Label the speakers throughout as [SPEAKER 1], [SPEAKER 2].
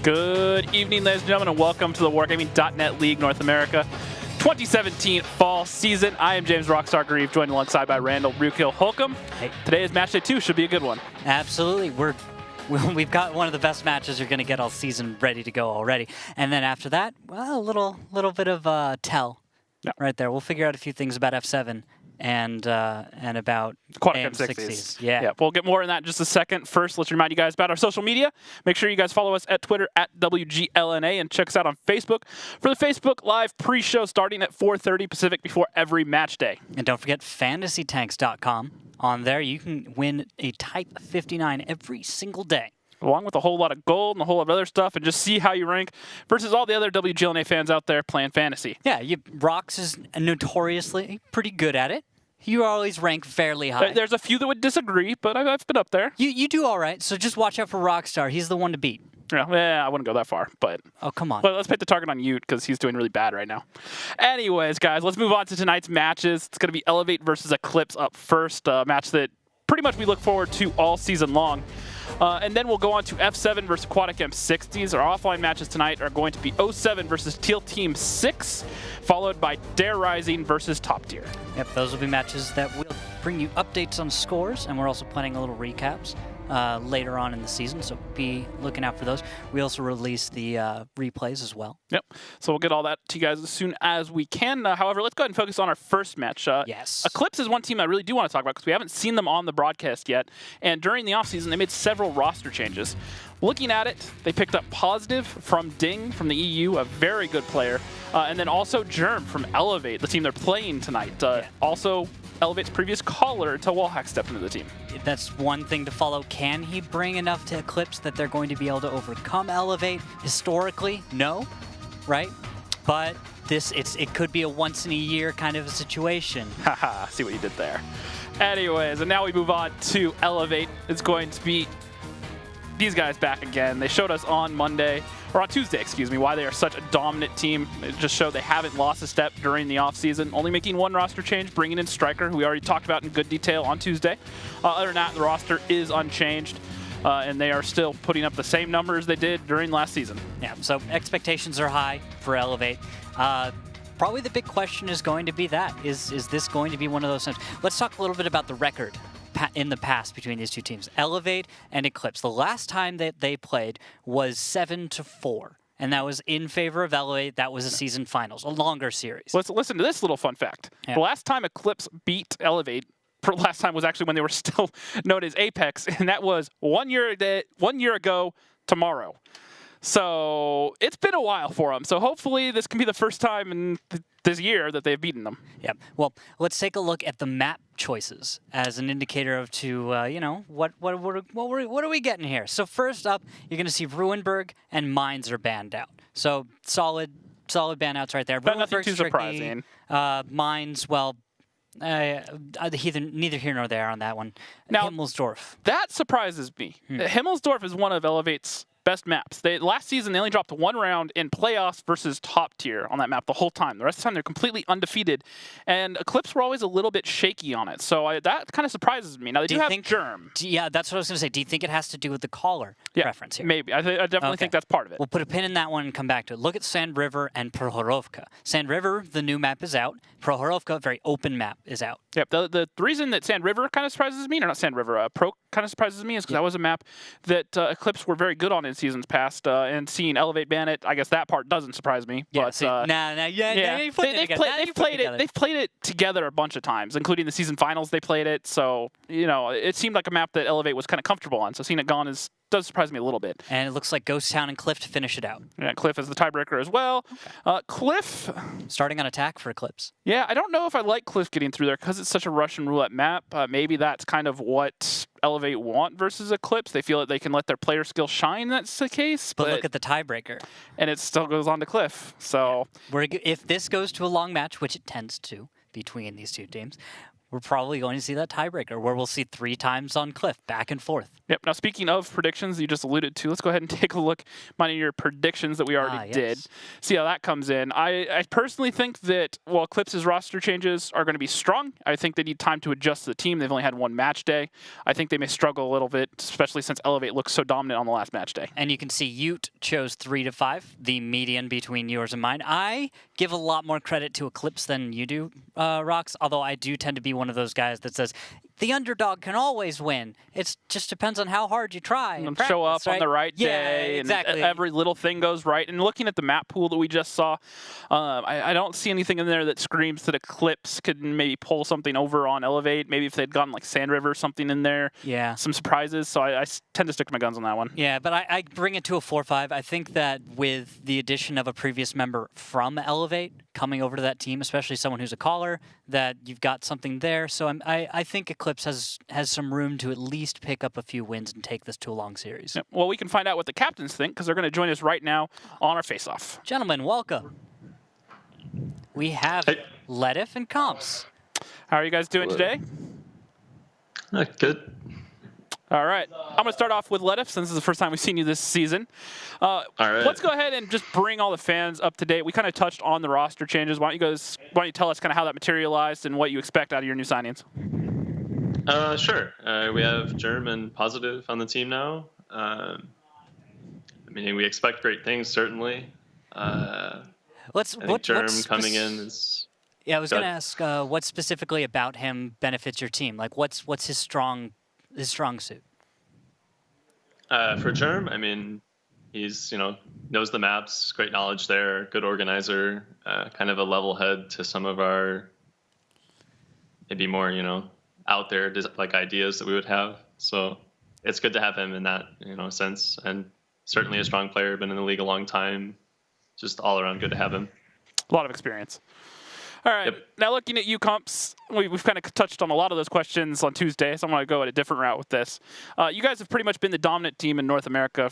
[SPEAKER 1] Good evening, ladies and gentlemen, and welcome to the Wargaming.net League North America 2017 fall season. I am James Rockstar Grieve, joined alongside by Randall Brukill Holcomb.
[SPEAKER 2] Hey.
[SPEAKER 1] Today is Matchday 2, should be a good one.
[SPEAKER 2] Absolutely. We've got one of the best matches you're going to get all season ready to go already. And then after that, well, a little bit of tell right there. We'll figure out a few things about F7 and about
[SPEAKER 1] Quantum
[SPEAKER 2] AM60s.
[SPEAKER 1] Yeah, we'll get more in that in just a second. First, let's remind you guys about our social media. Make sure you guys follow us at Twitter at WGLNA and check us out on Facebook for the Facebook Live pre-show starting at 4:30 Pacific before every match day.
[SPEAKER 2] And don't forget fantasytanks.com. On there, you can win a Type 59 every single day,
[SPEAKER 1] Along with a whole lot of gold and a whole lot of other stuff, and just see how you rank versus all the other WGLNA fans out there playing fantasy.
[SPEAKER 2] Yeah, Rox is notoriously pretty good at it. You always rank fairly high.
[SPEAKER 1] There's a few that would disagree, but I've been up there.
[SPEAKER 2] You do all right, so just watch out for Rockstar. He's the one to beat.
[SPEAKER 1] Yeah, I wouldn't go that far, but...
[SPEAKER 2] Oh, come on.
[SPEAKER 1] Well, let's put the target on Ute because he's doing really bad right now. Anyways, guys, let's move on to tonight's matches. It's going to be Elevate versus Eclipse up first, a match that pretty much we look forward to all season long. And then we'll go on to F7 versus Aquatic M60s. Our offline matches tonight are going to be 07 versus Teal Team 6, followed by Dare Rising versus Top Tier.
[SPEAKER 2] Yep, those will be matches that will bring you updates on scores, and we're also planning a little recaps later on in the season, so be looking out for those. We also release the replays as well.
[SPEAKER 1] Yep, so we'll get all that to you guys as soon as we can. However, let's go ahead and focus on our first match.
[SPEAKER 2] Yes.
[SPEAKER 1] Eclipse is one team I really do want to talk about because we haven't seen them on the broadcast yet, and during the offseason, they made several roster changes. Looking at it, they picked up Positive from Ding from the EU, a very good player, and then also Germ from Elevate, the team they're playing tonight. Also, Elevate's previous caller until Wallhack stepped into the team.
[SPEAKER 2] That's one thing to follow. Can he bring enough to Eclipse that they're going to be able to overcome Elevate? Historically, no, right? But it could be a once-in-a-year kind of a situation.
[SPEAKER 1] Haha, see what you did there. Anyways, and now we move on to Elevate. It's going to be these guys back again. They showed us on Tuesday, excuse me, why they are such a dominant team. It just showed they haven't lost a step during the offseason, only making one roster change, bringing in Striker, who we already talked about in good detail on Tuesday. Other than that, the roster is unchanged, and they are still putting up the same numbers they did during last season.
[SPEAKER 2] Yeah, so expectations are high for Elevate. Probably the big question is going to be is this going to be one of those times? Let's talk a little bit about the record in the past between these two teams, Elevate and Eclipse. The last time that they played was 7-4, and that was in favor of Elevate. That was a season finals, a longer series.
[SPEAKER 1] Let's listen to this little fun fact. Yeah. The last time Eclipse beat Elevate, last time was actually when they were still known as Apex, and that was 1 year ago tomorrow. So it's been a while for them. So hopefully this can be the first time in this year that they've beaten them.
[SPEAKER 2] Yeah. Well, let's take a look at the map choices as an indicator of what are we getting here? So first up, you're going to see Ruinberg and Mines are banned out. So solid ban outs right there.
[SPEAKER 1] But nothing too surprising.
[SPEAKER 2] Mines, well, neither here nor there on that one.
[SPEAKER 1] Now,
[SPEAKER 2] Himmelsdorf.
[SPEAKER 1] That surprises me. Himmelsdorf is one of Elevate's best maps. Last season, they only dropped one round in playoffs versus Top Tier on that map the whole time. The rest of the time, they're completely undefeated. And Eclipse were always a little bit shaky on it. So that kind of surprises me. Now, they do have Germ.
[SPEAKER 2] Yeah, that's what I was going to say. Do you think it has to do with the caller preference here?
[SPEAKER 1] Maybe. I definitely think that's part of it.
[SPEAKER 2] We'll put a pin in that one and come back to it. Look at Sand River and Prohorovka. Sand River, the new map is out. Prohorovka, very open map, is out.
[SPEAKER 1] Yep. The reason that Sand River kind of surprises me, or not Sand River, Pro kind of surprises me is because that was a map that Eclipse were very good on in seasons past, and seeing Elevate ban it, I guess that part doesn't surprise me.
[SPEAKER 2] Yeah,
[SPEAKER 1] but,
[SPEAKER 2] they've
[SPEAKER 1] played it together a bunch of times, including the season finals they played it, so, it seemed like a map that Elevate was kind of comfortable on, so seeing it gone does surprise me a little bit.
[SPEAKER 2] And it looks like Ghost Town and Cliff to finish it out.
[SPEAKER 1] Yeah, Cliff is the tiebreaker as well. Okay. Cliff...
[SPEAKER 2] starting on attack for Eclipse.
[SPEAKER 1] Yeah, I don't know if I like Cliff getting through there because it's such a Russian roulette map. Maybe that's kind of what Elevate want versus Eclipse. They feel that they can let their player skill shine, that's the case.
[SPEAKER 2] But look at the tiebreaker.
[SPEAKER 1] And it still goes on to Cliff, so...
[SPEAKER 2] Yeah. If this goes to a long match, which it tends to between these two teams, we're probably going to see that tiebreaker where we'll see 3 times on Cliff, back and forth.
[SPEAKER 1] Yep. Now, speaking of predictions you just alluded to, let's go ahead and take a look at your predictions that we already did. See how that comes in. I personally think that, well, Eclipse's roster changes are going to be strong. I think they need time to adjust to the team. They've only had one match day. I think they may struggle a little bit, especially since Elevate looks so dominant on the last match day.
[SPEAKER 2] And you can see Ute chose 3 to 5, the median between yours and mine. I give a lot more credit to Eclipse than you do, Rox, although I do tend to be one of those guys that says, the underdog can always win. It just depends on how hard you try. And practice,
[SPEAKER 1] show up
[SPEAKER 2] right?
[SPEAKER 1] on the right day.
[SPEAKER 2] Yeah, exactly.
[SPEAKER 1] And every little thing goes right. And looking at the map pool that we just saw, I don't see anything in there that screams that Eclipse could maybe pull something over on Elevate. Maybe if they'd gotten like Sand River or something in there.
[SPEAKER 2] Yeah.
[SPEAKER 1] Some surprises. So I tend to stick to my guns on that one.
[SPEAKER 2] Yeah, but I bring it to a 4-5. I think that with the addition of a previous member from Elevate coming over to that team, especially someone who's a caller, that you've got something there. So I think Eclipse has some room to at least pick up a few wins and take this to a long series.
[SPEAKER 1] Yep. Well, we can find out what the captains think because they're going to join us right now on our face-off.
[SPEAKER 2] Gentlemen, welcome. We have Ledif and Comps.
[SPEAKER 1] How are you guys doing today?
[SPEAKER 3] Good.
[SPEAKER 1] All right. I'm going to start off with Ledif since this is the first time we've seen you this season.
[SPEAKER 3] All right.
[SPEAKER 1] Let's go ahead and just bring all the fans up to date. We kind of touched on the roster changes. Why don't you tell us kind of how that materialized and what you expect out of your new signings?
[SPEAKER 3] Sure. We have Germ and Positive on the team now. I mean, we expect great things, certainly. I think Germ coming in is...
[SPEAKER 2] Yeah, I was going to ask what specifically about him benefits your team? Like, what's his strong suit?
[SPEAKER 3] For Germ, I mean, he's, knows the maps, great knowledge there, good organizer, kind of a level head to some of our maybe more, out there like ideas that we would have. So it's good to have him in that, sense. And certainly a strong player, been in the league a long time. Just all around good to have him.
[SPEAKER 1] A lot of experience. All right.
[SPEAKER 3] Yep.
[SPEAKER 1] Now looking at you, Comps, we've kind of touched on a lot of those questions on Tuesday, so I'm going to go at a different route with this. You guys have pretty much been the dominant team in North America,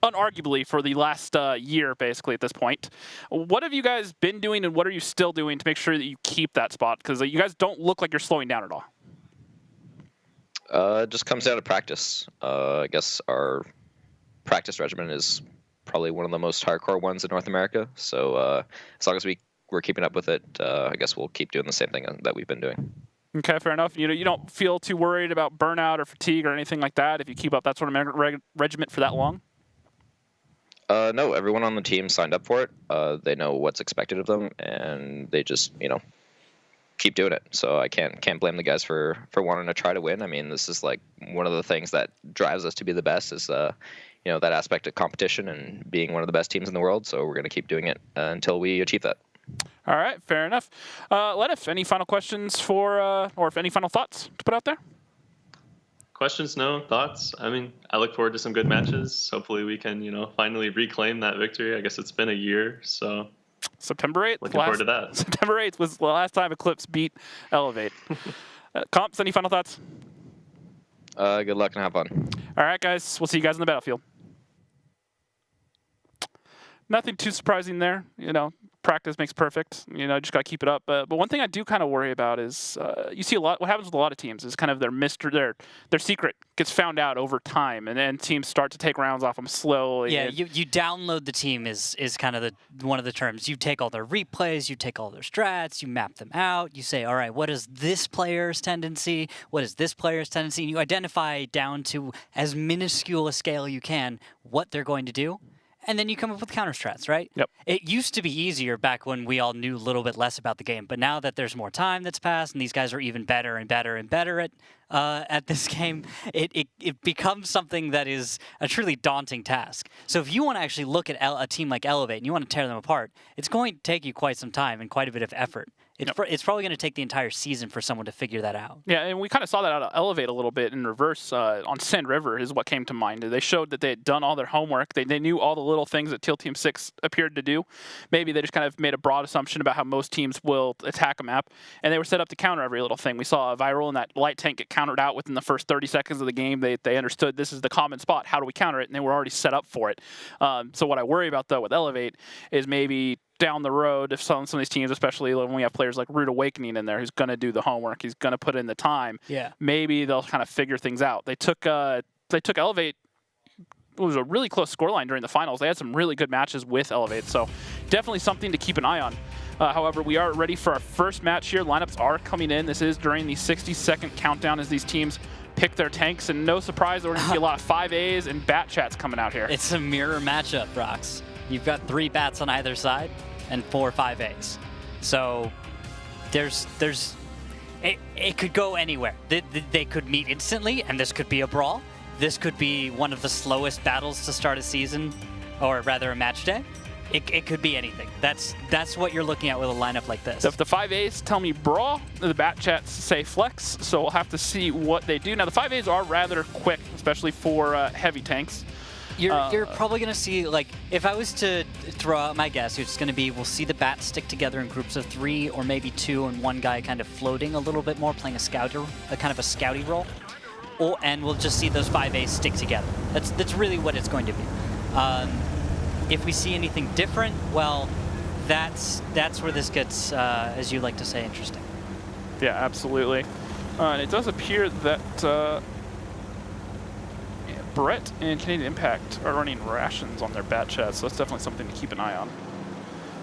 [SPEAKER 1] unarguably, for the last year, basically, at this point. What have you guys been doing, and what are you still doing to make sure that you keep that spot? Because you guys don't look like you're slowing down at all.
[SPEAKER 4] It just comes down to practice. I guess our practice regimen is probably one of the most hardcore ones in North America. So as long as we're keeping up with it, I guess we'll keep doing the same thing that we've been doing.
[SPEAKER 1] Okay, fair enough. You don't feel too worried about burnout or fatigue or anything like that if you keep up that sort of regiment for that long?
[SPEAKER 4] No, everyone on the team signed up for it. They know what's expected of them, and they just, keep doing it. So I can't blame the guys for wanting to try to win. I mean, this is like one of the things that drives us to be the best is that aspect of competition and being one of the best teams in the world. So we're going to keep doing it until we achieve that.
[SPEAKER 1] All right, fair enough. Ledif, any final questions or if any final thoughts to put out there?
[SPEAKER 3] Questions? No. Thoughts? I mean, I look forward to some good matches. Hopefully we can, finally reclaim that victory. I guess it's been a year, so...
[SPEAKER 1] September 8th.
[SPEAKER 3] Looking forward to that.
[SPEAKER 1] September 8th was the last time Eclipse beat Elevate. Comps, any final thoughts?
[SPEAKER 4] Good luck and have fun.
[SPEAKER 1] All right, guys. We'll see you guys on the battlefield. Nothing too surprising there. Practice makes perfect. Just got to keep it up. But one thing I do kind of worry about is you see a lot. What happens with a lot of teams is kind of their secret gets found out over time, and then teams start to take rounds off them slowly.
[SPEAKER 2] Yeah, you download the team is kind of one of the terms. You take all their replays, you take all their strats, you map them out. You say, all right, what is this player's tendency? What is this player's tendency? And you identify down to as minuscule a scale you can what they're going to do. And then you come up with counter strats, right?
[SPEAKER 1] Yep.
[SPEAKER 2] It used to be easier back when we all knew a little bit less about the game, but now that there's more time that's passed and these guys are even better and better and better at this game, it becomes something that is a truly daunting task. So if you want to actually look at a team like Elevate and you want to tear them apart, it's going to take you quite some time and quite a bit of effort. It's probably going to take the entire season for someone to figure that out.
[SPEAKER 1] Yeah, and we kind of saw that out of Elevate a little bit in reverse on Sand River is what came to mind. They showed that they had done all their homework. They knew all the little things that Teal Team 6 appeared to do. Maybe they just kind of made a broad assumption about how most teams will attack a map, and they were set up to counter every little thing. We saw a Viral and that light tank get countered out within the first 30 seconds of the game. They understood this is the common spot. How do we counter it? And they were already set up for it. So what I worry about, though, with Elevate is maybe down the road, if some of these teams, especially when we have players like Rude Awakening in there, who's going to do the homework, he's going to put in the time.
[SPEAKER 2] Yeah.
[SPEAKER 1] Maybe they'll kind of figure things out. They took Elevate. It was a really close scoreline during the finals. They had some really good matches with Elevate, so definitely something to keep an eye on. However, we are ready for our first match here. Lineups are coming in. This is during the 60-second countdown as these teams pick their tanks, and no surprise, we're going to see a lot of 5As and bat chats coming out here.
[SPEAKER 2] It's a mirror matchup, Brox. You've got 3 bats on either side and 4 5As. So it could go anywhere. They could meet instantly, and this could be a brawl. This could be one of the slowest battles to start a season, or rather a match day. It could be anything. That's what you're looking at with a lineup like this.
[SPEAKER 1] If the 5As tell me brawl, the bat chats say flex, so we'll have to see what they do. Now, the 5As are rather quick, especially for heavy tanks.
[SPEAKER 2] You're probably going to see, like, if I was to throw out my guess, it's going to be we'll see the bats stick together in groups of 3 or maybe 2, and one guy kind of floating a little bit more, playing a kind of a scouty role. And we'll just see those 5As stick together. That's really what it's going to be. If we see anything different, well, that's where this gets, as you like to say, interesting.
[SPEAKER 1] Yeah, absolutely. And it does appear that Brett and Canadian Impact are running rations on their bat chats, so that's definitely something to keep an eye on.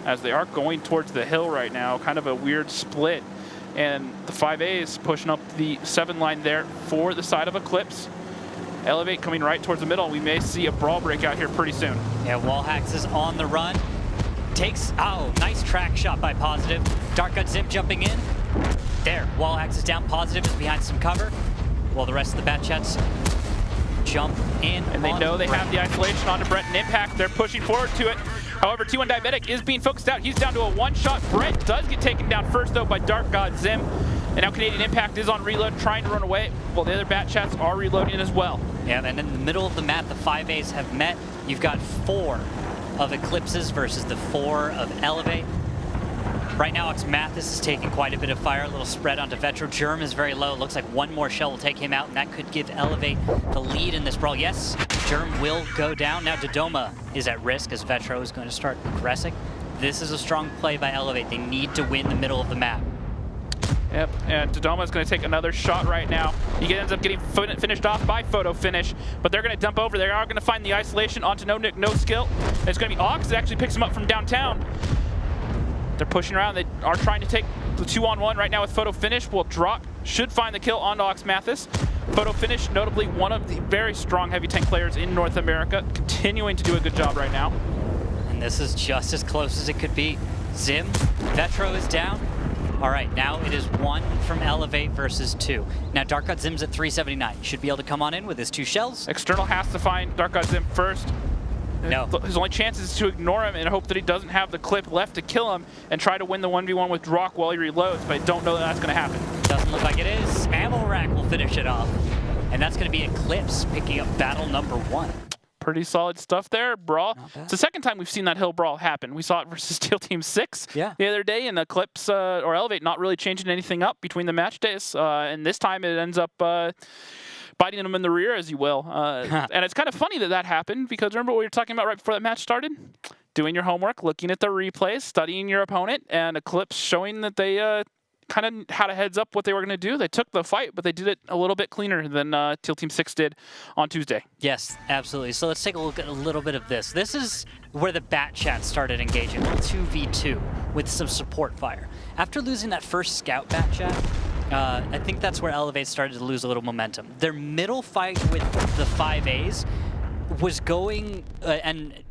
[SPEAKER 1] As they are going towards the hill right now, kind of a weird split. And the 5As pushing up the 7 line there for the side of Eclipse. Elevate coming right towards the middle. We may see a brawl break out here pretty soon.
[SPEAKER 2] Yeah, Wallhacks is on the run. Nice track shot by Positive. Dark Gut Zim jumping in. There, Wallhacks is down. Positive is behind some cover. While the rest of the bat chats jump in.
[SPEAKER 1] And they know they have the isolation onto Brett and Impact. They're pushing forward to it. However, T1 Diabetic is being focused out. He's down to a 1-shot. Brett does get taken down first, though, by Dark God Zim. And now Canadian Impact is on reload, trying to run away, while the other bat chats are reloading as well.
[SPEAKER 2] Yeah, and in the middle of the map, the 5As have met. You've got 4 of Eclipses versus the 4 of Elevate. Right now, Mathis is taking quite a bit of fire. A little spread onto Vetro. Germ is very low. Looks like one more shell will take him out, and that could give Elevate the lead in this brawl. Yes, Germ will go down. Now Dodoma is at risk as Vetro is going to start aggressing. This is a strong play by Elevate. They need to win the middle of the map.
[SPEAKER 1] Yep, and Dodoma is going to take another shot right now. He ends up getting finished off by Photo Finish, but they're going to dump over. They are going to find the isolation onto No Nick, No Skill. And it's going to be Ox that actually picks him up from downtown. They're pushing around. They are trying to take the 2-on-1 right now with Photo Finish. Will drop, should find the kill on Ox Mathis. Photo Finish, notably one of the very strong heavy tank players in North America, continuing to do a good job right now.
[SPEAKER 2] And this is just as close as it could be. Zim, Vetro is down. All right, now it is 1 from Elevate versus 2. Now Dark God Zim's at 379. He should be able to come on in with his 2 shells.
[SPEAKER 1] External has to find Dark God Zim first.
[SPEAKER 2] No.
[SPEAKER 1] His only chance is to ignore him and hope that he doesn't have the clip left to kill him and try to win the 1v1 with Drock while he reloads, but I don't know that that's going to happen.
[SPEAKER 2] Doesn't look like it is. Ammo Rack will finish it off. And that's going to be Eclipse picking up battle number 1.
[SPEAKER 1] Pretty solid stuff there, brawl. It's the second time we've seen that hill brawl happen. We saw it versus Steel Team 6 the other day, and Eclipse or Elevate not really changing anything up between the match days. And this time it ends up biting them in the rear, as you will. And it's kind of funny that happened, because remember what we were talking about right before that match started? Doing your homework, looking at the replays, studying your opponent, and Eclipse showing that they kind of had a heads up what they were going to do. They took the fight, but they did it a little bit cleaner than Teal Team 6 did on Tuesday.
[SPEAKER 2] Yes, absolutely. So let's take a look at a little bit of this. This is where the bat chat started engaging, 2v2 with some support fire. After losing that first scout bat chat, I think that's where Elevate started to lose a little momentum. Their middle fight with the 5As was going and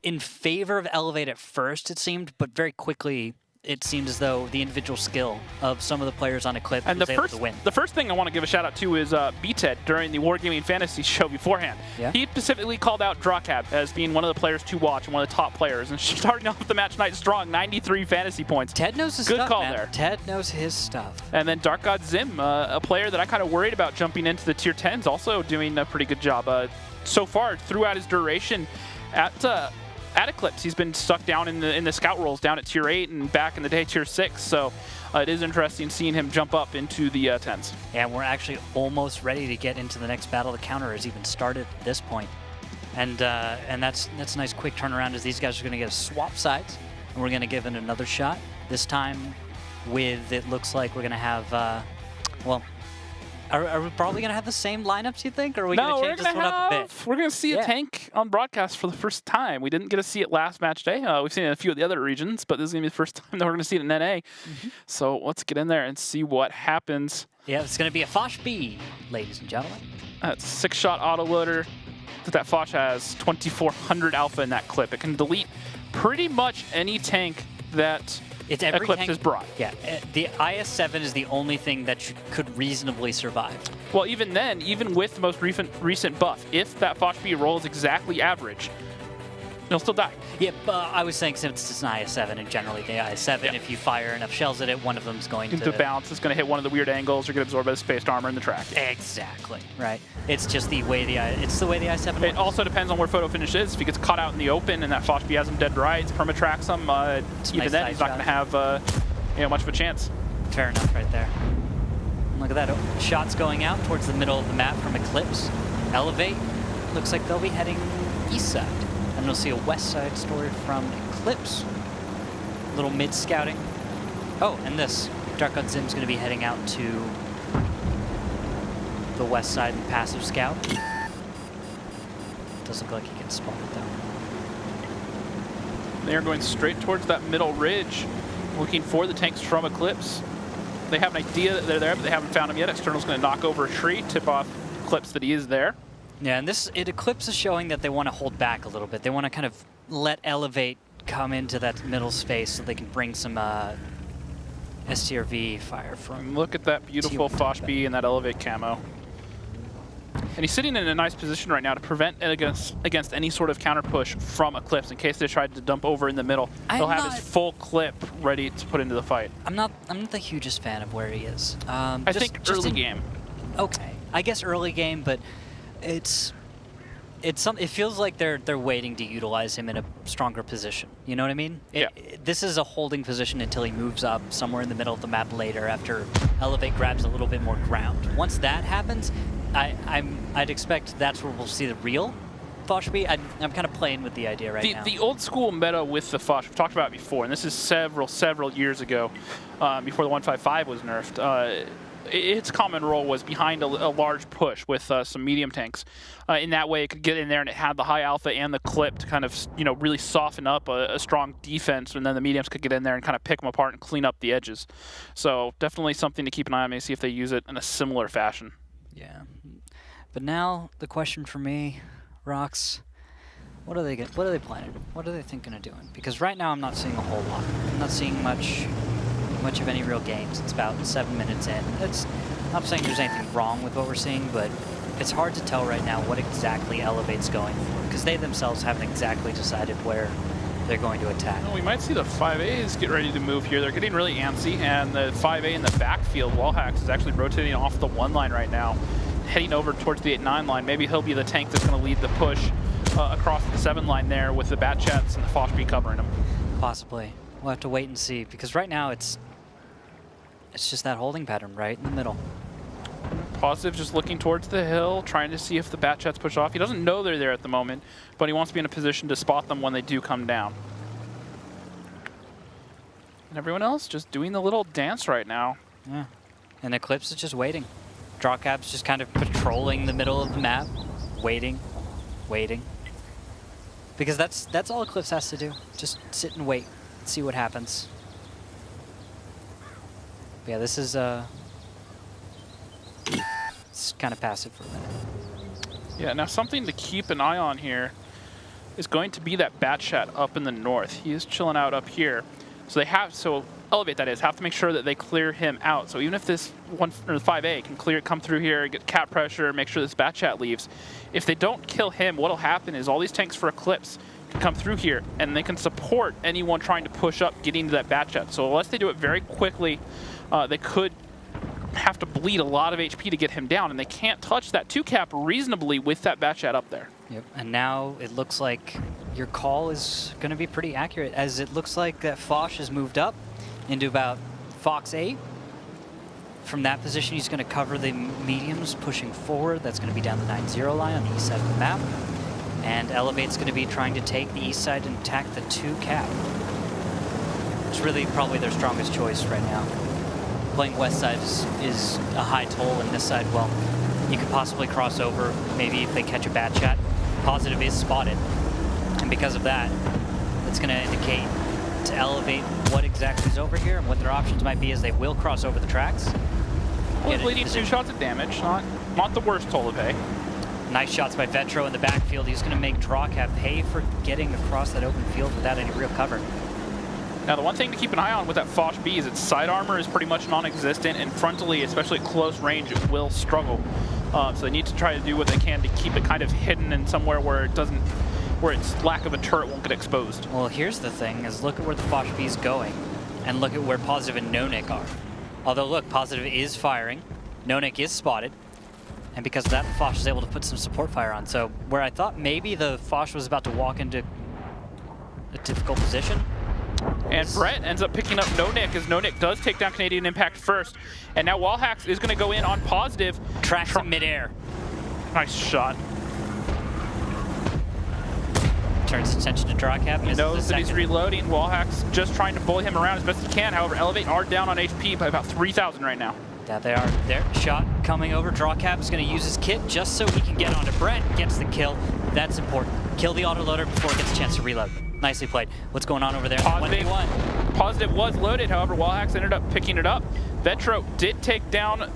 [SPEAKER 2] in favor of Elevate at first, it seemed, but very quickly it seemed as though the individual skill of some of the players on Eclipse was able to win.
[SPEAKER 1] The first thing I want to give a shout out to is BTED during the Wargaming Fantasy show beforehand.
[SPEAKER 2] Yeah.
[SPEAKER 1] He specifically called out Drawcab as being one of the players to watch and one of the top players. And starting off the match night strong, 93 fantasy points.
[SPEAKER 2] Ted knows his
[SPEAKER 1] Good
[SPEAKER 2] stuff,
[SPEAKER 1] call
[SPEAKER 2] man.
[SPEAKER 1] there.
[SPEAKER 2] Ted knows his stuff.
[SPEAKER 1] And then Dark God Zim, a player that I kind of worried about jumping into the tier 10s, also doing a pretty good job. So far, throughout his duration at Eclipse, he's been stuck down in the scout roles down at tier 8 and back in the day tier 6. So it is interesting seeing him jump up into the 10s.
[SPEAKER 2] Yeah, we're actually almost ready to get into the next battle. The counter has even started at this point. And that's a nice quick turnaround, as these guys are going to get a swap sides and we're going to give it another shot. This time with, it looks like we're going to have, well, are we probably going to have the same lineups, you think? Or are we going to change this one up a bit?
[SPEAKER 1] We're going to see a tank on broadcast for the first time. We didn't get to see it last match day. We've seen it in a few of the other regions, but this is going to be the first time that we're going to see it in NA. So let's get in there and see what happens.
[SPEAKER 2] Yeah, it's going to be a Foch B, ladies and gentlemen.
[SPEAKER 1] That's 6-shot autoloader that Foch has 2400 alpha in that clip. It can delete pretty much any tank that
[SPEAKER 2] It's every
[SPEAKER 1] Eclipse
[SPEAKER 2] tank,
[SPEAKER 1] has brought.
[SPEAKER 2] Yeah, the IS-7 is the only thing that could reasonably survive.
[SPEAKER 1] Well, even then, even with the most recent buff, if that Foch B rolls exactly average, it'll still die.
[SPEAKER 2] Yeah, but I was saying since it's an IS-7, and generally the IS-7, if you fire enough shells at it, one of them's going to...
[SPEAKER 1] The bounce is going to hit one of the weird angles or get absorbed by the spaced armor in the track.
[SPEAKER 2] Exactly, right. It's just the way the IS-7 works.
[SPEAKER 1] It also depends on where photo finish is. If he gets caught out in the open and that Foch B has him dead right, permatracks him, even then he's not going to have much of a chance.
[SPEAKER 2] Fair enough right there. Look at that. Oh, shots going out towards the middle of the map from Eclipse. Elevate. Looks like they'll be heading east side. And we'll see a west side story from Eclipse. A little mid scouting. Oh, and this. Dark God Zim's going to be heading out to the west side and passive scout. Doesn't look like he can spot it though.
[SPEAKER 1] They are going straight towards that middle ridge, looking for the tanks from Eclipse. They have an idea that they're there, but they haven't found him yet. External's going to knock over a tree, tip off Eclipse that he is there.
[SPEAKER 2] Yeah, and Eclipse is showing that they want to hold back a little bit. They want to kind of let Elevate come into that middle space so they can bring some STRV fire from.
[SPEAKER 1] And look at that beautiful Foch B and that Elevate camo. And he's sitting in a nice position right now to prevent it against any sort of counter push from Eclipse in case they tried to dump over in the middle. He'll have his full clip ready to put into the fight.
[SPEAKER 2] I'm not the hugest fan of where he is.
[SPEAKER 1] I think early game.
[SPEAKER 2] Okay, I guess early game, but it feels like they're waiting to utilize him in a stronger position. You know what I mean? This is a holding position until he moves up somewhere in the middle of the map later after Elevate grabs a little bit more ground. Once that happens, I'd expect that's where we'll see the real Foch B. I'm kind of playing with the idea right now.
[SPEAKER 1] The old school meta with the Foch, we've talked about it before, and this is several years ago, before the 155 was nerfed. Its common role was behind a large push with some medium tanks. In that way, it could get in there and it had the high alpha and the clip to kind of, really soften up a strong defense, and then the mediums could get in there and kind of pick them apart and clean up the edges. So definitely something to keep an eye on, maybe see if they use it in a similar fashion.
[SPEAKER 2] Yeah. But now the question for me, Rox, what are they planning? What are they thinking of doing? Because right now I'm not seeing a whole lot. I'm not seeing much of any real games. It's about 7 minutes in. I'm not saying there's anything wrong with what we're seeing, but it's hard to tell right now what exactly Elevate's going for, because they themselves haven't exactly decided where they're going to attack.
[SPEAKER 1] Well, we might see the 5As get ready to move here. They're getting really antsy, and the 5A in the backfield, Wallhacks, is actually rotating off the 1 line right now, heading over towards the 8-9 line. Maybe he'll be the tank that's going to lead the push across the 7 line there with the Bat Chats and the Foch B covering him.
[SPEAKER 2] Possibly. We'll have to wait and see, because right now it's just that holding pattern right in the middle.
[SPEAKER 1] Positive just looking towards the hill, trying to see if the Bat Chats push off. He doesn't know they're there at the moment, but he wants to be in a position to spot them when they do come down. And everyone else just doing the little dance right now.
[SPEAKER 2] Yeah. And Eclipse is just waiting. Drawcap's just kind of patrolling the middle of the map, waiting. Because that's all Eclipse has to do. Just sit and wait, see what happens. But yeah, this is it's kind of passive for a minute.
[SPEAKER 1] Yeah, now something to keep an eye on here is going to be that Bat Chat up in the north. He is chilling out up here. So Elevate, that is, have to make sure that they clear him out. So even if this 5A can come through here, get cap pressure, make sure this Bat Chat leaves, if they don't kill him, what'll happen is all these tanks for Eclipse can come through here and they can support anyone trying to push up getting to that Bat Chat. So unless they do it very quickly, they could have to bleed a lot of HP to get him down, and they can't touch that 2-cap reasonably with that Bat Chat up there.
[SPEAKER 2] Yep, and now it looks like your call is going to be pretty accurate, as it looks like that Foch has moved up into about Fox 8. From that position, he's going to cover the mediums pushing forward. That's going to be down the 9-0 line on the east side of the map. And Elevate's going to be trying to take the east side and attack the 2-cap. It's really probably their strongest choice right now. Playing west side is a high toll, and this side, well, you could possibly cross over, maybe if they catch a bad shot. Positive is spotted, and because of that, it's going to indicate to Elevate what exactly is over here and what their options might be as they will cross over the tracks.
[SPEAKER 1] Well, bleeding 2 shots of damage, not the worst toll to pay.
[SPEAKER 2] Nice shots by Vetro in the backfield. He's going to make Drawcap pay for getting across that open field without any real cover.
[SPEAKER 1] Now, the one thing to keep an eye on with that Foch B is its side armor is pretty much non-existent, and frontally, especially at close range, it will struggle. So they need to try to do what they can to keep it kind of hidden in somewhere where it doesn't, where its lack of a turret won't get exposed.
[SPEAKER 2] Well, here's the thing: is look at where the Foch B is going, and look at where Positive and Nonik are. Although, look, Positive is firing, Nonik is spotted, and because of that, the Foch is able to put some support fire on. So where I thought maybe the Foch was about to walk into a difficult position.
[SPEAKER 1] And Brett ends up picking up Nonik as Nonik does take down Canadian Impact first. And now Wallhacks is going to go in on Positive.
[SPEAKER 2] Tracks in midair.
[SPEAKER 1] Nice shot.
[SPEAKER 2] Turns attention to Drawcap.
[SPEAKER 1] He knows that he's reloading. Wallhacks just trying to bully him around as best he can. However, Elevate are down on HP by about 3,000 right now.
[SPEAKER 2] Yeah, they are. Their shot coming over. Drawcap is going to use his kit just so he can get onto Brett. Gets the kill. That's important. Kill the autoloader before it gets a chance to reload. Nicely played. What's going on over there?
[SPEAKER 1] Positive was loaded, however, Wallhacks ended up picking it up. Vetro did take down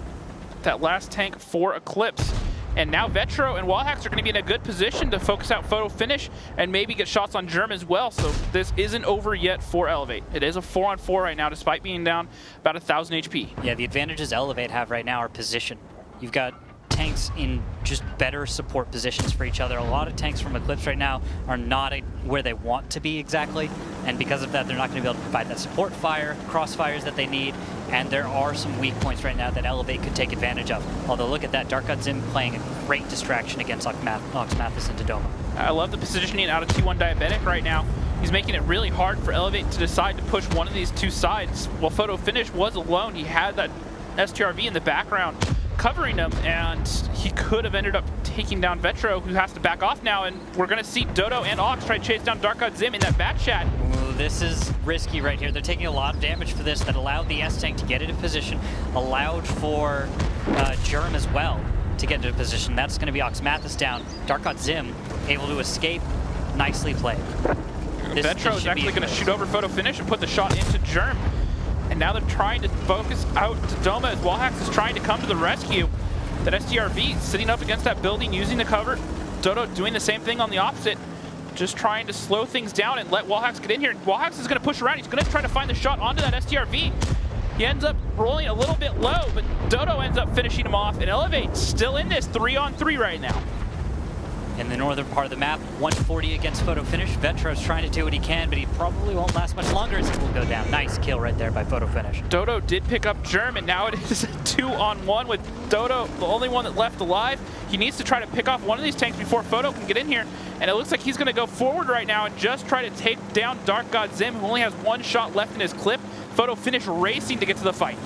[SPEAKER 1] that last tank for Eclipse. And now Vetro and Wallhacks are going to be in a good position to focus out photo finish and maybe get shots on Germ as well. So this isn't over yet for Elevate. It is a 4-on-4 right now, despite being down about 1,000 HP.
[SPEAKER 2] Yeah, the advantages Elevate have right now are position. You've got tanks in just better support positions for each other. A lot of tanks from Eclipse right now are not where they want to be exactly, and because of that, they're not going to be able to provide that support fire, crossfires that they need, and there are some weak points right now that Elevate could take advantage of. Although look at that, Dark God Zim playing a great distraction against Oxmathis and Dodoma.
[SPEAKER 1] I love the positioning out of T1 Diabetic right now. He's making it really hard for Elevate to decide to push one of these two sides. While Photo Finish was alone, he had that STRV in the background covering him, and he could have ended up taking down Vetro, who has to back off now, and we're going to see Dodo and Ox try to chase down Dark God Zim in that bat chat.
[SPEAKER 2] Ooh, this is risky right here. They're taking a lot of damage for this. That allowed the S-Tank to get into position, allowed for Germ as well to get into position. That's going to be Oxmathis down. Dark God Zim able to escape. Nicely played.
[SPEAKER 1] Vetro is actually going to shoot over Photo Finish and put the shot into Germ. And now they're trying to focus out to Doma as Wallhacks is trying to come to the rescue. That STRV sitting up against that building, using the cover. Dodo doing the same thing on the opposite. Just trying to slow things down and let Wallhacks get in here. Wallhacks is going to push around. He's going to try to find the shot onto that STRV. He ends up rolling a little bit low, but Dodo ends up finishing him off. And Elevate still in this 3-on-3 right now.
[SPEAKER 2] In the northern part of the map, 140 against Photo Finish. Vetro's trying to do what he can, but he probably won't last much longer as he will go down. Nice kill right there by Photo Finish.
[SPEAKER 1] Dodo did pick up Germ, and now it is a 2-on-1 with Dodo, the only one that left alive. He needs to try to pick off one of these tanks before Photo can get in here, and it looks like he's going to go forward right now and just try to take down Dark God Zim, who only has one shot left in his clip. Photo Finish racing to get to the fight.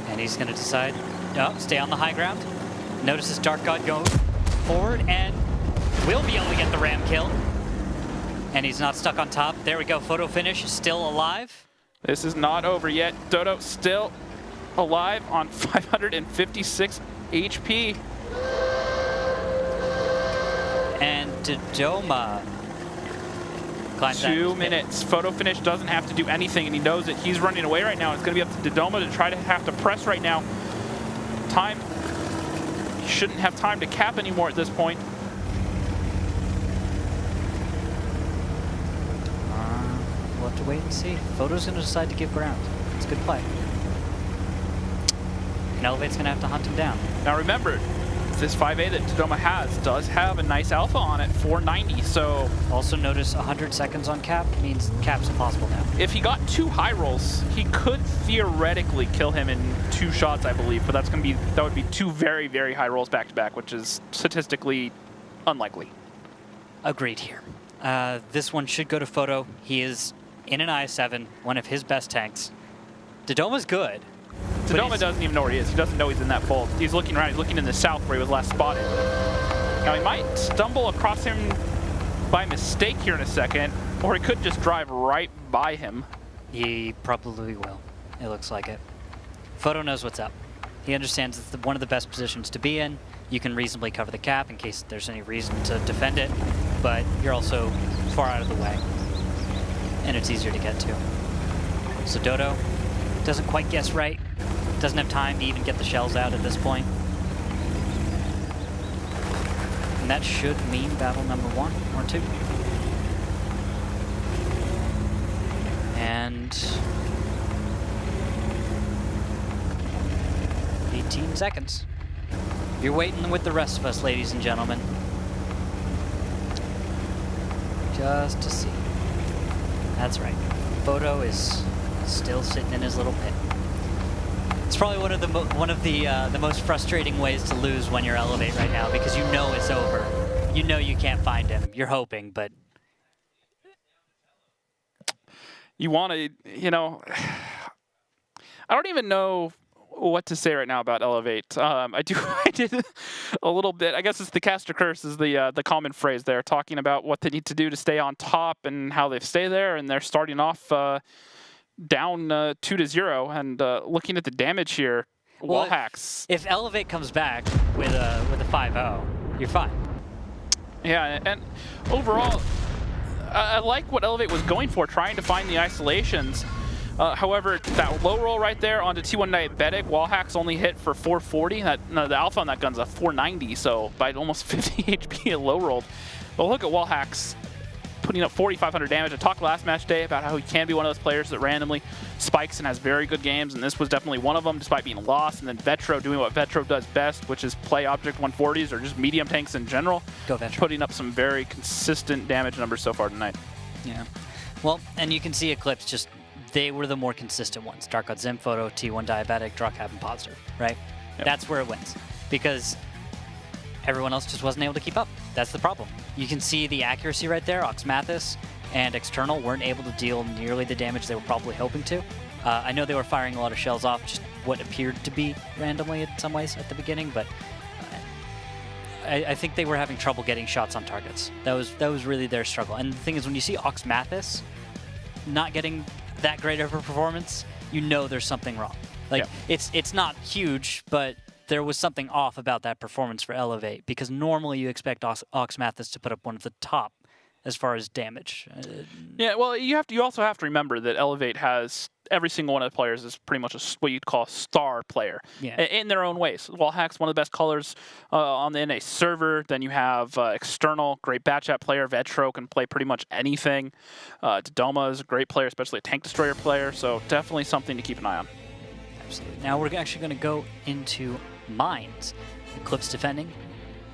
[SPEAKER 2] And he's going to decide, no, stay on the high ground. Notices Dark God go forward and will be able to get the ram kill. And he's not stuck on top. There we go, Photo Finish still alive.
[SPEAKER 1] This is not over yet. Dodo still alive on 556 HP.
[SPEAKER 2] And Dodoma climbs
[SPEAKER 1] 2 minutes. Photo Finish doesn't have to do anything, and he knows that he's running away right now. It's going to be up to Dodoma to try to have to press right now. Time. He shouldn't have time to cap anymore at this point.
[SPEAKER 2] We'll have to wait and see. Photo's going to decide to give ground. It's a good play. And Elevate's going to have to hunt him down.
[SPEAKER 1] Now remember, this 5A that Dodoma has does have a nice alpha on it, 490, so...
[SPEAKER 2] Also notice 100 seconds on cap means cap's impossible now.
[SPEAKER 1] If he got 2 high rolls, he could theoretically kill him in 2 shots, I believe, but that would be 2 very, very high rolls back-to-back, which is statistically unlikely.
[SPEAKER 2] Agreed here. This one should go to Photo. He is in an IS-7, one of his best tanks. Dodoma's good.
[SPEAKER 1] Dodoma doesn't even know where he is. He doesn't know he's in that fold. He's looking around. He's looking in the south where he was last spotted. Now, he might stumble across him by mistake here in a second, or he could just drive right by him.
[SPEAKER 2] He probably will. It looks like it. Photo knows what's up. He understands it's one of the best positions to be in. You can reasonably cover the cap in case there's any reason to defend it, but you're also far out of the way, and it's easier to get to. So Dodo doesn't quite guess right. Doesn't have time to even get the shells out at this point. And that should mean battle number 1 or 2. And 18 seconds. You're waiting with the rest of us, ladies and gentlemen. Just to see. That's right. Photo is still sitting in his little pit. It's probably one of the most frustrating ways to lose when you're Elevate right now, because you know it's over. You know you can't find him. You're hoping, but
[SPEAKER 1] You want to, you know, I don't even know what to say right now about Elevate. I did a little bit. I guess it's the caster curse is the common phrase there, talking about what they need to do to stay on top and how they stay there, and they're starting off down 2-0, and looking at the damage here, wall hacks.
[SPEAKER 2] If Elevate comes back with a 5-0, you're fine.
[SPEAKER 1] Yeah, and overall, I like what Elevate was going for, trying to find the isolations. However, that low roll right there onto T1 Diabetic, wall hacks only hit for 440. The alpha on that gun's a 490, so by almost 50 HP it low rolled. But look at wall hacks putting up 4,500 damage. I talked last match day about how he can be one of those players that randomly spikes and has very good games, and this was definitely one of them, despite being lost. And then Vetro doing what Vetro does best, which is play object 140s or just medium tanks in general.
[SPEAKER 2] Go Vetro.
[SPEAKER 1] Putting up some very consistent damage numbers so far tonight.
[SPEAKER 2] Yeah. Well, and you can see Eclipse just, they were the more consistent ones. Dark God Zim Photo, T1 Diabetic, Draw Cap, and Positive, right? Yep. That's where it wins. Because everyone else just wasn't able to keep up. That's the problem. You can see the accuracy right there. Ox Mathis and External weren't able to deal nearly the damage they were probably hoping to. I know they were firing a lot of shells off, just what appeared to be randomly in some ways at the beginning, but I think they were having trouble getting shots on targets. That was really their struggle. And the thing is, when you see Ox Mathis not getting that great of a performance, you know there's something wrong. Like, yeah. It's not huge, but there was something off about that performance for Elevate, because normally you expect Ox Mathis to put up one of the top as far as damage.
[SPEAKER 1] Yeah, well, you also have to remember that Elevate has every single one of the players is pretty much what you'd call a star player in their own ways. Wallhack's one of the best colors on the NA server. Then you have External, great Batchat player. Vetro can play pretty much anything. Dodoma is a great player, especially a tank destroyer player. So definitely something to keep an eye on.
[SPEAKER 2] Absolutely. Now we're actually going to go into Mines. Eclipse defending,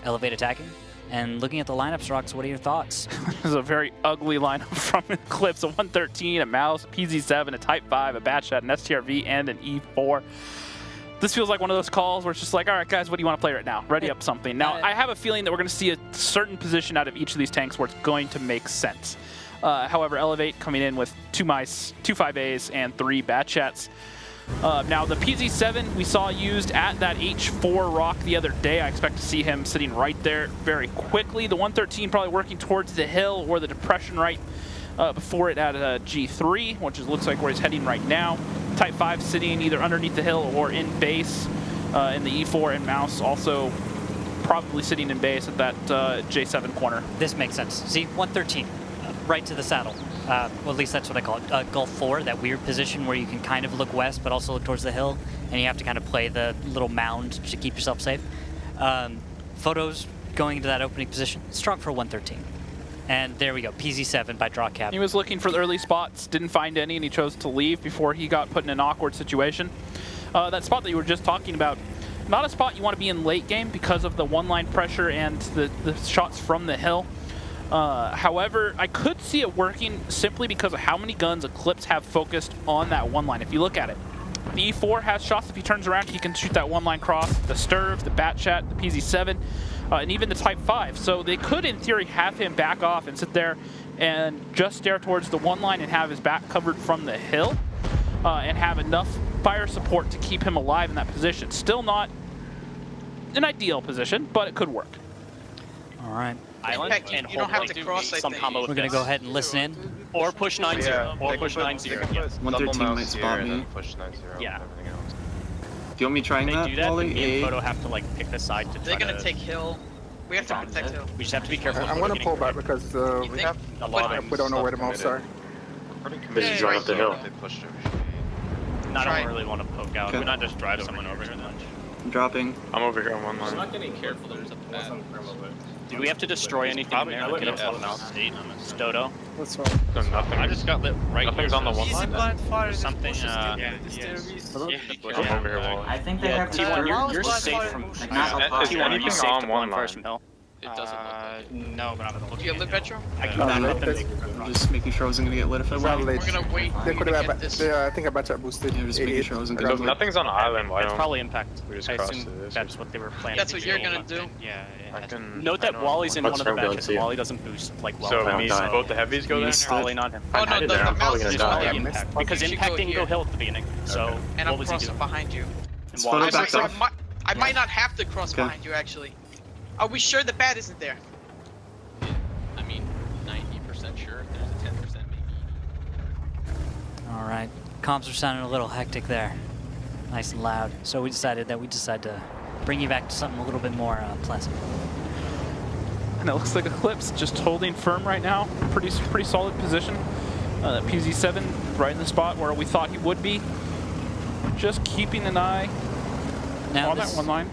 [SPEAKER 2] Elevate attacking. And looking at the lineups, Rox, what are your thoughts?
[SPEAKER 1] This is a very ugly lineup from Eclipse. A 113, a Mouse, a PZ7, a Type 5, a Batchat, an STRV, and an E4. This feels like one of those calls where it's just like, all right, guys, what do you want to play right now? Ready up something. Now, I have a feeling that we're going to see a certain position out of each of these tanks where it's going to make sense. However, Elevate coming in with 2 Mice, 2 5As, and 3 Batchats. Now, the PZ7 we saw used at that H4 rock the other day. I expect to see him sitting right there very quickly. The 113 probably working towards the hill or the depression right before it at G3, which looks like where he's heading right now. Type 5 sitting either underneath the hill or in base in the E4, and Mouse also probably sitting in base at that J7 corner.
[SPEAKER 2] This makes sense. See, 113, right to the saddle. Well, at least that's what I call it. Gulf 4, that weird position where you can kind of look west but also look towards the hill, and you have to kind of play the little mound to keep yourself safe. Photos going into that opening position, strong for 113. And there we go, PZ7 by Draw Cap.
[SPEAKER 1] He was looking for the early spots, didn't find any, and he chose to leave before he got put in an awkward situation. That spot that you were just talking about, not a spot you want to be in late game because of the one-line pressure and the shots from the hill. However, I could see it working simply because of how many guns Eclipse have focused on that one line. If you look at it, the E4 has shots. If he turns around, he can shoot that one line cross. The Sturv, the Batchat, the PZ7, and even the Type 5. So they could, in theory, have him back off and sit there and just stare towards the one line and have his back covered from the hill and have enough fire support to keep him alive in that position. Still not an ideal position, but it could work.
[SPEAKER 2] All right.
[SPEAKER 5] Island
[SPEAKER 6] Impact,
[SPEAKER 5] and
[SPEAKER 6] you don't have
[SPEAKER 5] hold
[SPEAKER 6] to cross, I
[SPEAKER 5] some
[SPEAKER 6] think.
[SPEAKER 5] combo
[SPEAKER 2] We're
[SPEAKER 5] with
[SPEAKER 2] going to
[SPEAKER 5] this.
[SPEAKER 2] go ahead and listen in.
[SPEAKER 5] Or push 9-0.
[SPEAKER 7] Yeah,
[SPEAKER 5] Or
[SPEAKER 7] they
[SPEAKER 5] push
[SPEAKER 7] can
[SPEAKER 5] 9-0.
[SPEAKER 7] they can
[SPEAKER 5] Yeah.
[SPEAKER 7] put
[SPEAKER 8] 113
[SPEAKER 7] double
[SPEAKER 8] might
[SPEAKER 7] mouse
[SPEAKER 8] spot
[SPEAKER 7] here and
[SPEAKER 8] me.
[SPEAKER 7] then push 9-0
[SPEAKER 5] Yeah.
[SPEAKER 7] with everything else.
[SPEAKER 8] Do you want me trying
[SPEAKER 5] If
[SPEAKER 8] that,
[SPEAKER 5] they do that,
[SPEAKER 8] Wally?
[SPEAKER 5] then me and
[SPEAKER 8] A?
[SPEAKER 5] Photo have to like pick the side to
[SPEAKER 6] They're
[SPEAKER 5] try
[SPEAKER 6] gonna
[SPEAKER 5] to
[SPEAKER 6] take Hill. We have to protect Hill.
[SPEAKER 5] We just have to be careful.
[SPEAKER 9] I'm gonna pull back because
[SPEAKER 6] You
[SPEAKER 9] we
[SPEAKER 6] think?
[SPEAKER 9] have
[SPEAKER 5] a lot of
[SPEAKER 9] we don't know where the mouse are.
[SPEAKER 7] Pretty
[SPEAKER 3] This
[SPEAKER 7] committed.
[SPEAKER 3] is right up the hill.
[SPEAKER 7] They pushed it. We should be.
[SPEAKER 5] I
[SPEAKER 6] Try.
[SPEAKER 5] don't really want to poke out.
[SPEAKER 8] Okay.
[SPEAKER 5] We're not just drive someone over here much.
[SPEAKER 8] I'm dropping.
[SPEAKER 7] I'm over here on one line.
[SPEAKER 10] not getting careful, there's a bad.
[SPEAKER 5] Do we have to destroy anything in there? Get up on mouse. Stodo.
[SPEAKER 9] What's wrong?
[SPEAKER 7] No, nothing.
[SPEAKER 10] I just got lit right
[SPEAKER 7] Nothing's
[SPEAKER 10] here.
[SPEAKER 7] on the one line.
[SPEAKER 5] There's something.
[SPEAKER 7] I'm over here, Wally.
[SPEAKER 11] I think they
[SPEAKER 5] Yeah,
[SPEAKER 11] have
[SPEAKER 5] T1, you're safe from.
[SPEAKER 11] Like, not
[SPEAKER 7] Is
[SPEAKER 11] up
[SPEAKER 5] T1, are you
[SPEAKER 7] anything
[SPEAKER 5] safe
[SPEAKER 7] on
[SPEAKER 5] to
[SPEAKER 7] one
[SPEAKER 5] one first
[SPEAKER 7] line?
[SPEAKER 5] from Hill?
[SPEAKER 10] It doesn't look like it.
[SPEAKER 5] No, but I'm
[SPEAKER 6] Do you have lit Petro?
[SPEAKER 8] I'm just making sure I wasn't gonna get lit if I
[SPEAKER 9] It's
[SPEAKER 8] went.
[SPEAKER 9] not
[SPEAKER 6] We're
[SPEAKER 9] late.
[SPEAKER 6] gonna wait.
[SPEAKER 9] They
[SPEAKER 6] for
[SPEAKER 9] could
[SPEAKER 6] you to
[SPEAKER 9] have.
[SPEAKER 6] get this.
[SPEAKER 9] I think I batch boosted.
[SPEAKER 8] Yeah, just making sure I wasn't
[SPEAKER 9] I
[SPEAKER 8] gonna
[SPEAKER 9] got
[SPEAKER 8] get
[SPEAKER 7] If
[SPEAKER 8] lit.
[SPEAKER 7] nothing's on the island, why
[SPEAKER 5] It's
[SPEAKER 7] don't
[SPEAKER 5] probably impact.
[SPEAKER 7] we just
[SPEAKER 5] I
[SPEAKER 7] cross
[SPEAKER 5] assume
[SPEAKER 7] to this?
[SPEAKER 5] that's what they were planning.
[SPEAKER 6] That's
[SPEAKER 5] to
[SPEAKER 6] what
[SPEAKER 5] do.
[SPEAKER 6] you're gonna do.
[SPEAKER 7] I can.
[SPEAKER 5] Note that Wally's in one of the
[SPEAKER 3] Let's go,
[SPEAKER 5] batches.
[SPEAKER 3] see.
[SPEAKER 5] Wally doesn't boost like well.
[SPEAKER 7] So
[SPEAKER 5] enough.
[SPEAKER 7] me, both the heavies go there?
[SPEAKER 5] He's probably not him.
[SPEAKER 6] Oh no,
[SPEAKER 3] I did there,
[SPEAKER 6] the
[SPEAKER 3] I'm probably
[SPEAKER 6] mouse
[SPEAKER 3] gonna
[SPEAKER 6] is
[SPEAKER 3] die.
[SPEAKER 6] on
[SPEAKER 5] Probably
[SPEAKER 6] him.
[SPEAKER 5] impact. Because
[SPEAKER 6] You should
[SPEAKER 5] impact
[SPEAKER 6] go
[SPEAKER 5] didn't go
[SPEAKER 6] here.
[SPEAKER 5] hill at the beginning. So
[SPEAKER 6] And
[SPEAKER 5] what
[SPEAKER 6] I'm
[SPEAKER 5] was he
[SPEAKER 6] crossing
[SPEAKER 5] doing?
[SPEAKER 6] behind you.
[SPEAKER 5] And
[SPEAKER 8] Photo
[SPEAKER 5] Wally-
[SPEAKER 8] back
[SPEAKER 6] So
[SPEAKER 8] up.
[SPEAKER 6] I might not have to cross
[SPEAKER 8] Okay.
[SPEAKER 6] behind you actually. Are we sure the bat isn't there?
[SPEAKER 10] I mean, 90% sure. There's a 10% maybe.
[SPEAKER 2] All right. Comms are sounding a little hectic there. Nice and loud. So we decided to bring you back to something a little bit more pleasant.
[SPEAKER 1] And it looks like Eclipse just holding firm right now. Pretty solid position. PZ7 right in the spot where we thought he would be. Just keeping an eye
[SPEAKER 2] Now
[SPEAKER 1] on that one line.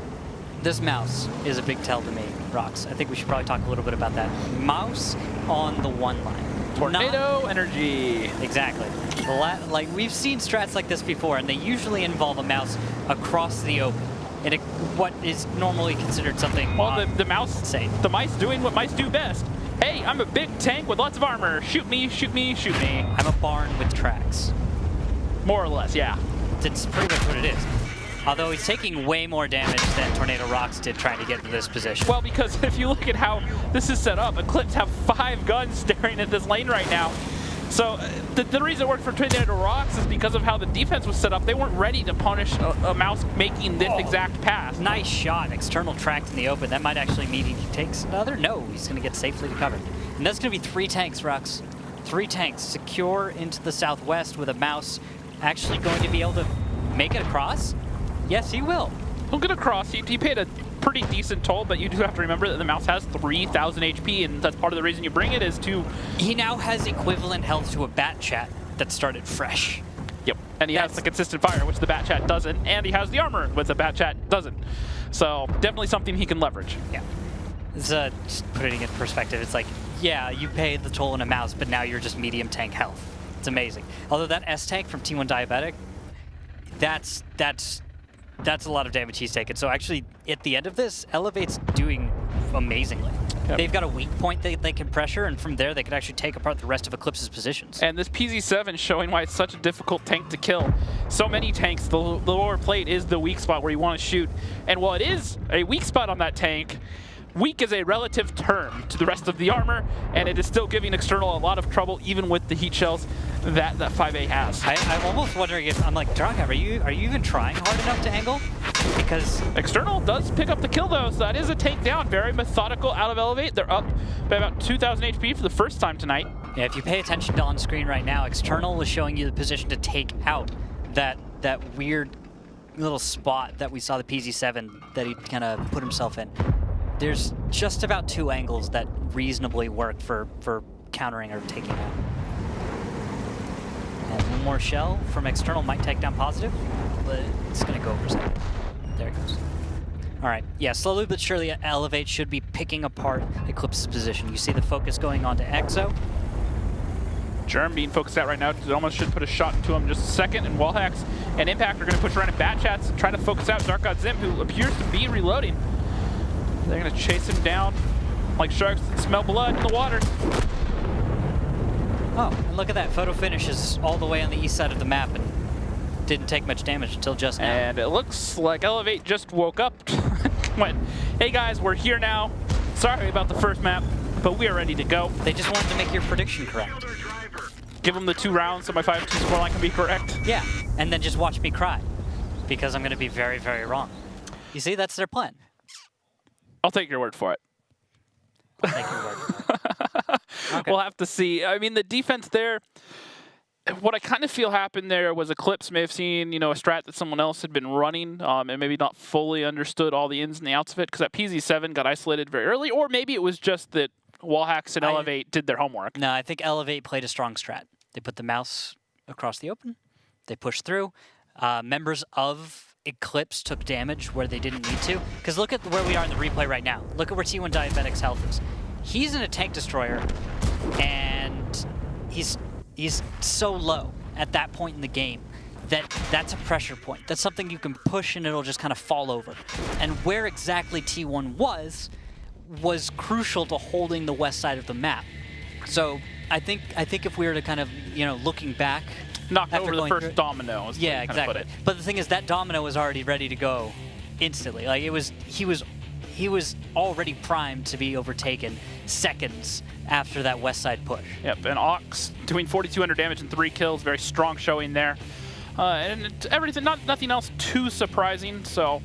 [SPEAKER 2] this mouse is a big tell to me, Rox. I think we should probably talk a little bit about that. Mouse on the one line.
[SPEAKER 1] Tornado energy.
[SPEAKER 2] Exactly. Like we've seen strats like this before, and they usually involve a mouse across the open in what is normally considered something.
[SPEAKER 1] Well, the mouse,
[SPEAKER 2] insane.
[SPEAKER 1] the mice doing what mice do best. Hey, I'm a big tank with lots of armor. Shoot me, shoot me, shoot me.
[SPEAKER 2] I'm a barn with tracks.
[SPEAKER 1] More or less, yeah.
[SPEAKER 2] That's pretty much what it is. Although he's taking way more damage than Tornado Rox did trying to get to this position.
[SPEAKER 1] Well, because if you look at how this is set up, Eclipse have 5 guns staring at this lane right now. So the reason it worked for Tornado Rox is because of how the defense was set up. They weren't ready to punish a mouse making this exact pass.
[SPEAKER 2] Nice shot, external tracked in the open. That might actually mean he takes another. No, he's going to get safely to cover. And that's going to be 3 tanks, Rox. 3 tanks secure into the southwest with a mouse actually going to be able to make it across. Yes, he will.
[SPEAKER 1] He'll get across. He paid a pretty decent toll, but you do have to remember that the mouse has 3,000 HP, and that's part of the reason you bring it is to...
[SPEAKER 2] He now has equivalent health to a bat chat that started fresh.
[SPEAKER 1] Yep. And he has the consistent fire, which the bat chat doesn't, and he has the armor, which the bat chat doesn't. So definitely something he can leverage.
[SPEAKER 2] Yeah. It's, just putting it in perspective, it's like, yeah, you paid the toll in a mouse, but now you're just medium tank health. It's amazing. Although that S tank from T1 Diabetic, that's a lot of damage he's taken. So actually, at the end of this, Elevate's doing amazingly.
[SPEAKER 1] Yep.
[SPEAKER 2] They've got a weak point that they can pressure, and from there they can actually take apart the rest of Eclipse's positions.
[SPEAKER 1] And this PZ7 showing why it's such a difficult tank to kill. So many tanks, the lower plate is the weak spot where you want to shoot. And while it is a weak spot on that tank, weak is a relative term to the rest of the armor, and it is still giving External a lot of trouble, even with the heat shells that 5A has.
[SPEAKER 2] I'm almost wondering if, I'm like, Dragab, are you even trying hard enough to angle? Because
[SPEAKER 1] External does pick up the kill though, so that is a takedown. Very methodical out of Elevate. They're up by about 2,000 HP for the first time tonight.
[SPEAKER 2] yeah, if you pay attention to on screen right now, External is showing you the position to take out that weird little spot that we saw the PZ7 that he kind of put himself in. There's just about 2 angles that reasonably work for countering or taking out. And one more shell from External might take down Positive, but it's going to go over some. There it goes. All right, yeah, slowly but surely Elevate should be picking apart Eclipse's position. You see the focus going on to Exo.
[SPEAKER 1] Germ being focused out right now. It almost should put a shot into him in just a second, and Wallhacks and Impact are going to push around in Bat Chats and try to focus out Dark God Zim, who appears to be reloading. They're going to chase him down like sharks that smell blood in the water.
[SPEAKER 2] Oh, and look at that. Photo finishes all the way on the east side of the map and didn't take much damage until just now.
[SPEAKER 1] And it looks like Elevate just woke up. Went, hey guys, we're here now. Sorry about the first map, but we are ready to go.
[SPEAKER 2] They just wanted to make your prediction correct.
[SPEAKER 1] Give them the 2 rounds so my 5-2 scoreline can be correct.
[SPEAKER 2] Yeah, and then just watch me cry, because I'm going to be very, very wrong. You see, that's their plan.
[SPEAKER 1] I'll take your word for it.
[SPEAKER 2] Thank you, Ward. Okay.
[SPEAKER 1] We'll have to see. I mean, the defense there, what I kind of feel happened there was Eclipse may have seen, a strat that someone else had been running and maybe not fully understood all the ins and the outs of it because that PZ7 got isolated very early, or maybe it was just that Wallhacks and Elevate did their homework.
[SPEAKER 2] No, I think Elevate played a strong strat. They put the mouse across the open. They pushed through. Members of Eclipse took damage where they didn't need to. Because look at where we are in the replay right now. Look at where T1 Diabetic's health is. He's in a tank destroyer, and he's so low at that point in the game that that's a pressure point. That's something you can push and it'll just kind of fall over. And where exactly T1 was crucial to holding the west side of the map. So I think if we were to kind of, looking back,
[SPEAKER 1] knocked over the first domino.
[SPEAKER 2] Yeah, exactly. But the thing is, that domino was already ready to go instantly. Like he was already primed to be overtaken seconds after that west side push.
[SPEAKER 1] Yep, and Ox doing 4,200 damage and 3 kills, very strong showing there. And everything, nothing else too surprising. So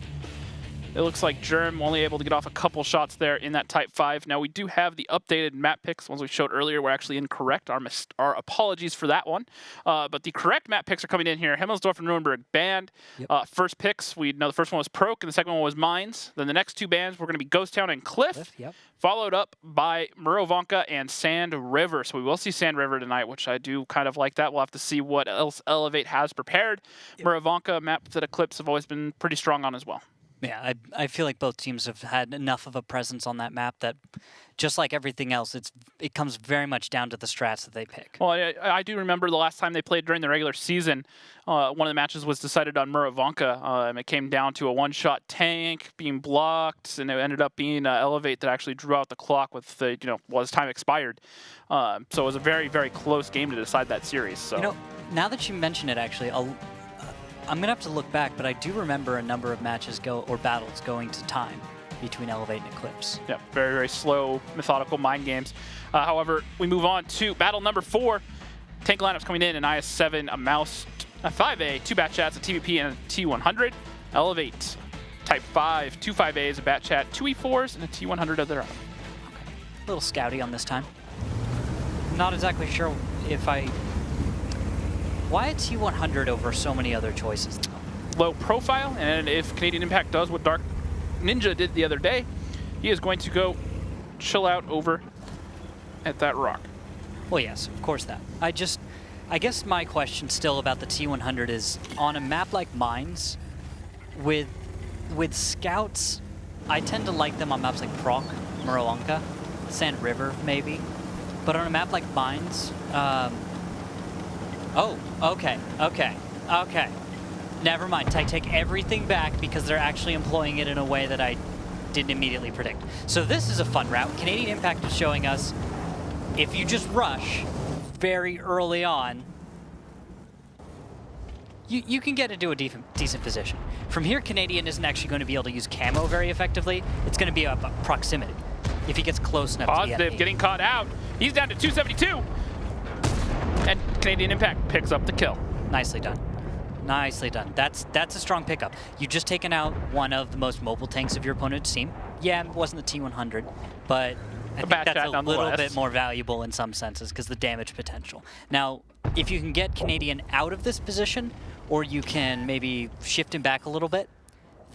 [SPEAKER 1] it looks like Germ only able to get off a couple shots there in that Type 5. Now, we do have the updated map picks. Ones we showed earlier were actually incorrect. Our apologies for that one. But the correct map picks are coming in here. Himmelsdorf and Nuremberg banned.
[SPEAKER 2] Yep.
[SPEAKER 1] First picks, we know the first one was Proc and the second one was Mines. Then the next two bans were going to be Ghost Town and Cliff.
[SPEAKER 2] Yep.
[SPEAKER 1] Followed up by Murovanka and Sand River. So we will see Sand River tonight, which I do kind of like that. We'll have to see what else Elevate has prepared. Yep. Murovanka, map that Eclipse have always been pretty strong on as well.
[SPEAKER 2] Yeah, I feel like both teams have had enough of a presence on that map that, just like everything else, it comes very much down to the strats that they pick.
[SPEAKER 1] Well, I do remember the last time they played during the regular season, one of the matches was decided on Murovanka, and it came down to a one-shot tank being blocked, and it ended up being Elevate that actually drew out the clock with the, as time expired. So it was a very, very close game to decide that series. So
[SPEAKER 2] now that you mention it, actually, I'm going to have to look back, but I do remember a number of matches or battles going to time between Elevate and Eclipse.
[SPEAKER 1] Yeah, very, very slow, methodical mind games. However, we move on to battle number 4. Tank lineups coming in, an IS-7, a Mouse, a 5A, 2 Bat Chats, a TVP, and a T100. Elevate, Type 5, 2 5As, a Bat Chat, 2 E4s, and a T100 of their own.
[SPEAKER 2] Okay. A little scouty on this time. Not exactly sure if Why a T100 over so many other choices?
[SPEAKER 1] Low profile, and if Canadian Impact does what Dark Ninja did the other day, he is going to go chill out over at that rock.
[SPEAKER 2] Well, yes, of course that. I guess my question still about the T100 is, on a map like Mines, with scouts, I tend to like them on maps like Proc, Murovanka, Sand River maybe, but on a map like Mines, oh, okay. Never mind. I take everything back because they're actually employing it in a way that I didn't immediately predict. So this is a fun route. Canadian Impact is showing us if you just rush very early on, you can get into a decent position. From here, Canadian isn't actually going to be able to use camo very effectively. It's going to be about proximity. If he gets close enough to the
[SPEAKER 1] Positive,
[SPEAKER 2] enemy.
[SPEAKER 1] getting caught out. He's down to 272. And Canadian Impact picks up the kill.
[SPEAKER 2] Nicely done. Nicely done. That's a strong pickup. You've just taken out one of the most mobile tanks of your opponent's team. Yeah, it wasn't the T100, but I think that's a little bit more valuable in some senses because the damage potential. Now, if you can get Canadian out of this position, or you can maybe shift him back a little bit,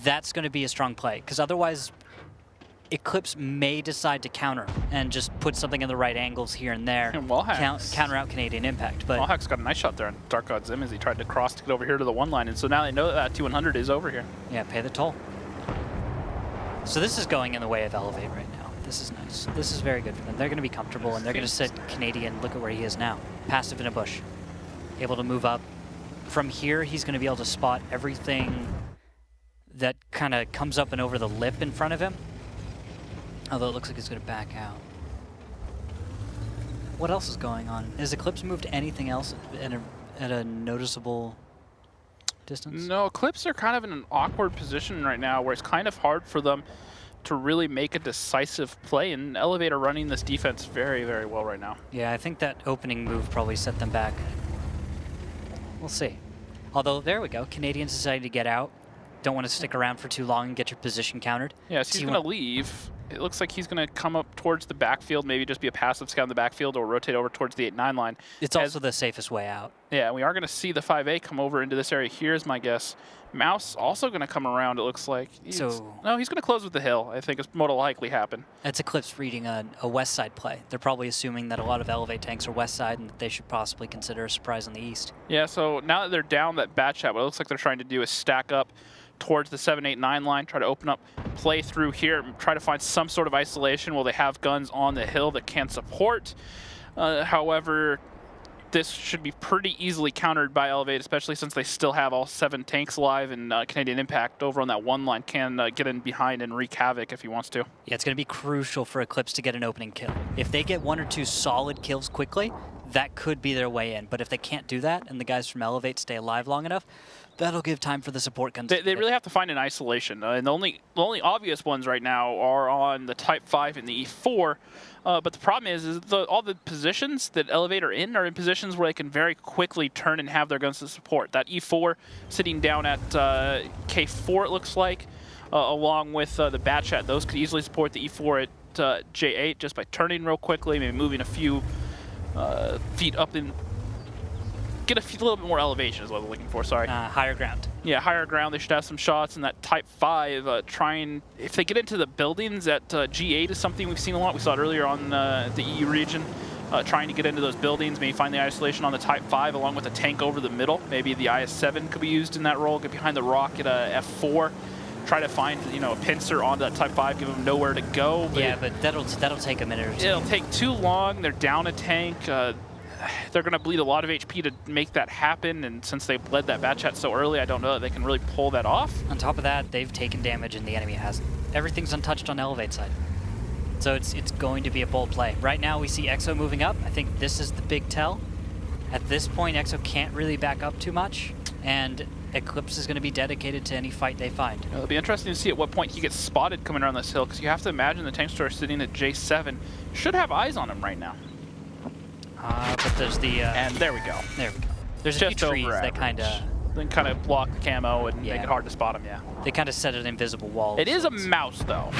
[SPEAKER 2] that's going to be a strong play. Because otherwise, Eclipse may decide to counter and just put something in the right angles here and there,
[SPEAKER 1] and
[SPEAKER 2] counter out Canadian Impact. But
[SPEAKER 1] Wallhack's got a nice shot there on Dark God Zim as he tried to cross to get over here to the one line, and so now they know that T100 is over here.
[SPEAKER 2] Yeah, pay the toll. So this is going in the way of Elevate right now. This is nice. This is very good for them. They're going to be comfortable, and they're going to sit Canadian. Look at where he is now. Passive in a bush. Able to move up. From here, he's going to be able to spot everything that kind of comes up and over the lip in front of him. Although it looks like he's going to back out. What else is going on? Has Eclipse moved anything else at a noticeable distance?
[SPEAKER 1] No, Eclipse are kind of in an awkward position right now where it's kind of hard for them to really make a decisive play, and Elevate are running this defense very, very well right now.
[SPEAKER 2] Yeah, I think that opening move probably set them back. We'll see. Although, there we go. Canadians decided to get out. Don't want to stick around for too long and get your position countered.
[SPEAKER 1] Yeah, so he's going to leave. it looks like he's going to come up towards the backfield, maybe just be a passive scout in the backfield or rotate over towards the 8-9 line.
[SPEAKER 2] It's also the safest way out.
[SPEAKER 1] Yeah, we are going to see the 5A come over into this area. Here's my guess. Mouse also going to come around, it looks like. No, he's going to close with the hill, I think is what will likely happen.
[SPEAKER 2] That's Eclipse reading a west side play. They're probably assuming that a lot of Elevate tanks are west side and that they should possibly consider a surprise on the east.
[SPEAKER 1] Yeah, so now that they're down that bat chat, what it looks like they're trying to do is stack up towards the 7-8-9 line, try to open up play through here, try to find some sort of isolation while they have guns on the hill that can support. However, this should be pretty easily countered by Elevate, especially since they still have all 7 tanks alive, and Canadian Impact over on that one line can get in behind and wreak havoc if he wants to.
[SPEAKER 2] Yeah, it's going to be crucial for Eclipse to get an opening kill. If they get 1 or 2 solid kills quickly, that could be their way in. But if they can't do that and the guys from Elevate stay alive long enough, that'll give time for the support guns.
[SPEAKER 1] They really have to find an isolation, and the only obvious ones right now are on the Type 5 and the E4. But the problem is all the positions that Elevate are in positions where they can very quickly turn and have their guns to support. That E4 sitting down at K4, it looks like, along with the bat chat. Those could easily support the E4 at J8 just by turning real quickly, maybe moving a few feet up in. Get a little bit more elevation is what I'm looking for, sorry.
[SPEAKER 2] Higher ground.
[SPEAKER 1] Yeah, higher ground. They should have some shots in that Type 5. If they get into the buildings at G8 is something we've seen a lot. We saw it earlier on the EU region. Trying to get into those buildings, maybe find the isolation on the Type 5 along with a tank over the middle. Maybe the IS-7 could be used in that role. Get behind the rock at F4. Try to find, a pincer onto that Type 5, give them nowhere to go.
[SPEAKER 2] Yeah, but that'll take a minute or two.
[SPEAKER 1] It'll take too long. They're down a tank. They're going to bleed a lot of HP to make that happen, and since they bled that bat chat so early, I don't know that they can really pull that off.
[SPEAKER 2] On top of that, they've taken damage and the enemy hasn't. Everything's untouched on Elevate side. So it's going to be a bold play. Right now we see EXO moving up. I think this is the big tell. At this point, EXO can't really back up too much, and Eclipse is going to be dedicated to any fight they find.
[SPEAKER 1] It'll be interesting to see at what point he gets spotted coming around this hill, because you have to imagine the tank store sitting at J7 should have eyes on him right now.
[SPEAKER 2] But there's the...
[SPEAKER 1] and there we go.
[SPEAKER 2] There we go. There's a few trees that kind of
[SPEAKER 1] block the camo and make it hard to spot him, yeah.
[SPEAKER 2] They kind of set an invisible wall.
[SPEAKER 1] It is a mouse, though.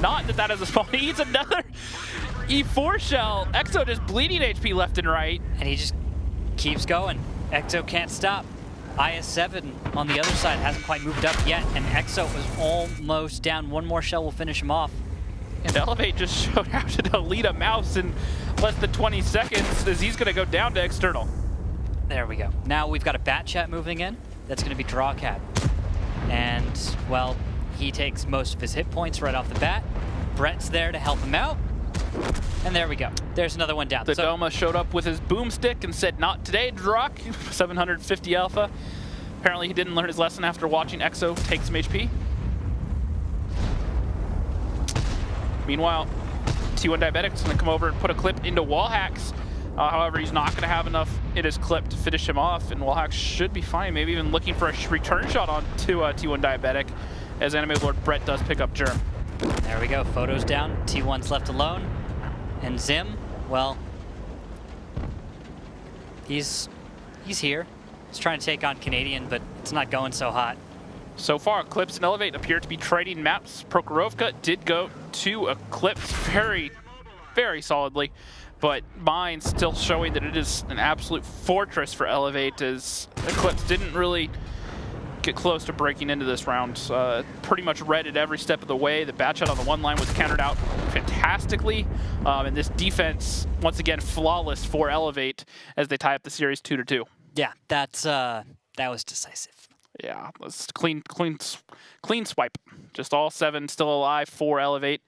[SPEAKER 1] Not that is a spawn. He needs another E4 shell. EXO just bleeding HP left and right.
[SPEAKER 2] And he just keeps going. EXO can't stop. IS-7 on the other side hasn't quite moved up yet, and EXO was almost down. One more shell will finish him off.
[SPEAKER 1] And Elevate just showed how to delete a mouse in less than 20 seconds as he's going to go down to external.
[SPEAKER 2] There we go. Now we've got a bat chat moving in. That's going to be Drawcat. And, well, he takes most of his hit points right off the bat. Brett's there to help him out. And there we go. There's another one down.
[SPEAKER 1] The Doma showed up with his boomstick and said, "Not today, Drock." 750 alpha. Apparently he didn't learn his lesson after watching EXO take some HP. Meanwhile, T1 Diabetic's going to come over and put a clip into Wallhacks. However, he's not going to have enough in his clip to finish him off, and Wallhacks should be fine. Maybe even looking for a return shot on to T1 Diabetic, as Anime Lord Brett does pick up Germ.
[SPEAKER 2] There we go. Photos down. T1's left alone. And Zim, well, he's here. He's trying to take on Canadian, but it's not going so hot.
[SPEAKER 1] So far, Eclipse and Elevate appear to be trading maps. Prokhorovka did go to Eclipse very, very solidly, but Mine still showing that it is an absolute fortress for Elevate, as Eclipse didn't really get close to breaking into this round. Pretty much read it every step of the way. The bat shot on the one line was countered out fantastically, and this defense, once again, flawless for Elevate as they tie up the series 2-2.
[SPEAKER 2] Yeah, that was decisive.
[SPEAKER 1] Yeah, let's clean swipe. Just all 7 still alive for Elevate.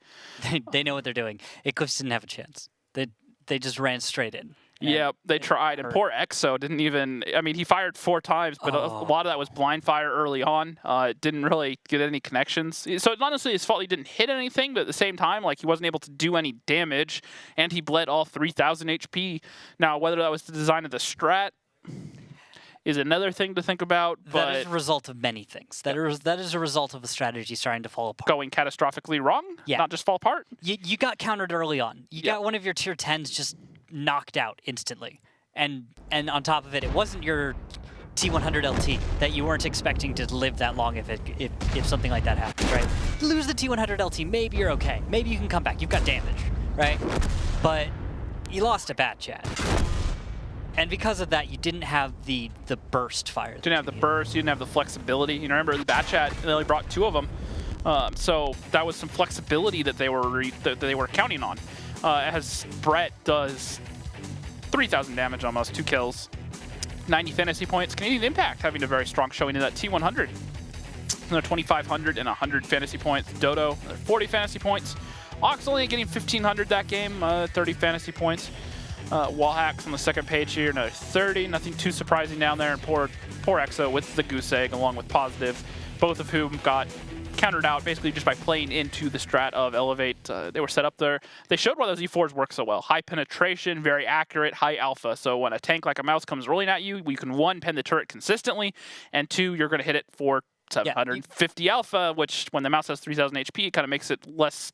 [SPEAKER 2] They know what they're doing. Eclipse didn't have a chance. They just ran straight in.
[SPEAKER 1] Yeah, they tried, and poor EXO didn't even. I mean, he fired 4 times, but a lot of that was blind fire early on. Didn't really get any connections. So it's not necessarily his fault he didn't hit anything, but at the same time, like, he wasn't able to do any damage, and he bled all 3,000 HP. Now, whether that was the design of the strat is another thing to think about. But
[SPEAKER 2] that is a result of many things. That is a result of the strategy starting to fall apart.
[SPEAKER 1] Going catastrophically wrong?
[SPEAKER 2] Yeah.
[SPEAKER 1] Not just fall apart?
[SPEAKER 2] You got countered early on. You got one of your tier 10s just knocked out instantly. And on top of it, it wasn't your T100 LT that you weren't expecting to live that long if something like that happens, right? lose the T100 LT, maybe you're okay. Maybe you can come back. You've got damage, right? But you lost a Batchat. And because of that, you didn't have the burst fire.
[SPEAKER 1] Didn't have the burst, you didn't have the flexibility. You know, remember the Batchat, they only brought 2 of them. So that was some flexibility that they were counting on. As Brett does 3,000 damage almost, 2 kills, 90 fantasy points. Canadian Impact having a very strong showing in that T100. 2,500 and 100 fantasy points. Dodo, 40 fantasy points. Ox only getting 1,500 that game, 30 fantasy points. Wallhacks on the second page here, another 30. Nothing too surprising down there. And poor Exo with the goose egg along with Positive, both of whom got countered out basically just by playing into the strat of Elevate. They were set up there. They showed why those E4s work so well. High penetration, very accurate, high alpha. So when a tank like a mouse comes rolling at you, you can 1, pen the turret consistently, and 2, you're going to hit it for 750 alpha, which when the mouse has 3,000 HP, it kind of makes it less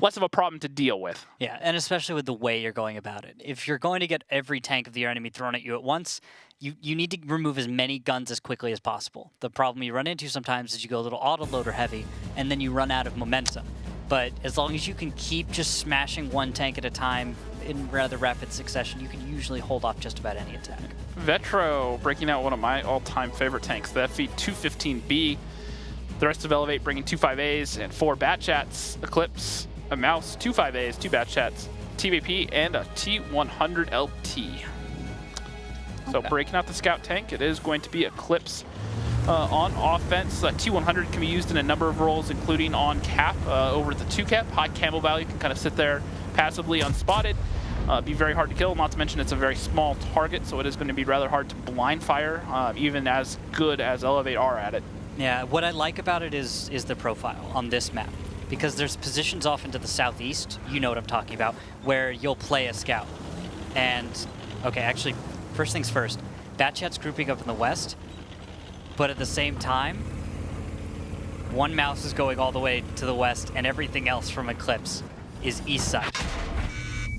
[SPEAKER 1] of a problem to deal with.
[SPEAKER 2] Yeah, and especially with the way you're going about it. If you're going to get every tank of the enemy thrown at you at once, you need to remove as many guns as quickly as possible. The problem you run into sometimes is you go a little auto-loader heavy, and then you run out of momentum. But as long as you can keep just smashing 1 tank at a time in rather rapid succession, you can usually hold off just about any attack.
[SPEAKER 1] Vetro breaking out one of my all-time favorite tanks, the FV215B. The rest of Elevate bringing 2 5As and 4 Batchats. Eclipse, a mouse, 2 5As, 2 Batchats, TVP, and a T100 LT. So breaking out the scout tank, it is going to be Eclipse on offense. T100 can be used in a number of roles, including on cap over the 2 cap. High camo value, can kind of sit there passively unspotted. Be very hard to kill, not to mention it's a very small target, so it is going to be rather hard to blind fire, even as good as Elevate are at it.
[SPEAKER 2] Yeah, what I like about it is the profile on this map. Because there's positions off into the southeast, you know what I'm talking about, where you'll play a scout. And, okay, actually, first things first, Batchat's grouping up in the west, but at the same time, 1 mouse is going all the way to the west, and everything else from Eclipse is east side.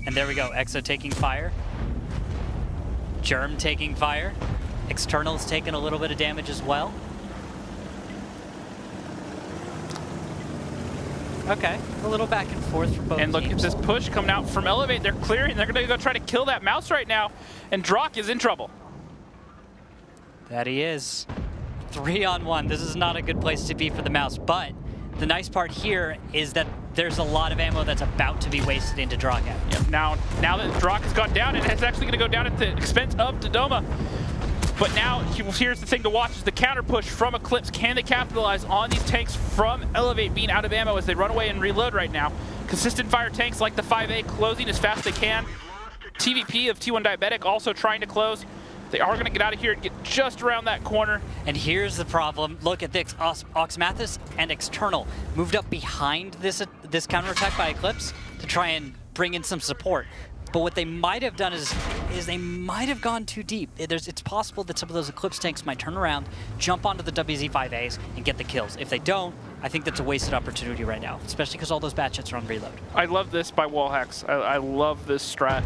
[SPEAKER 2] And there we go, Exo taking fire, Germ taking fire, External's taking a little bit of damage as well. Okay, a little back and forth from both
[SPEAKER 1] And look
[SPEAKER 2] teams.
[SPEAKER 1] at this push coming out from Elevate. They're clearing. They're going to go try to kill that mouse right now. And Drock is in trouble.
[SPEAKER 2] That he is. 3-on-1. This is not a good place to be for the mouse. But the nice part here is that there's a lot of ammo that's about to be wasted into Drock.
[SPEAKER 1] Yep. Now that Drock has gone down, and it's actually going to go down at the expense of Dodoma. But now, here's the thing to watch, is the counter push from Eclipse. Can they capitalize on these tanks from Elevate being out of ammo as they run away and reload right now? Consistent fire tanks like the 5A closing as fast as they can. TVP of T1 Diabetic also trying to close. They are going to get out of here and get just around that corner.
[SPEAKER 2] And here's the problem. Look at this. Oxmathis and External moved up behind this counterattack by Eclipse to try and bring in some support. But what they might have done is they might have gone too deep. It's possible that some of those Eclipse tanks might turn around, jump onto the WZ-5As, and get the kills. If they don't, I think that's a wasted opportunity right now, especially because all those Batchets are on reload.
[SPEAKER 1] I love this by Wallhacks. I love this strat.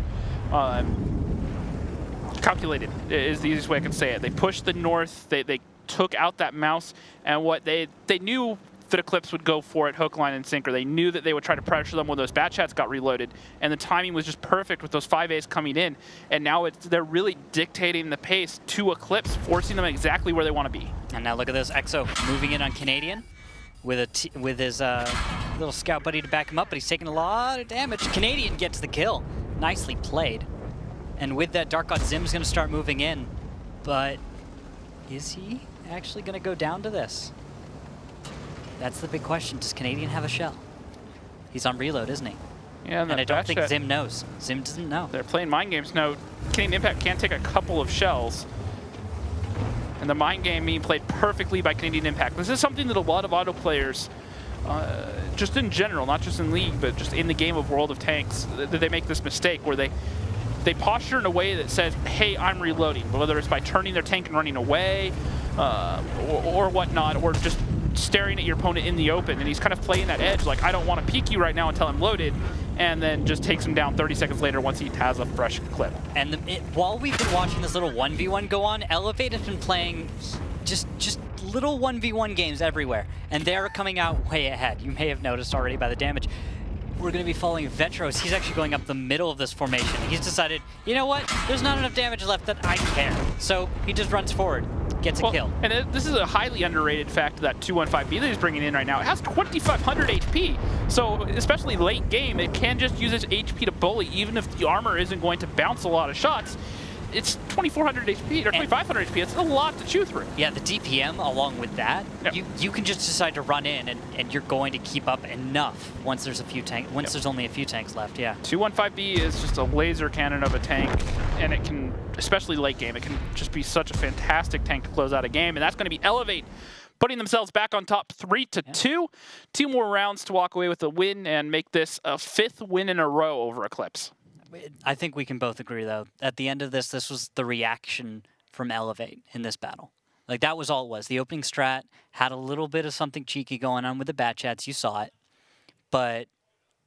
[SPEAKER 1] Calculated is the easiest way I can say it. They pushed the north, they took out that mouse, and what they knew that Eclipse would go for it, hook, line, and sinker. They knew that they would try to pressure them when those Batchats got reloaded, and the timing was just perfect with those 5As coming in, and now they're really dictating the pace to Eclipse, forcing them exactly where they want to be.
[SPEAKER 2] And now look at this, Exo moving in on Canadian with his little scout buddy to back him up, but he's taking a lot of damage. Canadian gets the kill. Nicely played. And with that, Dark God Zim's going to start moving in, but is he actually going to go down to this? That's the big question. Does Canadian have a shell? He's on reload, isn't he?
[SPEAKER 1] Yeah,
[SPEAKER 2] and I don't think Zim knows. Zim doesn't know.
[SPEAKER 1] They're playing mind games. No, Canadian Impact can take a couple of shells. And the mind game being played perfectly by Canadian Impact. This is something that a lot of auto players, just in general, not just in League, but just in the game of World of Tanks, that they make this mistake where they posture in a way that says, hey, I'm reloading. Whether it's by turning their tank and running away, or whatnot, or just staring at your opponent in the open, and he's kind of playing that edge, like, I don't want to peek you right now until I'm loaded, and then just takes him down 30 seconds later once he has a fresh clip.
[SPEAKER 2] And while we've been watching this little 1v1 go on, Elevate has been playing just little 1v1 games everywhere, and they're coming out way ahead. You may have noticed already by the damage. We're going to be following Vetros. He's actually going up the middle of this formation. He's decided, you know what? There's not enough damage left that I care. So he just runs forward, gets a kill.
[SPEAKER 1] And this is a highly underrated fact, that 215B that he's bringing in right now. It has 2,500 HP. So especially late game, it can just use its HP to bully, even if the armor isn't going to bounce a lot of shots. It's 2,400 HP or 2,500 HP. It's a lot to chew through.
[SPEAKER 2] Yeah, the DPM along with that,
[SPEAKER 1] yep.
[SPEAKER 2] you can just decide to run in and you're going to keep up enough once there's there's only a few tanks left. Yeah.
[SPEAKER 1] 215B is just a laser cannon of a tank, and it can, especially late game, it can just be such a fantastic tank to close out a game, and that's going to be Elevate putting themselves back on top 3-2. 2 more rounds to walk away with a win and make this a 5th win in a row over Eclipse.
[SPEAKER 2] I think we can both agree, though. At the end of this was the reaction from Elevate in this battle. Like, that was all it was. The opening strat had a little bit of something cheeky going on with the bat chats. You saw it. But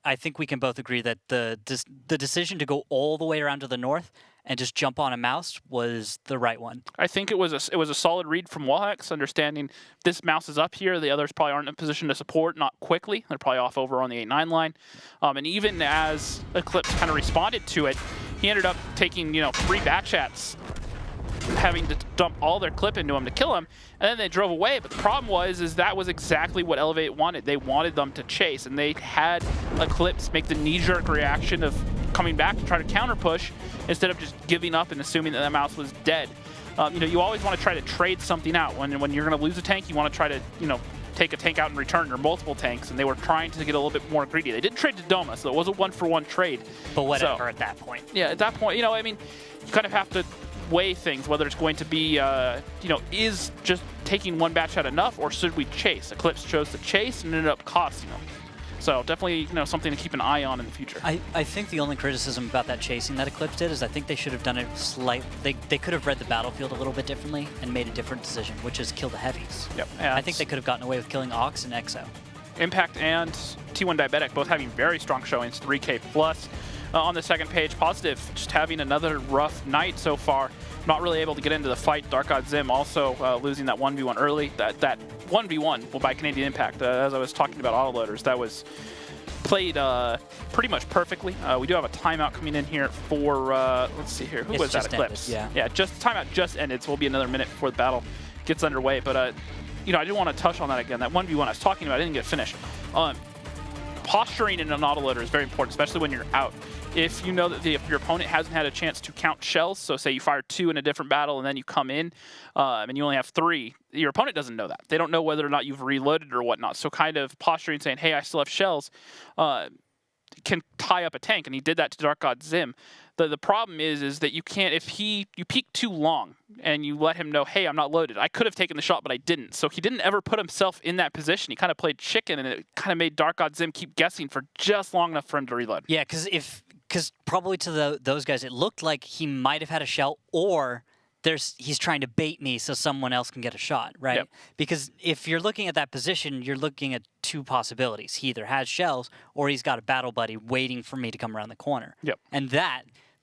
[SPEAKER 2] I think we can both agree that the decision to go all the way around to the north and just jump on a mouse was the right one.
[SPEAKER 1] I think it was a solid read from Wallhex, understanding this mouse is up here. The others probably aren't in a position to support, not quickly. They're probably off over on the 8-9 line. And even as Eclipse kind of responded to it, he ended up taking 3 bat chats, having to dump all their clip into him to kill him, and then they drove away. But the problem was that was exactly what Elevate wanted. They wanted them to chase, and they had Eclipse make the knee-jerk reaction of coming back to try to counter push instead of just giving up and assuming that mouse was dead. You always want to try to trade something out. When you're going to lose a tank, you want to try to take a tank out in return, or multiple tanks, and they were trying to get a little bit more greedy. They did trade to Doma, so it was a 1-for-1 trade.
[SPEAKER 2] But whatever at that point.
[SPEAKER 1] Yeah, at that point, I mean, you kind of have to weigh things, whether it's going to be, is just taking one batch out enough, or should we chase? Eclipse chose to chase and ended up costing them. So definitely, something to keep an eye on in the future.
[SPEAKER 2] I think the only criticism about that chasing that Eclipse did is I think they should have done it they could have read the battlefield a little bit differently and made a different decision, which is kill the heavies.
[SPEAKER 1] Yep.
[SPEAKER 2] I think they could have gotten away with killing Ox and Exo.
[SPEAKER 1] Impact and T1 Diabetic both having very strong showings, 3K plus. On the second page, Positive just having another rough night so far. Not really able to get into the fight. Dark God Zim also losing that 1v1 early. That 1v1 by Canadian Impact, as I was talking about autoloaders, that was played pretty much perfectly. We do have a timeout coming in here for, let's see here, who was that? Eclipse.
[SPEAKER 2] Ended,
[SPEAKER 1] yeah, timeout just ended, so we'll be another minute before the battle gets underway. But, I did want to touch on that again. That 1v1 I was talking about, I didn't get finished. Posturing in an autoloader is very important, especially when you're out. If you know that if your opponent hasn't had a chance to count shells, so say you fire 2 in a different battle and then you come in and you only have 3, your opponent doesn't know that. They don't know whether or not you've reloaded or whatnot. So kind of posturing, saying, hey, I still have shells, can tie up a tank, and he did that to Dark God Zim. The problem is that you can't, if you peek too long and you let him know, hey, I'm not loaded. I could have taken the shot, but I didn't. So he didn't ever put himself in that position. He kind of played chicken, and it kind of made Dark God Zim keep guessing for just long enough for him to reload.
[SPEAKER 2] Yeah, because probably to those guys, it looked like he might have had a shell, or he's trying to bait me so someone else can get a shot, right?
[SPEAKER 1] Yep.
[SPEAKER 2] Because if you're looking at that position, you're looking at 2 possibilities. He either has shells, or he's got a battle buddy waiting for me to come around the corner.
[SPEAKER 1] Yep.
[SPEAKER 2] And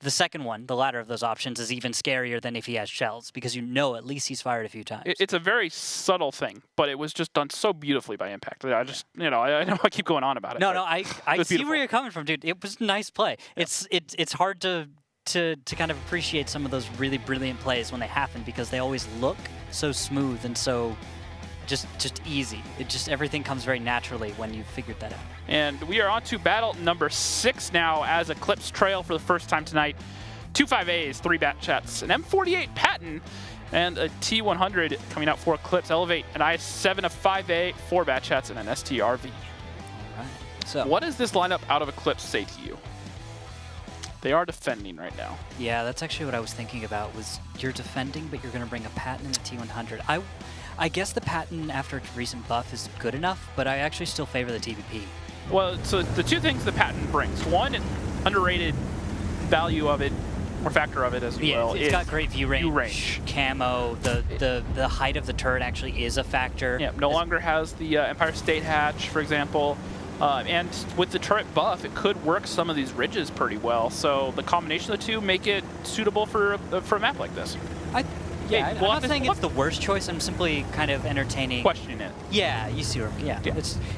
[SPEAKER 2] the second one, the latter of those options, is even scarier than if he has shells, because at least he's fired a few times.
[SPEAKER 1] It's a very subtle thing, but it was just done so beautifully by Impact. I just, I know I keep going on about it.
[SPEAKER 2] No, I see
[SPEAKER 1] beautiful.
[SPEAKER 2] where you're coming from, dude. It was a nice play. Yeah. It's hard to kind of appreciate some of those really brilliant plays when they happen, because they always look so smooth and so just easy. Everything comes very naturally when you've figured that out. And
[SPEAKER 1] we are on to battle number 6 now, as Eclipse trail for the first time tonight. 2 5As, 3 bat chats, an M48 Patton, and a T100 coming out for Eclipse. Elevate an IS-7, a 5A, 4 bat chats, and an STRV.
[SPEAKER 2] All right. So
[SPEAKER 1] what does this lineup out of Eclipse say to you? They are defending right now.
[SPEAKER 2] Yeah, that's actually what I was thinking about, was you're defending, but you're going to bring a Patton and a T100. I guess the Patton, after its recent buff, is good enough, but I actually still favor the TVP.
[SPEAKER 1] Well, so the 2 things the Patton brings. One, underrated value of it, or factor of it as well.
[SPEAKER 2] It's got great view range. Camo, the height of the turret actually is a factor.
[SPEAKER 1] Yeah, no longer has the Empire State Hatch, for example. And with the turret buff, it could work some of these ridges pretty well. So the combination of the 2 make it suitable for a map like this.
[SPEAKER 2] Yeah,
[SPEAKER 1] Hey,
[SPEAKER 2] I'm not saying it's the worst choice. I'm simply kind of entertaining.
[SPEAKER 1] questioning it.
[SPEAKER 2] Yeah, you see where. Yeah,
[SPEAKER 1] Yeah.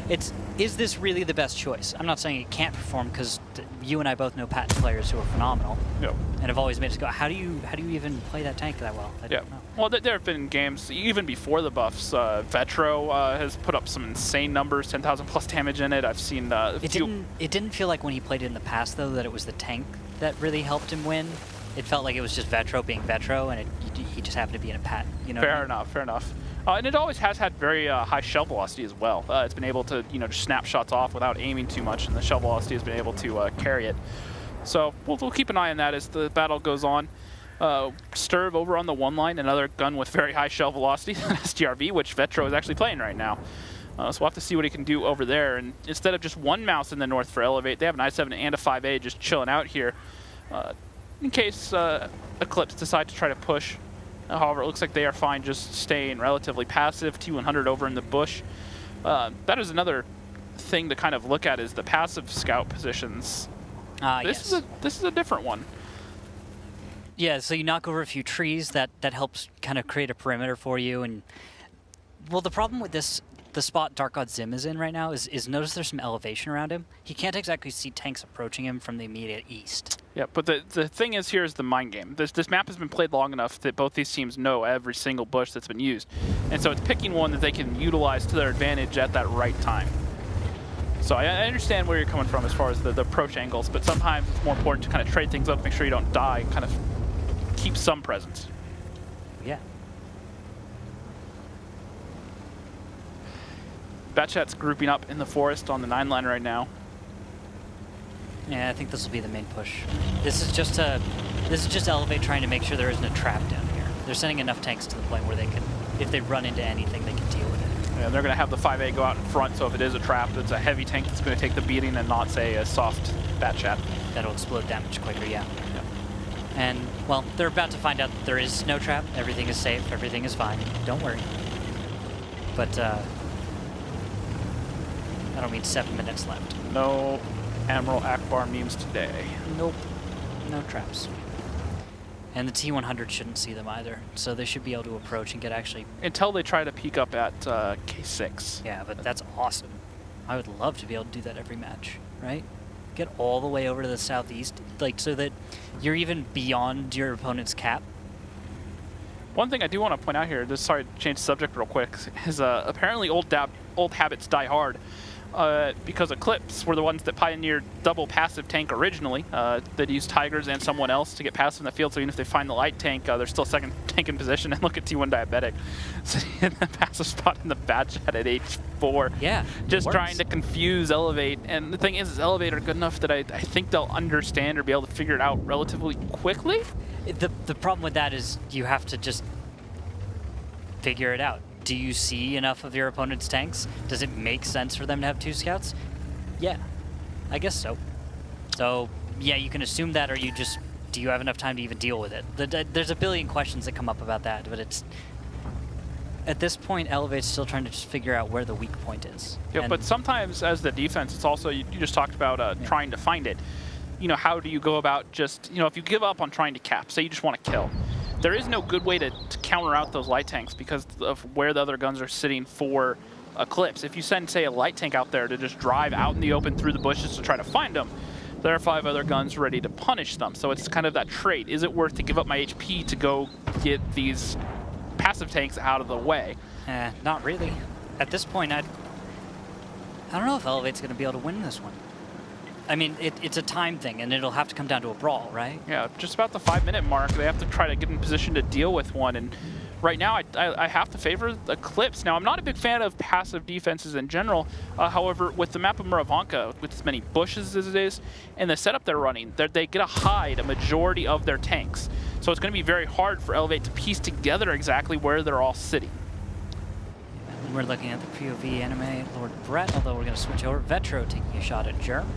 [SPEAKER 2] it's. Is this really the best choice? I'm not saying it can't perform because you and I both know patent players who are phenomenal
[SPEAKER 1] Yeah.
[SPEAKER 2] and have always made us go. How do you even play that tank that well? I
[SPEAKER 1] Yeah.
[SPEAKER 2] don't know.
[SPEAKER 1] Well, there have been games even before the buffs. Vetro has put up some insane numbers, 10,000 plus damage in it. I've seen a few.
[SPEAKER 2] It didn't feel like when he played it in the past though that it was the tank that really helped him win. It felt like it was just Vetro being Vetro, and he just happened to be in a patent. You know.
[SPEAKER 1] Fair enough. Fair enough. And it always has had very high shell velocity as well. It's been able to, just snap shots off without aiming too much, and the shell velocity has been able to carry it. So we'll keep an eye on that as the battle goes on. Sturv over on the one line, another gun with very high shell velocity, STRV, which Vetro is actually playing right now. So we'll have to see what he can do over there. And instead of just one mouse in the north for Elevate, they have an I-7 and a 5A just chilling out here in case Eclipse decide to try to push. However, it looks like they are fine just staying relatively passive. T100 over in the bush. That is another thing to kind of look at is the passive scout positions. This is a different one.
[SPEAKER 2] Yeah, so you knock over a few trees, that helps kind of create a perimeter for you. And well, the problem with this, the spot Dark God Zim is in right now is notice there's some elevation around him. He can't exactly see tanks approaching him from the immediate east.
[SPEAKER 1] Yeah, but the thing is here is the mind game. This map has been played long enough that both these teams know every single bush that's been used. And so it's picking one that they can utilize to their advantage at that right time. So I understand where you're coming from as far as the approach angles, but sometimes it's more important to kind of trade things up, make sure you don't die, and kind of keep some presence.
[SPEAKER 2] Yeah.
[SPEAKER 1] Batchat's grouping up in the forest on the 9 line right now.
[SPEAKER 2] Yeah, I think this will be the main push. This is just Elevate trying to make sure there isn't a trap down here. They're sending enough tanks to the point where they can, if they run into anything, they can deal with it.
[SPEAKER 1] Yeah, they're going to have the 5A go out in front, so if it is a trap, it's a heavy tank that's going to take the beating and not, say, a soft Batchat.
[SPEAKER 2] That'll explode damage quicker, yeah. And, well, they're about to find out that there is no trap. Everything is safe. Everything is fine. Don't worry. But, I don't mean 7 minutes left.
[SPEAKER 1] No Admiral Akbar memes today.
[SPEAKER 2] Nope. No traps. And the T100 shouldn't see them either, so they should be able to approach and get actually...
[SPEAKER 1] Until they try to peek up at K6.
[SPEAKER 2] Yeah, but that's awesome. I would love to be able to do that every match, right? Get all the way over to the southeast, like, so that you're even beyond your opponent's cap.
[SPEAKER 1] One thing I do want to point out here, just sorry to change the subject real quick, is apparently old habits die hard. Because Eclipse were the ones that pioneered double passive tank originally. They'd use Tigers and someone else to get passive in the field, so even if they find the light tank, they're still second tank in position. And look at T1 Diabetic sitting in the passive spot in the Batchat at H4.
[SPEAKER 2] Yeah,
[SPEAKER 1] just trying to confuse Elevate. And the thing is Elevate are good enough that I think they'll understand or be able to figure it out relatively quickly.
[SPEAKER 2] The problem with that is you have to just figure it out. Do you see enough of your opponent's tanks? Does it make sense for them to have 2 scouts? Yeah, I guess so. So, yeah, you can assume that, or do you have enough time to even deal with it? There's a billion questions that come up about that, but it's... At this point, Elevate's still trying to just figure out where the weak point is.
[SPEAKER 1] Yeah, but sometimes as the defense, it's also, you just talked about trying to find it. How do you go about just, if you give up on trying to cap, say you just want to kill, there is no good way to counter out those light tanks because of where the other guns are sitting for Eclipse. If you send, say, a light tank out there to just drive out in the open through the bushes to try to find them, there are 5 other guns ready to punish them. So it's kind of that trade. Is it worth to give up my HP to go get these passive tanks out of the way?
[SPEAKER 2] Not really. At this point, I don't know if Elevate's going to be able to win this one. I mean, it's a time thing, and it'll have to come down to a brawl, right?
[SPEAKER 1] Yeah, just about the 5-minute mark, they have to try to get in position to deal with one. And right now, I have to favor Eclipse. Now, I'm not a big fan of passive defenses in general. However, with the map of Muravanka, with as many bushes as it is, and the setup they're running, they get to hide a majority of their tanks. So it's going to be very hard for Elevate to piece together exactly where they're all sitting.
[SPEAKER 2] And we're looking at the POV anime Lord Brett, although we're going to switch over. Vetro taking a shot at Germ.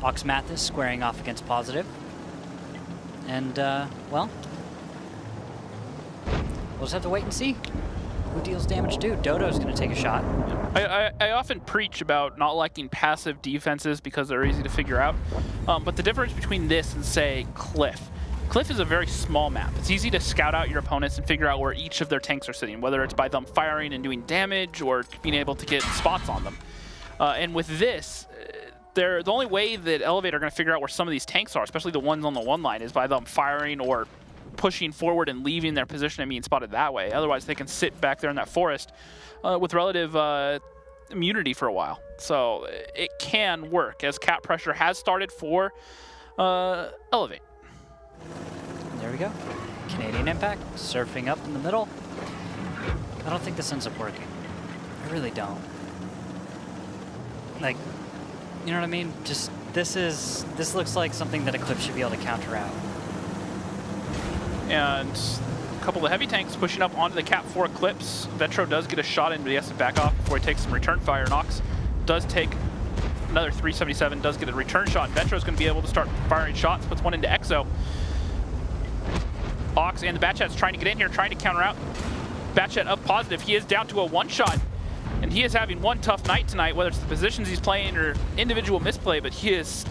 [SPEAKER 2] Ox Mathis squaring off against Positive. And, well, we'll just have to wait and see who deals damage to. Dodo's going to take a shot.
[SPEAKER 1] I often preach about not liking passive defenses because they're easy to figure out. But the difference between this and, say, Cliff Cliff is a very small map. It's easy to scout out your opponents and figure out where each of their tanks are sitting, whether it's by them firing and doing damage or being able to get spots on them. And with this, the only way that Elevate are going to figure out where some of these tanks are, especially the ones on the one line, is by them firing or pushing forward and leaving their position and being spotted that way. Otherwise, they can sit back there in that forest with relative immunity for a while. So it can work, as cap pressure has started for Elevate.
[SPEAKER 2] There we go. Canadian Impact surfing up in the middle. I don't think this ends up working. I really don't. Like, you know what I mean? Just this looks like something that Eclipse should be able to counter out.
[SPEAKER 1] And a couple of heavy tanks pushing up onto the cap for Eclipse. Vetro does get a shot in, but he has to back off before he takes some return fire. Nox does take another 377, does get a return shot. Vetro's going to be able to start firing shots, puts one into Exo. Ox and the Batchat's trying to get in here, trying to counter out. Batchat up positive. He is down to a one-shot, and he is having one tough night tonight, whether it's the positions he's playing or individual misplay, but he is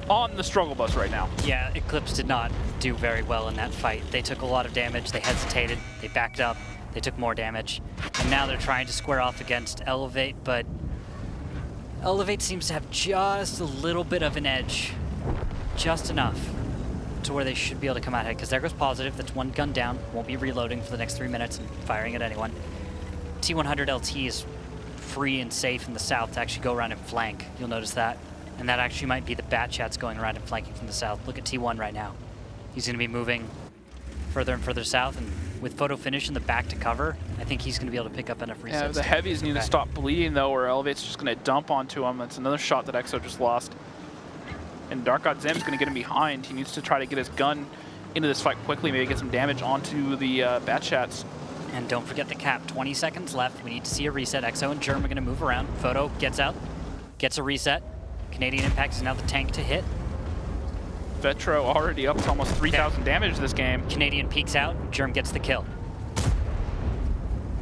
[SPEAKER 1] on the struggle bus right now.
[SPEAKER 2] Yeah, Eclipse did not do very well in that fight. They took a lot of damage, they hesitated, they backed up, they took more damage, and now they're trying to square off against Elevate, but Elevate seems to have just a little bit of an edge, just enough to where they should be able to come out ahead, because there goes Positive. That's one gun down, won't be reloading for the next 3 minutes and firing at anyone. T100 LT is free and safe in the south to actually go around and flank. You'll notice that. And that actually might be the Batchats going around and flanking from the south. Look at T1 right now. He's going to be moving further and further south, and with Photo Finish in the back to cover, I think he's going to be able to pick up enough resets.
[SPEAKER 1] Yeah, the heavies need to stop bleeding though, or Elevate's just going to dump onto him. That's another shot that Exo just lost. And Dark God Zem's going to get him behind. He needs to try to get his gun into this fight quickly, maybe get some damage onto the Batchats.
[SPEAKER 2] And don't forget the cap, 20 seconds left. We need to see a reset. Exo and Germ are going to move around. Photo gets out, gets a reset. Canadian Impact is now the tank to hit.
[SPEAKER 1] Vetro already up to almost 3,000 damage this game.
[SPEAKER 2] Canadian peeks out, Germ gets the kill.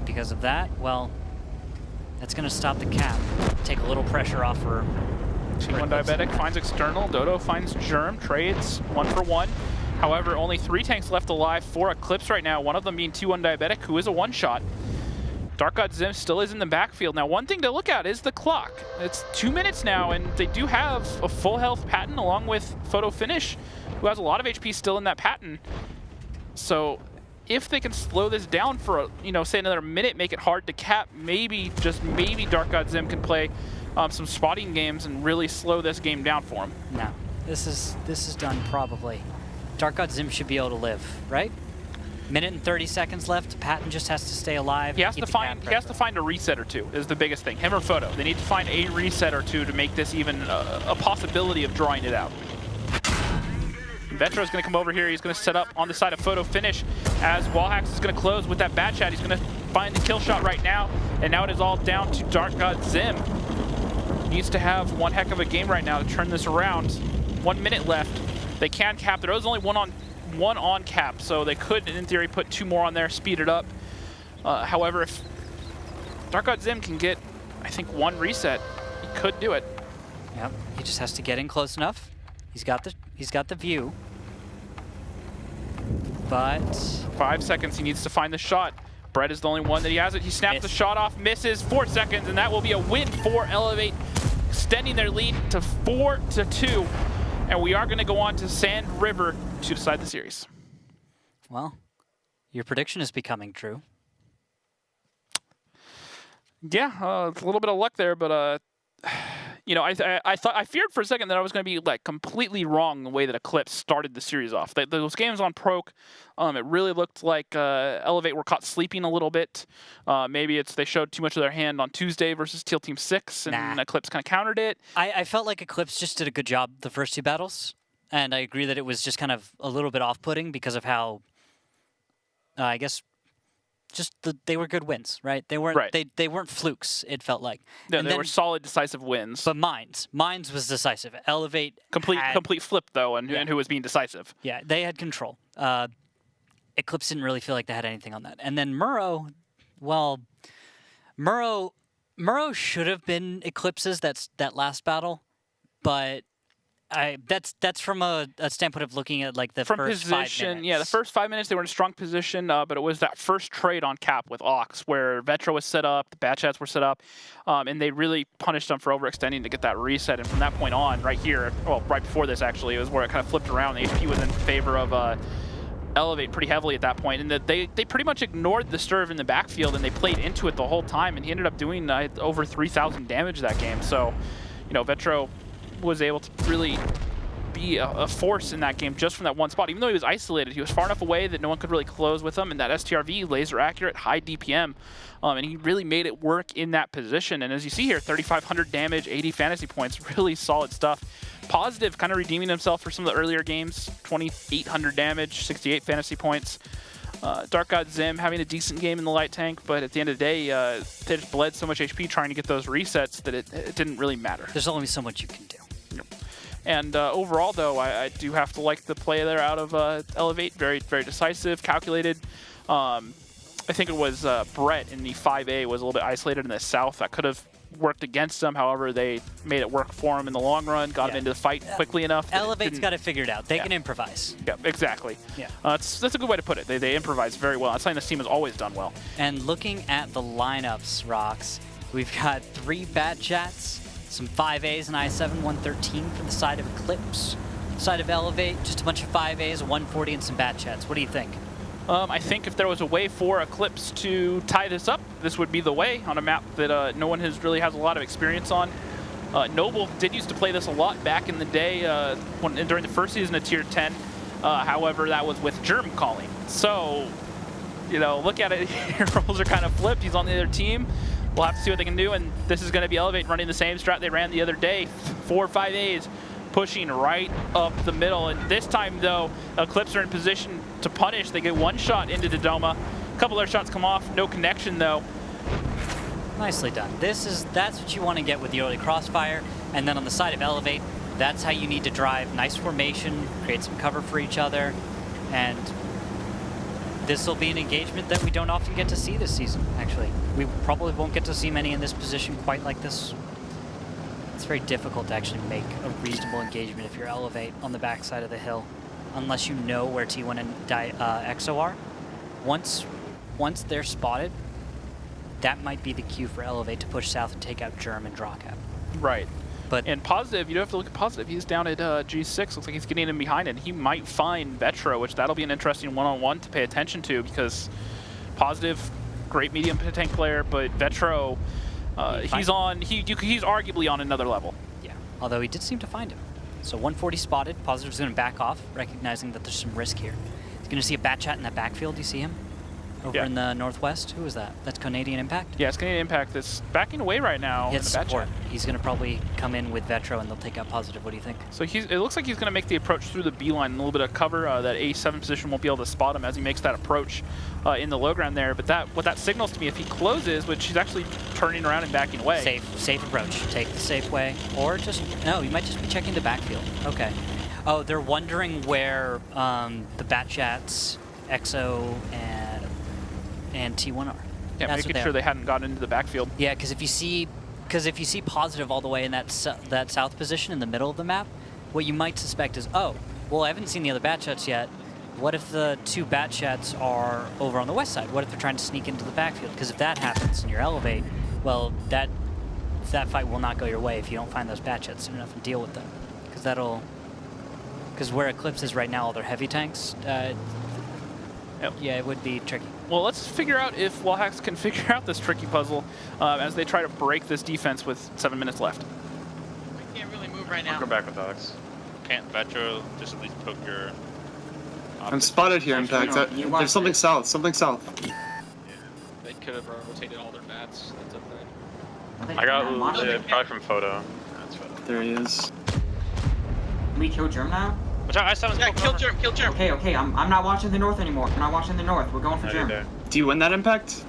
[SPEAKER 2] Because of that, well, that's going to stop the cap. Take a little pressure off for
[SPEAKER 1] T1 Diabetic finds External, Dodo finds Germ, trades 1 for 1. However, only 3 tanks left alive for Eclipse right now, one of them being T1 Diabetic, who is a one-shot. Dark God Zim still is in the backfield. Now, one thing to look at is the clock. It's 2 minutes now, and they do have a full health Patton along with Photo Finish, who has a lot of HP still in that Patton. So if they can slow this down for, say another minute, make it hard to cap, maybe, just maybe Dark God Zim can play some spotting games and really slow this game down for him.
[SPEAKER 2] No, this is done probably. Dark God Zim should be able to live, right? Minute and 30 seconds left. Patton just has to stay alive.
[SPEAKER 1] He has to find a reset or two is the biggest thing. Him or Photo. They need to find a reset or two to make this even a possibility of drawing it out. Vetro's going to come over here. He's going to set up on the side of Photo Finish as Wallhacks is going to close with that Batchat. He's going to find the kill shot right now, and now it is all down to Dark God Zim. Needs to have one heck of a game right now to turn this around. 1 minute left. They can cap. There is only one on cap, so they could, in theory, put 2 more on there, speed it up. However, if Dark God Zim can get, I think, 1 reset, he could do it.
[SPEAKER 2] Yep, he just has to get in close enough. He's got the view, but
[SPEAKER 1] 5 seconds. He needs to find the shot. Brett is the only one that he has it. He snaps the shot off, misses. 4 seconds, and that will be a win for Elevate, extending their lead to 4-2. And we are going to go on to Sand River to decide the series.
[SPEAKER 2] Well, your prediction is becoming true.
[SPEAKER 1] Yeah, it's a little bit of luck there, but I feared for a second that I was going to be like completely wrong the way that Eclipse started the series off. Those games on Proc, it really looked like Elevate were caught sleeping a little bit. Maybe they showed too much of their hand on Tuesday versus Teal Team 6, and Eclipse kind of countered it.
[SPEAKER 2] I felt like Eclipse just did a good job the first 2 battles, and I agree that it was just kind of a little bit off-putting because of how, I guess, they were good wins, right? They weren't they weren't flukes, it felt like.
[SPEAKER 1] Yeah, they were solid, decisive wins.
[SPEAKER 2] But Mines was decisive. Elevate
[SPEAKER 1] complete flip though, and who was being decisive.
[SPEAKER 2] Yeah, they had control. Eclipse didn't really feel like they had anything on that. And then Murrow, well, Murrow should have been Eclipse's that last battle, but That's from a standpoint of looking at like the
[SPEAKER 1] From
[SPEAKER 2] first
[SPEAKER 1] position,
[SPEAKER 2] 5 minutes.
[SPEAKER 1] yeah, the first 5 minutes they were in a strong position, but it was that first trade on cap with Ox where Vetro was set up, the Batchats were set up, and they really punished them for overextending to get that reset. And from that point on, right here, well, right before this actually, it was where it kind of flipped around. The HP was in favor of Elevate pretty heavily at that point, and that they pretty much ignored the Sturv in the backfield and they played into it the whole time. And he ended up doing over 3,000 damage that game. So, you know, Vetro was able to really be a force in that game just from that one spot. Even though he was isolated, he was far enough away that no one could really close with him, and that STRV, laser accurate, high DPM, and he really made it work in that position. And as you see here, 3,500 damage, 80 fantasy points, really solid stuff. Positive kind of redeeming himself for some of the earlier games, 2,800 damage, 68 fantasy points. Dark God Zim having a decent game in the light tank, but at the end of the day, they just bled so much HP trying to get those resets that it didn't really matter.
[SPEAKER 2] There's only so much you can do.
[SPEAKER 1] And overall, though, I do have to like the play there out of Elevate. Very, very decisive, calculated. I think it was Brett in the 5A was a little bit isolated in the south. That could have worked against them. However, they made it work for him in the long run, got him into the fight quickly enough.
[SPEAKER 2] Elevate's got it figured out. They can improvise.
[SPEAKER 1] Yeah, exactly.
[SPEAKER 2] Yeah.
[SPEAKER 1] That's a good way to put it. They improvise very well. That's something this team has always done well.
[SPEAKER 2] And looking at the lineups, Rocks, we've got 3 Batchats, some 5As, and I7, 113 for the side of Eclipse. Side of Elevate, just a bunch of 5As, 140, and some Batchats. What do you think?
[SPEAKER 1] I think if there was a way for Eclipse to tie this up, this would be the way on a map that no one really has a lot of experience on. Noble did used to play this a lot back in the day during the first season of Tier 10. However, that was with Germ calling. So, you know, look at it here. Roles are kind of flipped. He's on the other team. We'll have to see what they can do, and this is going to be Elevate running the same strat they ran the other day. 4 or 5As pushing right up the middle, and this time, though, Eclipse are in position to punish. They get one shot into Dodoma. A couple other shots come off, no connection, though.
[SPEAKER 2] Nicely done. That's what you want to get with the early crossfire, and then on the side of Elevate, that's how you need to drive nice formation, create some cover for each other, and this will be an engagement that we don't often get to see this season, actually. We probably won't get to see many in this position quite like this. It's very difficult to actually make a reasonable engagement if you're Elevate on the backside of the hill, unless you know where T1 and EXO are. Once they're spotted, that might be the cue for Elevate to push south and take out Germ and draw cap.
[SPEAKER 1] Right.
[SPEAKER 2] But
[SPEAKER 1] and Positive, you don't have to look at Positive. He's down at G6. Looks like he's getting in behind it. He might find Vetro, which that'll be an interesting one-on-one to pay attention to, because Positive, great medium tank player, but Vetro, he's arguably on another level.
[SPEAKER 2] Yeah, although he did seem to find him. So 140 spotted. Positive's going to back off, recognizing that there's some risk here. He's going to see a Batchat in that backfield. Do you see him? Over in the northwest? Who is that? That's Canadian Impact?
[SPEAKER 1] Yeah, it's Canadian Impact that's backing away right now.
[SPEAKER 2] He has support. He's going to probably come in with Vetro and they'll take out Positive. What do you think?
[SPEAKER 1] So it looks like he's going to make the approach through the B line, a little bit of cover. That A7 position won't be able to spot him as he makes that approach in the low ground there. But what that signals to me, if he closes, which he's actually turning around and backing away.
[SPEAKER 2] Safe approach. Take the safe way. Or no, you might just be checking the backfield. Okay. Oh, they're wondering where the Batchats, EXO, and T1 are.
[SPEAKER 1] Yeah, making sure they hadn't gotten into the backfield.
[SPEAKER 2] Yeah, because if you see Positive all the way in that south position in the middle of the map, what you might suspect is, oh, well, I haven't seen the other Batchats yet. What if the 2 Batchats are over on the west side? What if they're trying to sneak into the backfield? Because if that happens and you're Elevate, well, that fight will not go your way if you don't find those Batchats soon enough and deal with them. Because where Eclipse is right now, all their heavy tanks, yeah, it would be tricky.
[SPEAKER 1] Well, let's figure out if Wallhacks can figure out this tricky puzzle as they try to break this defense with 7 minutes left.
[SPEAKER 6] We can't really move right now.
[SPEAKER 7] I'll go back with Alex.
[SPEAKER 5] Can't Vetro just at least poke your...
[SPEAKER 8] I'm spotted here, Impact. There's something south. Something south.
[SPEAKER 10] Yeah. They could have rotated all their bats. That's okay.
[SPEAKER 7] I got probably from photo. That's photo.
[SPEAKER 8] There he is.
[SPEAKER 9] We kill Germ now?
[SPEAKER 5] Watch out, I7's
[SPEAKER 6] Yeah, kill Germ, kill Germ.
[SPEAKER 9] Okay, I'm not watching the north anymore. I'm not watching the north. We're going for Germ.
[SPEAKER 8] Do you win that Impact?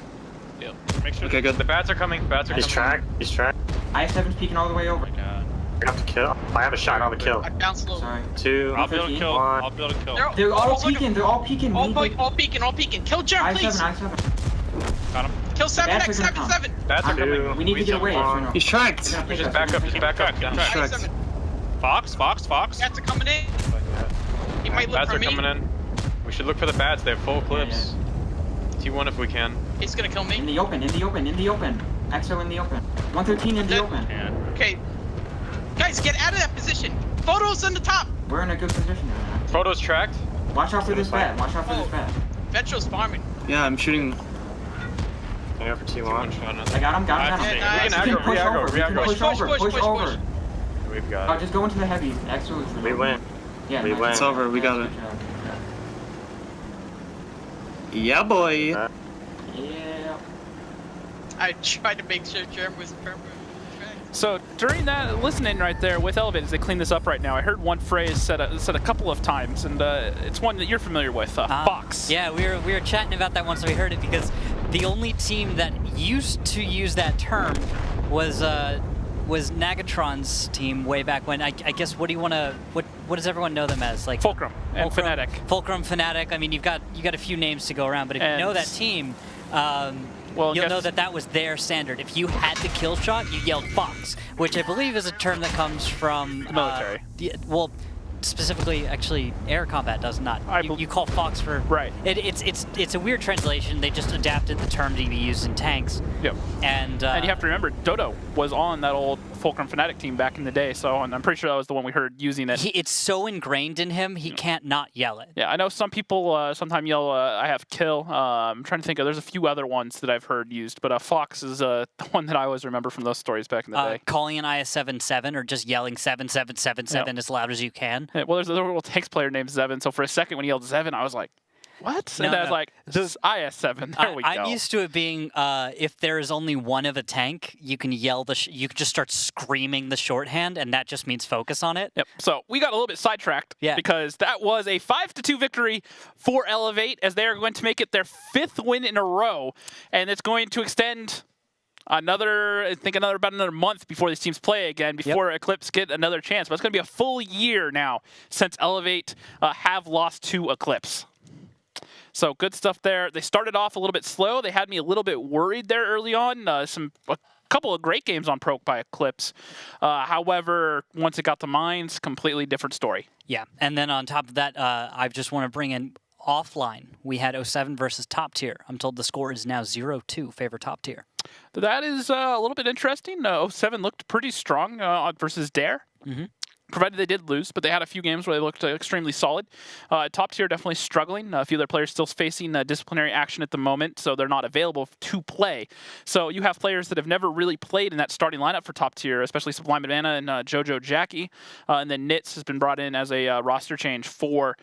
[SPEAKER 10] Yep.
[SPEAKER 5] Make sure
[SPEAKER 8] Okay, good.
[SPEAKER 7] The bats are coming. He's tracked. He's tracked.
[SPEAKER 9] I7's peeking all the way over.
[SPEAKER 5] Oh my god.
[SPEAKER 7] I have to kill. I have a shot on the kill.
[SPEAKER 6] I bounced low.
[SPEAKER 9] Sorry.
[SPEAKER 7] 2.
[SPEAKER 5] I'll be able to kill.
[SPEAKER 7] One.
[SPEAKER 5] I'll be able to kill.
[SPEAKER 9] They're all peeking. They're all peeking.
[SPEAKER 6] All peeking. Kill Germ, please.
[SPEAKER 9] I7.
[SPEAKER 5] Got him.
[SPEAKER 6] Kill 7x, 7.
[SPEAKER 7] Bats are coming.
[SPEAKER 9] We need to get away.
[SPEAKER 7] One.
[SPEAKER 8] He's tracked.
[SPEAKER 7] Just back up. Just back up.
[SPEAKER 6] I7.
[SPEAKER 7] Fox.
[SPEAKER 6] Bats are coming in. He might look
[SPEAKER 7] Bats
[SPEAKER 6] for
[SPEAKER 7] are
[SPEAKER 6] me.
[SPEAKER 7] coming in. We should look for the bats. They have full clips. T1 if we can.
[SPEAKER 6] He's gonna kill me.
[SPEAKER 9] In the open. Exo in the open. 113 in the open.
[SPEAKER 6] Okay. Guys, get out of that position. Photos on the top.
[SPEAKER 9] We're in a good position right now.
[SPEAKER 7] Photos tracked.
[SPEAKER 9] Watch out for this bat.
[SPEAKER 6] Vetro's farming.
[SPEAKER 8] Yeah, I'm shooting.
[SPEAKER 7] Yeah, for T1.
[SPEAKER 9] I got him.
[SPEAKER 7] We can aggro.
[SPEAKER 9] Push over.
[SPEAKER 7] We've got
[SPEAKER 9] Oh, just go into the heavy. Exo is
[SPEAKER 7] We win.
[SPEAKER 9] Yeah,
[SPEAKER 7] We win.
[SPEAKER 8] It's over. We got it.
[SPEAKER 9] Good job.
[SPEAKER 8] Yeah, boy.
[SPEAKER 9] Yeah.
[SPEAKER 6] I tried to make sure Jeremy was perfect.
[SPEAKER 1] So during that, listening right there with Elevate as they clean this up right now, I heard one phrase said a couple of times, and it's one that you're familiar with, Fox.
[SPEAKER 2] Yeah, we were chatting about that once we heard it, because the only team that used to use that term was Nagatron's team way back when. I guess what do you want to what does everyone know them as? Like
[SPEAKER 1] Fulcrum and Fnatic.
[SPEAKER 2] Fulcrum, Fnatic. I mean, you've got a few names to go around, but if you know that team,
[SPEAKER 1] well,
[SPEAKER 2] you'll know that was their standard. If you had the kill shot, you yelled Fox, which I believe is a term that comes from
[SPEAKER 1] the military.
[SPEAKER 2] Well, specifically, actually, air combat does not. You call Fox for
[SPEAKER 1] right.
[SPEAKER 2] It's a weird translation. They just adapted the term to be used in tanks.
[SPEAKER 1] Yep.
[SPEAKER 2] And
[SPEAKER 1] you have to remember, Dodo was on that old Fulcrum Fnatic team back in the day, so and I'm pretty sure that was the one we heard using it.
[SPEAKER 2] It's so ingrained in him, he can't not yell it.
[SPEAKER 1] Yeah, I know some people sometimes yell, I have kill. I'm trying to think there's a few other ones that I've heard used, but Fox is the one that I always remember from those stories back in the day.
[SPEAKER 2] Calling an IS-7-7 or just yelling 7777 as loud as you can.
[SPEAKER 1] Yeah, well, there's a little tanks player named Zevin, so for a second when he yelled Zevin, I was like, what? And then I was like, this is IS-7. There we go.
[SPEAKER 2] I'm used to it being if there is only one of a tank, you can yell you can just start screaming the shorthand, and that just means focus on it.
[SPEAKER 1] Yep. So we got a little bit sidetracked because that was a 5-2 victory for Elevate, as they are going to make it their 5th win in a row, and it's going to extend about another month before these teams play again, before Eclipse get another chance. But it's going to be a full year now since Elevate have lost to Eclipse. So good stuff there. They started off a little bit slow. They had me a little bit worried there early on. A couple of great games on Proc by Eclipse. However, once it got to Mines, completely different story.
[SPEAKER 2] Yeah, and then on top of that, I just want to bring in offline. We had 07 versus Top Tier. I'm told the score is now 0-2 favor Top Tier.
[SPEAKER 1] That is a little bit interesting. 07 looked pretty strong versus Dare.
[SPEAKER 2] Mm-hmm.
[SPEAKER 1] Provided they did lose, but they had a few games where they looked extremely solid. Top Tier definitely struggling. A few of their players still facing disciplinary action at the moment, so they're not available to play. So you have players that have never really played in that starting lineup for Top Tier, especially Sublime Banana and Jojo Jackie. And then Nits has been brought in as a roster change for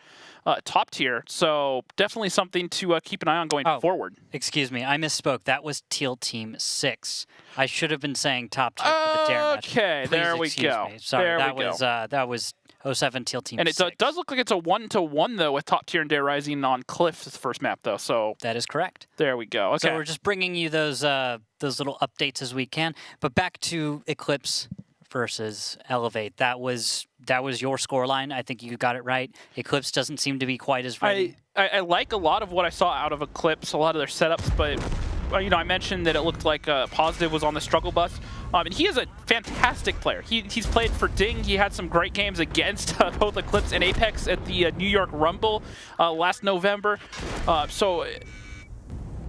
[SPEAKER 1] Top Tier. So definitely something to keep an eye on going forward.
[SPEAKER 2] Excuse me, I misspoke. That was Teal Team 6. I should have been saying Top Tier for the Dare match.
[SPEAKER 1] Okay, there we go.
[SPEAKER 2] Me. Sorry, that was 07 Teal Team 6.
[SPEAKER 1] And it does look like it's a 1-1 though, with Top Tier and Dare Rising on Cliff's first map though. So
[SPEAKER 2] that is correct.
[SPEAKER 1] There we go. Okay.
[SPEAKER 2] So we're just bringing you those little updates as we can. But back to Eclipse versus Elevate. That was your scoreline. I think you got it right. Eclipse doesn't seem to be quite as ready.
[SPEAKER 1] I like a lot of what I saw out of Eclipse, a lot of their setups, but I mentioned that it looked like Positive was on the struggle bus. And he is a fantastic player. He's played for Ding. He had some great games against both Eclipse and Apex at the New York Rumble last November. So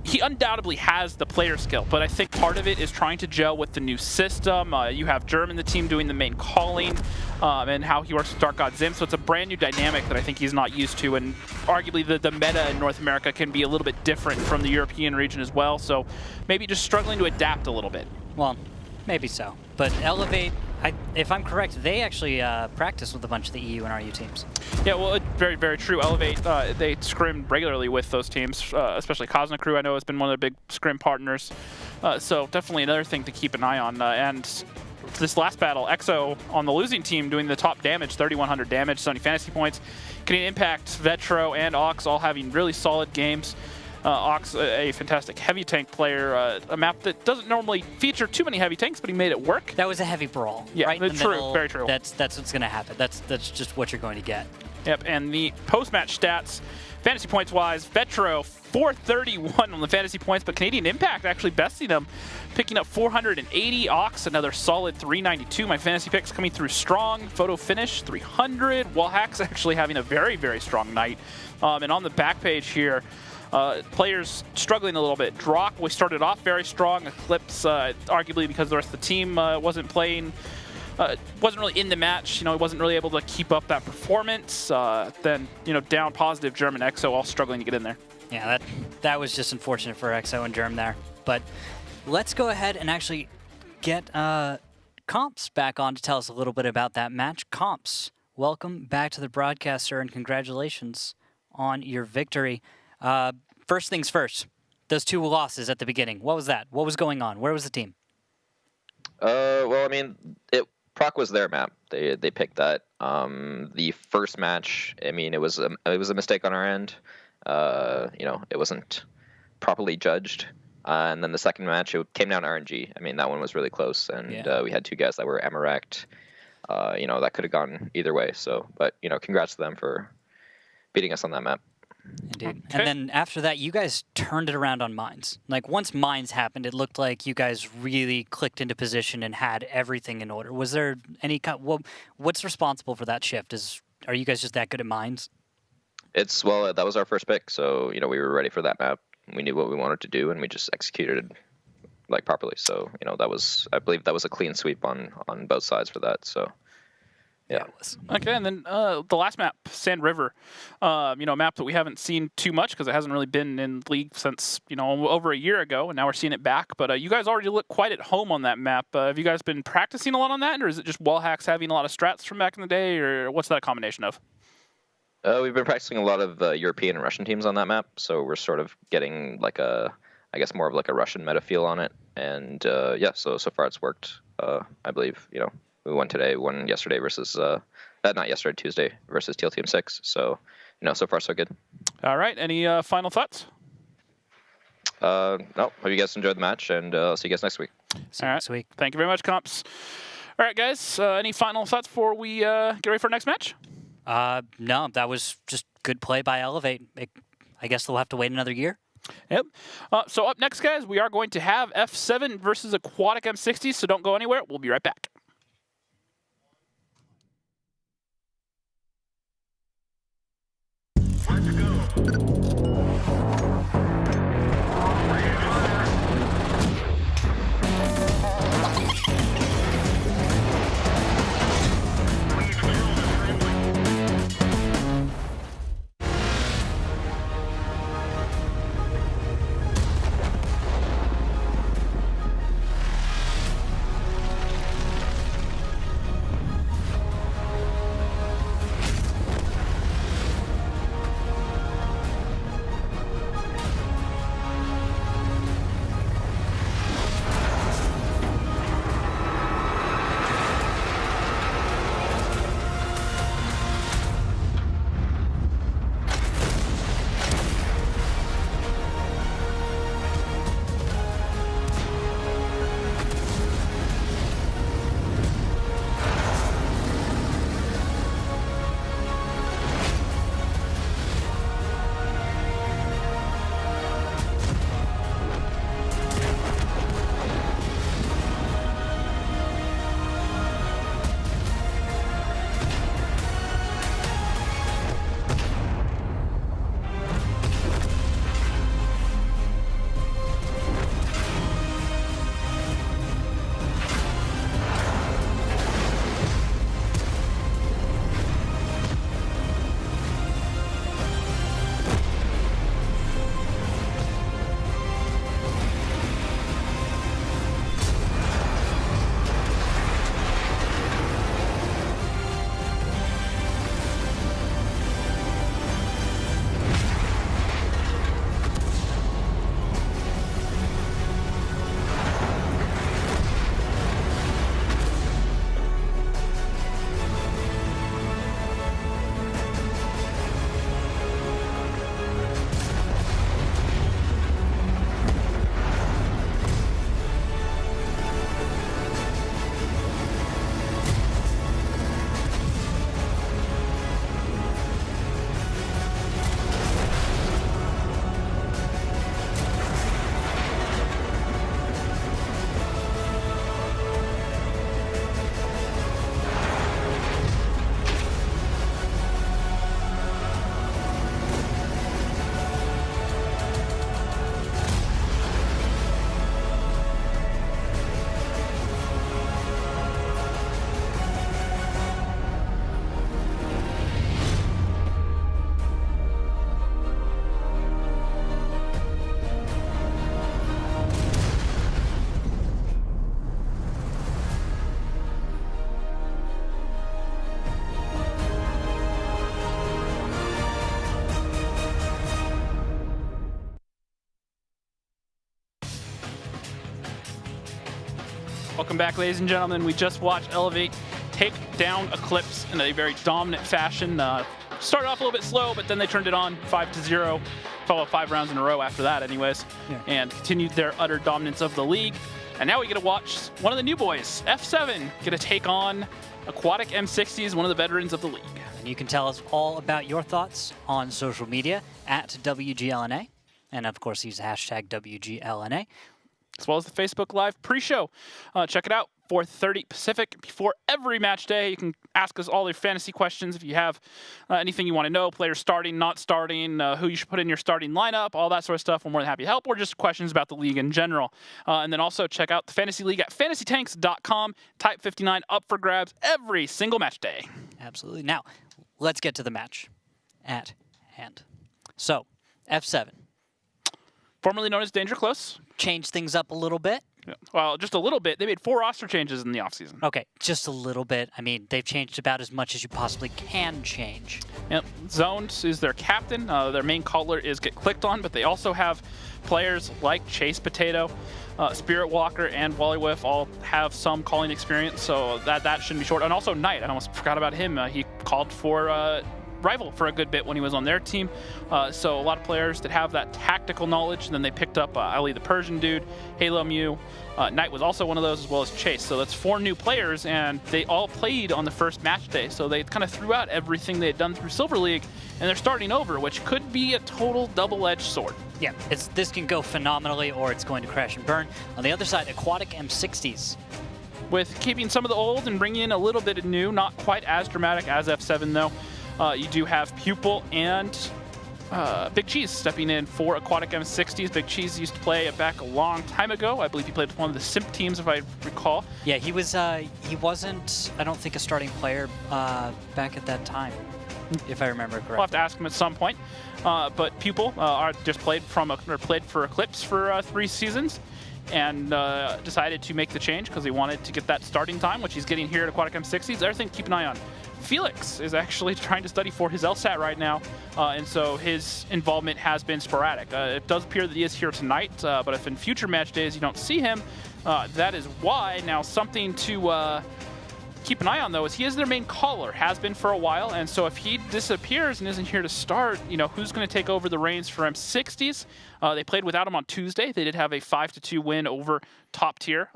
[SPEAKER 1] he undoubtedly has the player skill, but I think part of it is trying to gel with the new system. You have Germ in the team doing the main calling, and how he works with Dark God Zim, so it's a brand new dynamic that I think he's not used to, and arguably the meta in North America can be a little bit different from the European region as well, so maybe just struggling to adapt a little bit.
[SPEAKER 2] Well, maybe so. But Elevate, if I'm correct, they actually practice with a bunch of the EU and RU teams.
[SPEAKER 1] Yeah, well, very, very true. Elevate, they scrim regularly with those teams, especially Cosmic Crew, I know, has been one of their big scrim partners. So definitely another thing to keep an eye on. And this last battle, EXO on the losing team doing the top damage, 3,100 damage, 70 fantasy points. Canadian Impact, Vetro, and Ox all having really solid games. Ox, a fantastic heavy tank player, a map that doesn't normally feature too many heavy tanks, but he made it work.
[SPEAKER 2] That was a heavy brawl.
[SPEAKER 1] Yeah,
[SPEAKER 2] right?
[SPEAKER 1] true, very true.
[SPEAKER 2] That's what's going to happen. That's just what you're going to get.
[SPEAKER 1] Yep, and the post-match stats, fantasy points-wise, Vetro 431 on the fantasy points, but Canadian Impact actually besting them, picking up 480. Ox, another solid 392. My fantasy picks coming through strong. Photo Finish, 300. Wallhack's actually having a very, very strong night. And on the back page here, players struggling a little bit. Drock, we started off very strong. Eclipse, arguably because the rest of the team wasn't playing, wasn't really in the match. You know, he wasn't really able to keep up that performance. Then, you know, down positive. German EXO all struggling to get in there.
[SPEAKER 2] Yeah, that was just unfortunate for EXO and Germ there. But let's go ahead and actually get Comps back on to tell us a little bit about that match. Comps, welcome back to the broadcast, sir, and congratulations on your victory. First things first, those 2 losses at the beginning. What was that? What was going on? Where was the team?
[SPEAKER 4] Well, I mean, Proc was their map. They picked that. The first match, I mean, it was a mistake on our end. You know, it wasn't properly judged. And then the second match, it came down to RNG. I mean, that one was really close, and we had 2 guys that were Emiract. You know, that could have gone either way. So, but you know, congrats to them for beating us on that map.
[SPEAKER 2] Indeed. Okay. And then after that, you guys turned it around on Mines. Like, once Mines happened, it looked like you guys really clicked into position and had everything in order. Was there any what's responsible for that shift? Are you guys just that good at Mines?
[SPEAKER 4] Well, that was our first pick, so you know, we were ready for that map. We knew what we wanted to do, and we just executed like properly. So you know, I believe that was a clean sweep on both sides for that. So yeah.
[SPEAKER 1] Okay, and then the last map, Sand River, you know, a map that we haven't seen too much because it hasn't really been in League since, you know, over a year ago, and now we're seeing it back. But you guys already look quite at home on that map. Have you guys been practicing a lot on that, or is it just Wallhacks having a lot of strats from back in the day, or what's that a combination of?
[SPEAKER 4] We've been practicing a lot of European and Russian teams on that map, so we're sort of getting like I guess more of like a Russian meta feel on it. And yeah, so far it's worked. I believe, you know, we won today, won yesterday versus not yesterday, Tuesday versus Teal Team 6. So, you know, so far so good. All
[SPEAKER 1] right. Any final thoughts?
[SPEAKER 4] No. Hope you guys enjoyed the match, and I'll see you guys next week.
[SPEAKER 1] See you next week. Thank you very much, Comps. All right, guys. Any final thoughts before we get ready for our next match?
[SPEAKER 2] No, that was just good play by Elevate. I guess they'll have to wait another year.
[SPEAKER 1] Yep. So up next, guys, we are going to have F7 versus Aquatic M60, so don't go anywhere. We'll be right back. Let's go. Welcome back, ladies and gentlemen. We just watched Elevate take down Eclipse in a very dominant fashion. Started off a little bit slow, but then they turned it on 5-0. Followed 5 rounds in a row after that anyways, and continued their utter dominance of the league. And now we get to watch one of the new boys, F7, get a take on Aquatic M60s, one of the veterans of the league.
[SPEAKER 2] And you can tell us all about your thoughts on social media at WGLNA. And of course, use hashtag WGLNA.
[SPEAKER 1] As well as the Facebook Live pre-show. Check it out, 4:30 Pacific, before every match day. You can ask us all your fantasy questions if you have anything you want to know, players starting, not starting, who you should put in your starting lineup, all that sort of stuff. We're more than happy to help, or just questions about the league in general. And then also check out the Fantasy League at fantasytanks.com. Type 59 up for grabs every single match day.
[SPEAKER 2] Absolutely. Now, let's get to the match at hand. So, F7.
[SPEAKER 1] Formerly known as Danger Close.
[SPEAKER 2] Changed things up a little bit.
[SPEAKER 1] Yeah. Well, just a little bit. They made 4 roster changes in the offseason.
[SPEAKER 2] Okay, just a little bit. I mean, they've changed about as much as you possibly can change.
[SPEAKER 1] Yep. Zones is their captain. Their main caller is Get Clicked On, but they also have players like Chase Potato, Spirit Walker, and Wally Whiff all have some calling experience, so that shouldn't be short. And also Knight, I almost forgot about him. He called for Rival for a good bit when he was on their team. So a lot of players that have that tactical knowledge. And then they picked up Ali the Persian dude, Halo Mew. Knight was also one of those, as well as Chase. So that's 4 new players, and they all played on the first match day. So they kind of threw out everything they had done through Silver League, and they're starting over, which could be a total double-edged sword.
[SPEAKER 2] Yeah, this can go phenomenally, or it's going to crash and burn. On the other side, Aquatic M60s.
[SPEAKER 1] With keeping some of the old and bringing in a little bit of new, not quite as dramatic as F7 though. You do have Pupil and Big Cheese stepping in for Aquatic M60s. Big Cheese used to play back a long time ago. I believe he played with one of the Simp teams, if I recall.
[SPEAKER 2] Yeah, he wasn't, I don't think, a starting player back at that time, if I remember correctly.
[SPEAKER 1] We'll have to ask him at some point. But Pupil just played for Eclipse for 3 seasons. And decided to make the change because he wanted to get that starting time, which he's getting here at Aquatic M60s. Other thing to keep an eye on, Felix is actually trying to study for his LSAT right now, and so his involvement has been sporadic. It does appear that he is here tonight, but if in future match days you don't see him, that is why. Now, something to keep an eye on, though, is he is their main caller, has been for a while, and so if he disappears and isn't here to start, who's going to take over the reins for M60s? They played without him on Tuesday. They did have a 5-2 win over Top Tier,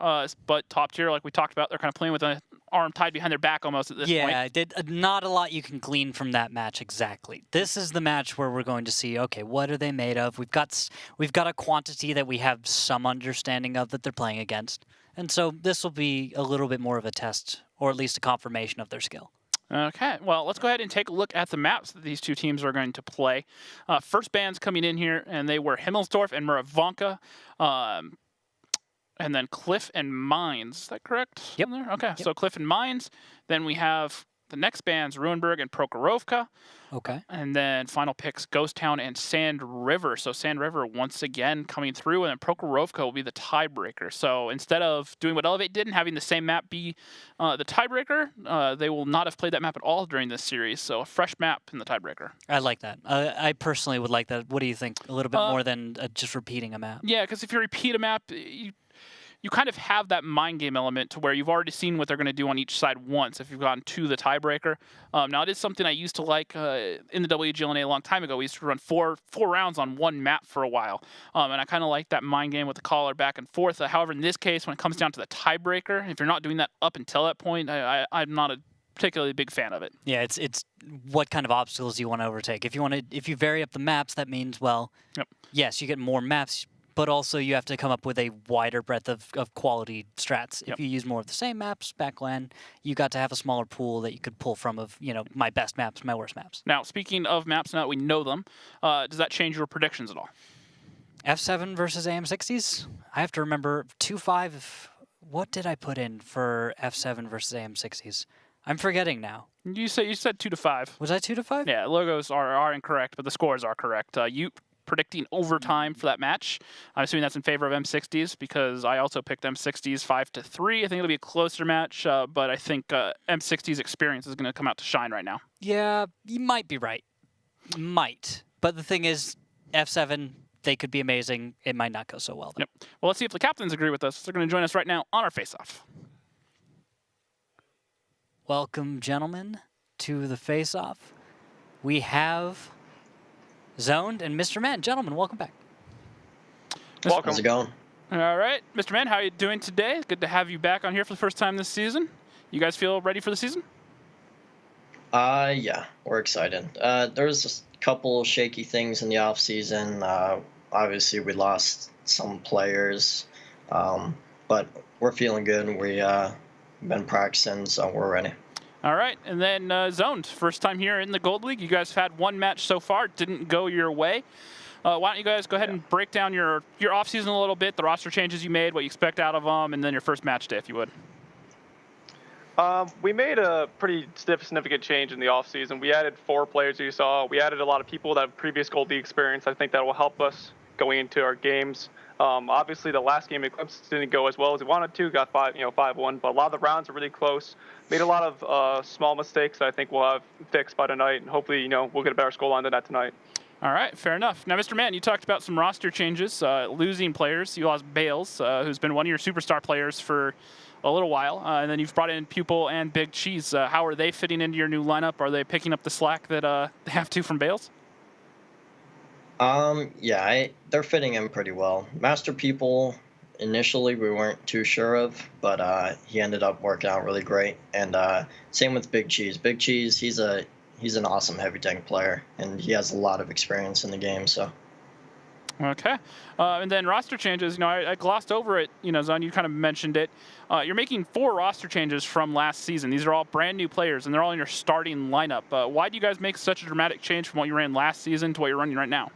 [SPEAKER 1] but Top Tier, like we talked about, they're kind of playing with an arm tied behind their back almost at this point.
[SPEAKER 2] Yeah, not a lot you can glean from that match exactly. This is the match where we're going to see, okay, what are they made of? We've got a quantity that we have some understanding of that they're playing against, and so this will be a little bit more of a test, or at least a confirmation of their skill.
[SPEAKER 1] Okay, well, let's go ahead and take a look at the maps that these 2 teams are going to play. First bands coming in here, and they were Himmelsdorf and Muravanka, and then Cliff and Mines. Is that correct?
[SPEAKER 2] Yep.
[SPEAKER 1] Okay,
[SPEAKER 2] yep.
[SPEAKER 1] So Cliff and Mines. Then we have the next bands, Ruinberg and Prokhorovka.
[SPEAKER 2] Okay.
[SPEAKER 1] And then final picks, Ghost Town and Sand River. So Sand River once again coming through, and then Prokhorovka will be the tiebreaker. So instead of doing what Elevate did and having the same map be the tiebreaker, they will not have played that map at all during this series. So a fresh map in the tiebreaker.
[SPEAKER 2] I like that. I personally would like that. What do you think? A little bit more than just repeating a map?
[SPEAKER 1] Yeah, because if you repeat a map, you kind of have that mind game element to where you've already seen what they're going to do on each side once if you've gotten to the tiebreaker. Now, it is something I used to like in the WGLNA a long time ago. We used to run four rounds on one map for a while, and I kind of like that mind game with the caller back and forth. However, in this case, when it comes down to the tiebreaker, if you're not doing that up until that point, I'm not a particularly big fan of it.
[SPEAKER 2] Yeah, it's what kind of obstacles you want to overtake. If you vary up the maps, that means, well, yes, you get more maps, but also you have to come up with a wider breadth of quality strats. If you use more of the same maps back when, you got to have a smaller pool that you could pull from of, my best maps, my worst maps.
[SPEAKER 1] Now, speaking of maps, now that we know them, does that change your predictions at all?
[SPEAKER 2] F7 versus AM60s? I have to remember 2-5. What did I put in for F7 versus AM60s? I'm forgetting now.
[SPEAKER 1] You said 2-5.
[SPEAKER 2] Was I 2-5?
[SPEAKER 1] Yeah, logos are incorrect, but the scores are correct. You predicting overtime for that match. I'm assuming that's in favor of M60s because I also picked M60s 5-3. I think it'll be a closer match, but I think M60s experience is going to come out to shine right now.
[SPEAKER 2] Yeah, you might be right. Might. But the thing is, F7, they could be amazing. It might not go so well, though.
[SPEAKER 1] Yep. Well, let's see if the captains agree with us. They're going to join us right now on our face-off.
[SPEAKER 2] Welcome, gentlemen, to the face-off. We have Zoned and Mr. Man. Gentlemen, welcome back.
[SPEAKER 7] Welcome.
[SPEAKER 11] How's it going?
[SPEAKER 1] All right, Mr. Man, how are you doing today? Good to have you back on here for the first time this season. You guys feel ready for the season?
[SPEAKER 11] Yeah, we're excited. There's just a couple shaky things in the off season. Obviously, we lost some players, but we're feeling good. We've been practicing, so we're ready.
[SPEAKER 1] All right, and then Zoned, first time here in the Gold League. You guys have had one match so far, didn't go your way. Why don't you guys go ahead and break down your offseason a little bit, the roster changes you made, what you expect out of them, and then your first match day, if you would.
[SPEAKER 7] We made a pretty significant change in the offseason. We added 4 players you saw. We added a lot of people that have previous Gold League experience. I think that will help us going into our games. Obviously, the last game Eclipse didn't go as well as we wanted to. Got 5-1, but a lot of the rounds are really close. Made a lot of small mistakes that I think we'll have fixed by tonight, and hopefully, we'll get a better scoreline than that tonight.
[SPEAKER 1] All right, fair enough. Now, Mr. Man, you talked about some roster changes, losing players. You lost Bales, who's been one of your superstar players for a little while, and then you've brought in Pupil and Big Cheese. How are they fitting into your new lineup? Are they picking up the slack that they have to from Bales?
[SPEAKER 11] Yeah, they're fitting in pretty well. Master Pupil, initially we weren't too sure of, but he ended up working out really great. And same with Big Cheese. Big Cheese, he's an awesome heavy tank player, and he has a lot of experience in the game. So.
[SPEAKER 1] Okay, and then roster changes. I glossed over it. Zon, you kind of mentioned it. You're making 4 roster changes from last season. These are all brand new players, and they're all in your starting lineup. Why do you guys make such a dramatic change from what you ran last season to what you're running right now?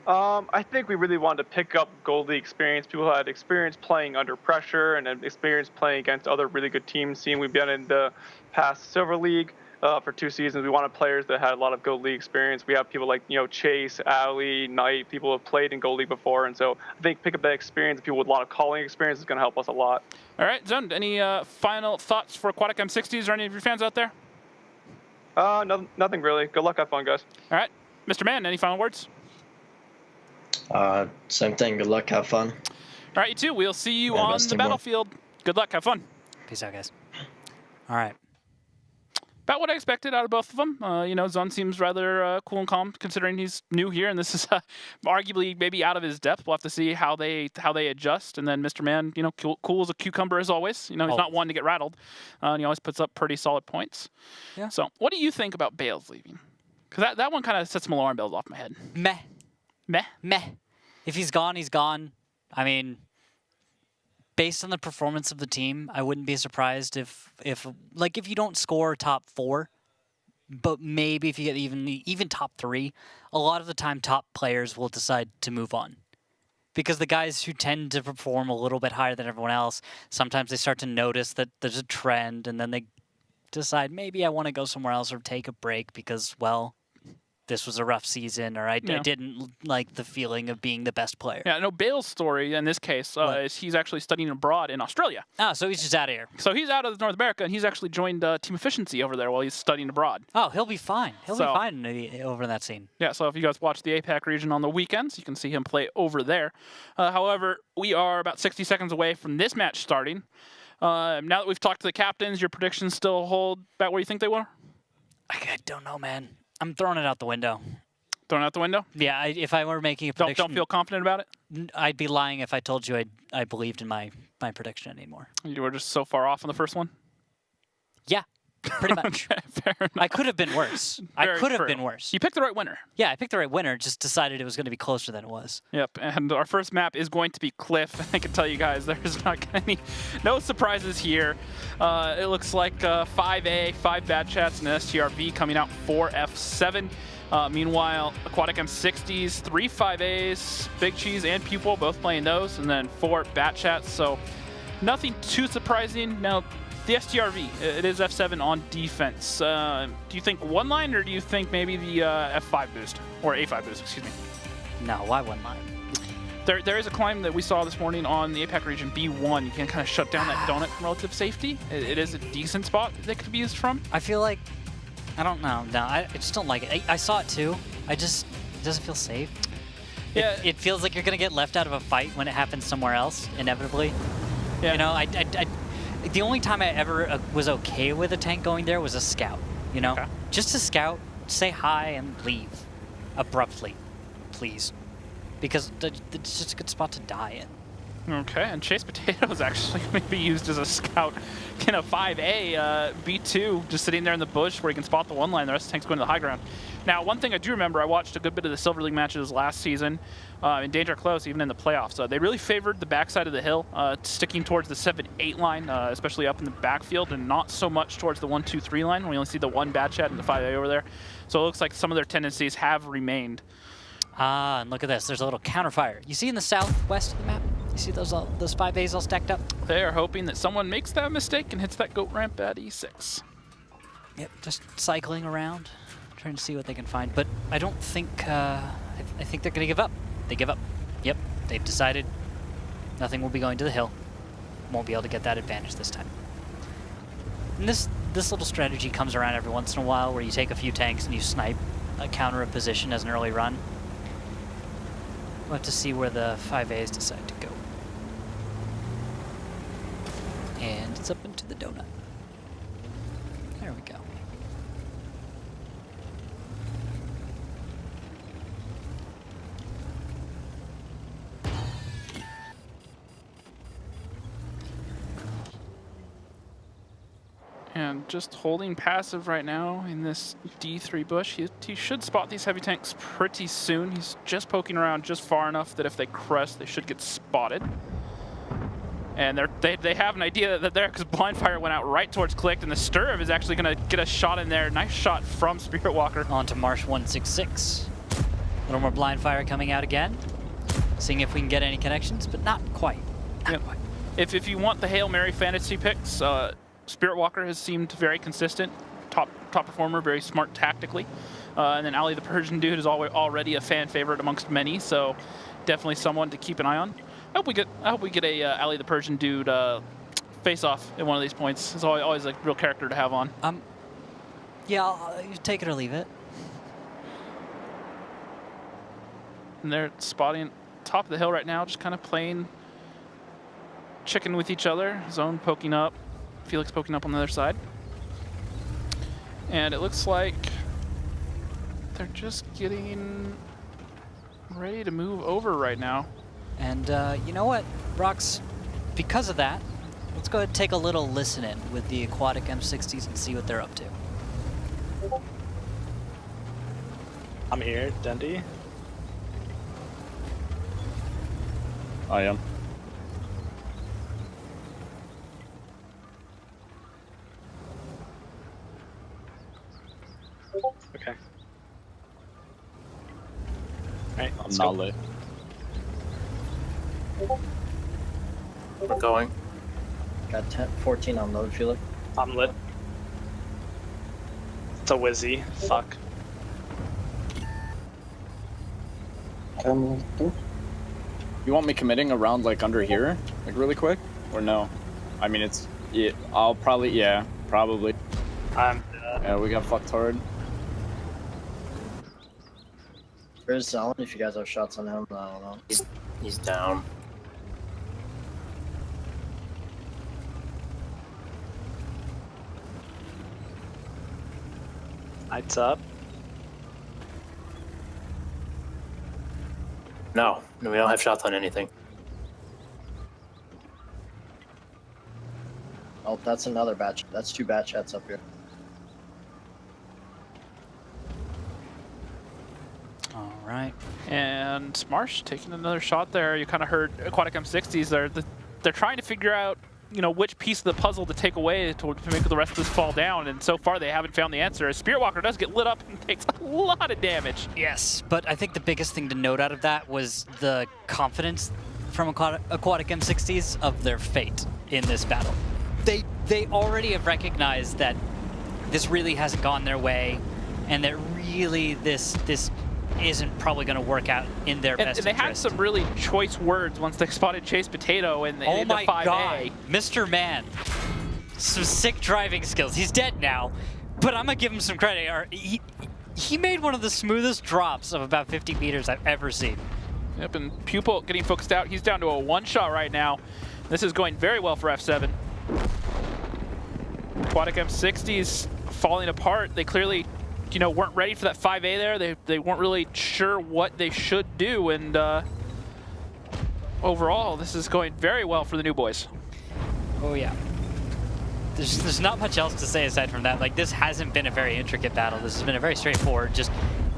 [SPEAKER 7] I think we really wanted to pick up Gold League experience. People who had experience playing under pressure and experience playing against other really good teams. Seeing we've been in the past Silver League for 2 seasons, we wanted players that had a lot of Gold League experience. We have people like Chase, Ali, Knight, people who have played in Gold League before, and so I think pick up that experience. People with a lot of calling experience is going to help us a lot.
[SPEAKER 1] All right, Zone, any final thoughts for Aquatic M60s or any of your fans out there?
[SPEAKER 7] Nothing really. Good luck, have fun, guys.
[SPEAKER 1] All right, Mr. Man, any final words?
[SPEAKER 11] Same thing. Good luck. Have fun.
[SPEAKER 1] All right, you too. We'll see you on the battlefield. Good luck. Have fun.
[SPEAKER 2] Peace out, guys. All right.
[SPEAKER 1] About what I expected out of both of them. Zon seems rather cool and calm considering he's new here, and this is arguably maybe out of his depth. We'll have to see how they adjust. And then Mr. Man, cool as a cucumber as always. He's not one to get rattled. And he always puts up pretty solid points. Yeah. So what do you think about Bales leaving? Because that one kind of sets some alarm bells off my head.
[SPEAKER 2] Meh.
[SPEAKER 1] Meh?
[SPEAKER 2] Meh. If he's gone, he's gone. I mean, based on the performance of the team, I wouldn't be surprised if you don't score top 4, but maybe if you get even top 3, a lot of the time top players will decide to move on. Because the guys who tend to perform a little bit higher than everyone else, sometimes they start to notice that there's a trend, and then they decide, maybe I want to go somewhere else or take a break because, well, this was a rough season, or I didn't like the feeling of being the best player.
[SPEAKER 1] Yeah, no, Bale's story in this case is he's actually studying abroad in Australia.
[SPEAKER 2] Ah, so he's just out of here.
[SPEAKER 1] So he's out of North America, and he's actually joined Team Efficiency over there while he's studying abroad.
[SPEAKER 2] Oh, he'll be fine. He'll be fine over in that scene.
[SPEAKER 1] Yeah, so if you guys watch the APAC region on the weekends, you can see him play over there. However, we are about 60 seconds away from this match starting. Now that we've talked to the captains, your predictions still hold about where you think they were?
[SPEAKER 2] I don't know, man. I'm throwing it out the window.
[SPEAKER 1] Throwing it out the window?
[SPEAKER 2] Yeah, if I were making a prediction...
[SPEAKER 1] Don't feel confident about it?
[SPEAKER 2] I'd be lying if I told you I believed in my prediction anymore.
[SPEAKER 1] You were just so far off on the first one?
[SPEAKER 2] Yeah, pretty much.
[SPEAKER 1] Okay, fair enough.
[SPEAKER 2] I could have been worse. I could have been worse.
[SPEAKER 1] You picked the right winner.
[SPEAKER 2] Yeah, I picked the right winner, just decided it was going to be closer than it was.
[SPEAKER 1] Yep, and our first map is going to be Cliff. I can tell you guys there's not no surprises here. It looks like 5A, 5 bad chats, and an STRV coming out 4F7. Meanwhile, Aquatic M60s, 3 5As, Big Cheese and Pupil both playing those, and then 4 bat chats, so nothing too surprising. Now, the STRV, it is F7 on defense. Do you think one line, or do you think maybe the F5 boost, or A5 boost, excuse me?
[SPEAKER 2] No, why one line?
[SPEAKER 1] There is a climb that we saw this morning on the APAC region B1. You can kind of shut down that donut from relative safety. It is a decent spot that could be used from.
[SPEAKER 2] I feel like, I don't know. No, I just don't like it. I saw it too. It doesn't feel safe.
[SPEAKER 1] Yeah.
[SPEAKER 2] It feels like you're going to get left out of a fight when it happens somewhere else, inevitably.
[SPEAKER 1] Yeah.
[SPEAKER 2] You know, the only time I ever was okay with a tank going there was a scout, you know?
[SPEAKER 1] Okay.
[SPEAKER 2] Just a scout, say hi and leave abruptly, please. Because it's just a good spot to die in.
[SPEAKER 1] Okay, and Chase Potato is actually going to be used as a scout in a 5A B2, just sitting there in the bush where he can spot the one line. The rest of the tank's going to the high ground. Now, one thing I do remember, I watched a good bit of the Silver League matches last season in Danger Close, even in the playoffs. They really favored the backside of the hill, sticking towards the 7-8 line, especially up in the backfield, and not so much towards the 1-2-3 line. We only see the one bad chat in the 5A over there. So it looks like some of their tendencies have remained.
[SPEAKER 2] Ah, and look at this. There's a little counterfire. You see in the southwest of the map? You see those 5As all stacked up?
[SPEAKER 1] They are hoping that someone makes that mistake and hits that goat ramp at E6.
[SPEAKER 2] Yep, just cycling around, trying to see what they can find. But I don't think, I think they're going to give up. They give up. Yep, they've decided nothing will be going to the hill. Won't be able to get that advantage this time. And this little strategy comes around every once in a while where you take a few tanks and you snipe counter a position as an early run. We'll have to see where the 5As decide to go. And it's up into the donut. There we go.
[SPEAKER 1] And just holding passive right now in this D3 bush. He should spot these heavy tanks pretty soon. He's just poking around just far enough that if they crest, they should get spotted. And they have an idea that there, because blind fire went out right towards Clicked, and the Sturv is actually going to get a shot in there. Nice shot from Spirit Walker.
[SPEAKER 2] On to Marsh 166. A little more blind fire coming out again. Seeing if we can get any connections, but not quite. Not quite.
[SPEAKER 1] If you want the Hail Mary fantasy picks, Spirit Walker has seemed very consistent, top performer, very smart tactically. And then Ali the Persian Dude is already a fan favorite amongst many, so definitely someone to keep an eye on. I hope we get a Ali the Persian Dude face off at one of these points. It's always a real character to have on.
[SPEAKER 2] Yeah, I'll take it or leave it.
[SPEAKER 1] And they're spotting top of the hill right now, just kind of playing chicken with each other. Zone poking up, Felix poking up on the other side. And it looks like they're just getting ready to move over right now.
[SPEAKER 2] And you know what, Brox, because of that, let's go ahead and take a little listen in with the aquatic M60s and see what they're up to.
[SPEAKER 5] I'm here, Dundee.
[SPEAKER 12] I am.
[SPEAKER 5] Okay. Alright,
[SPEAKER 12] I'm not lit.
[SPEAKER 8] We're going.
[SPEAKER 11] Got 14 on load, Felix.
[SPEAKER 5] I'm lit. It's a Wizzy. Fuck.
[SPEAKER 12] You want me committing a round like under here, like really quick, or no? I mean, it's yeah. I'll probably probably. Yeah, we got fucked hard.
[SPEAKER 11] Where's Zalin? If you guys have shots on him, I don't know.
[SPEAKER 8] He's down.
[SPEAKER 5] Lights up.
[SPEAKER 8] No, we don't have shots on anything.
[SPEAKER 11] Oh, that's another batch. That's 2 batch chats up here.
[SPEAKER 2] All right.
[SPEAKER 1] And Marsh taking another shot there. You kind of heard Aquatic M60s. They're trying to figure out, which piece of the puzzle to take away to make the rest of this fall down. And so far, they haven't found the answer. As Spirit Walker does get lit up and takes a lot of damage.
[SPEAKER 2] Yes, but I think the biggest thing to note out of that was the confidence from Aquatic M60s of their fate in this battle. They already have recognized that this really hasn't gone their way, and that really this isn't probably going to work out in their best interest.
[SPEAKER 1] And they had some really choice words once they spotted Chase Potato in the 5A.
[SPEAKER 2] Oh my God, Mr. Man. Some sick driving skills. He's dead now, but I'm going to give him some credit. He made one of the smoothest drops of about 50 meters I've ever seen.
[SPEAKER 1] Yep, and Pupil getting focused out. He's down to a 1-shot right now. This is going very well for F7. Aquatic M60s falling apart. They clearly, you know, weren't ready for that 5A there. They weren't really sure what they should do, and overall, this is going very well for the new boys.
[SPEAKER 2] Oh yeah. There's not much else to say aside from that. Like, this hasn't been a very intricate battle. This has been a very straightforward, just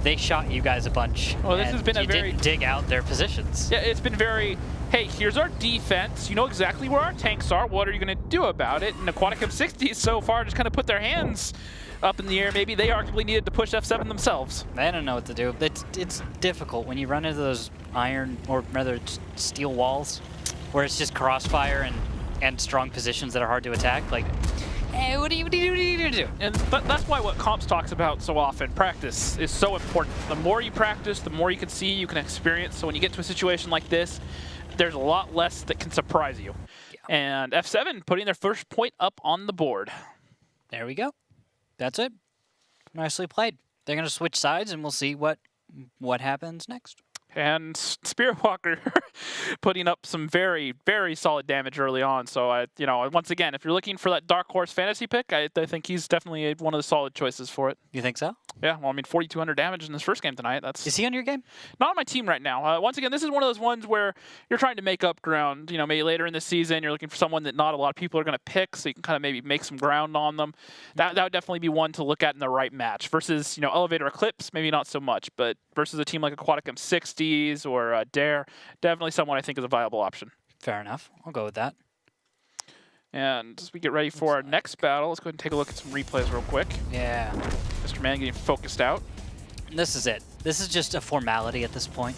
[SPEAKER 2] they shot you guys a bunch.
[SPEAKER 1] Well, this has been a very...
[SPEAKER 2] didn't dig out their positions.
[SPEAKER 1] Yeah, it's been very, hey, here's our defense. You know exactly where our tanks are. What are you going to do about it? And Aquatic M60s so far just kind of put their hands up in the air. Maybe they arguably needed to push F7 themselves.
[SPEAKER 2] They don't know what to do. It's difficult when you run into those iron, or rather steel walls, where it's just crossfire and strong positions that are hard to attack. Like, hey, what do you do?
[SPEAKER 1] And that's why what Comps talks about so often, practice is so important. The more you practice, the more you can see, you can experience. So when you get to a situation like this, there's a lot less that can surprise you. Yeah. And F7 putting their first point up on the board.
[SPEAKER 2] There we go. That's it. Nicely played. They're going to switch sides, and we'll see what happens next.
[SPEAKER 1] And Spirit Walker putting up some very, very solid damage early on. So, you know, once again, if you're looking for that dark horse fantasy pick, I think he's definitely one of the solid choices for it.
[SPEAKER 2] You think so?
[SPEAKER 1] Yeah, well, I mean, 4,200 damage in this first game tonight.
[SPEAKER 2] Is he on your game?
[SPEAKER 1] Not on my team right now. Once again, this is one of those ones where you're trying to make up ground. You know, maybe later in the season, you're looking for someone that not a lot of people are going to pick, so you can kind of maybe make some ground on them. That would definitely be one to look at in the right match. Versus, you know, Elevator Eclipse, maybe not so much, but versus a team like Aquatic M60s or Dare, definitely someone I think is a viable option.
[SPEAKER 2] Fair enough. I'll go with that.
[SPEAKER 1] And as we get ready for our next battle, let's go ahead and take a look at some replays real quick.
[SPEAKER 2] Yeah.
[SPEAKER 1] Mr. Man getting focused out.
[SPEAKER 2] This is it. This is just a formality at this point.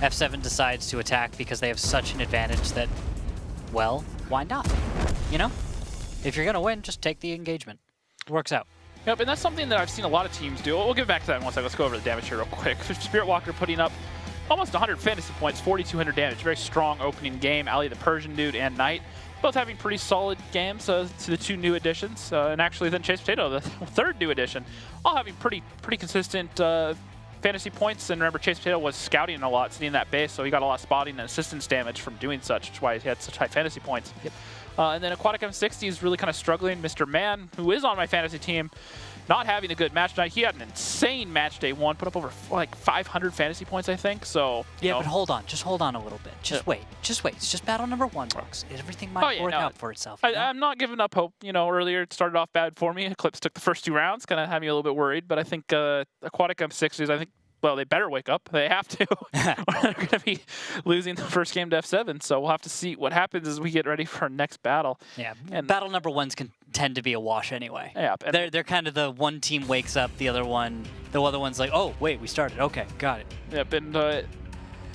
[SPEAKER 2] F7 decides to attack because they have such an advantage that, well, why not? You know? If you're going to win, just take the engagement. It works out.
[SPEAKER 1] Yep, and that's something that I've seen a lot of teams do. We'll get back to that in one second. Let's go over the damage here real quick. Spirit Walker putting up almost 100 fantasy points, 4,200 damage. Very strong opening game. Ali the Persian Dude and Knight both having pretty solid games to the two new additions. And actually then Chase Potato, the third new addition, all having pretty consistent fantasy points. And remember, Chase Potato was scouting a lot, sitting in that base, so he got a lot of spotting and assistance damage from doing such, which is why he had such high fantasy points.
[SPEAKER 2] Yep.
[SPEAKER 1] And then Aquatic M60 is really kind of struggling. Mr. Man, who is on my fantasy team, not having a good match tonight. He had an insane match day one, put up over like 500 fantasy points, I think. So
[SPEAKER 2] yeah, but hold on, just hold on a little bit. Just wait. It's just battle number one, folks. Everything might work out for itself.
[SPEAKER 1] I'm not giving up hope. You know, earlier it started off bad for me. Eclipse took the first 2 rounds, kind of had me a little bit worried. But I think Aquatic M60s, I think, well, they better wake up. They have to. They're going to be losing the first game to F7, so we'll have to see what happens as we get ready for our next battle.
[SPEAKER 2] Yeah, and battle number ones can tend to be a wash anyway.
[SPEAKER 1] Yeah,
[SPEAKER 2] they're kind of the one team wakes up, the other one's like, oh wait, we started. Okay, got it.
[SPEAKER 1] Yep, and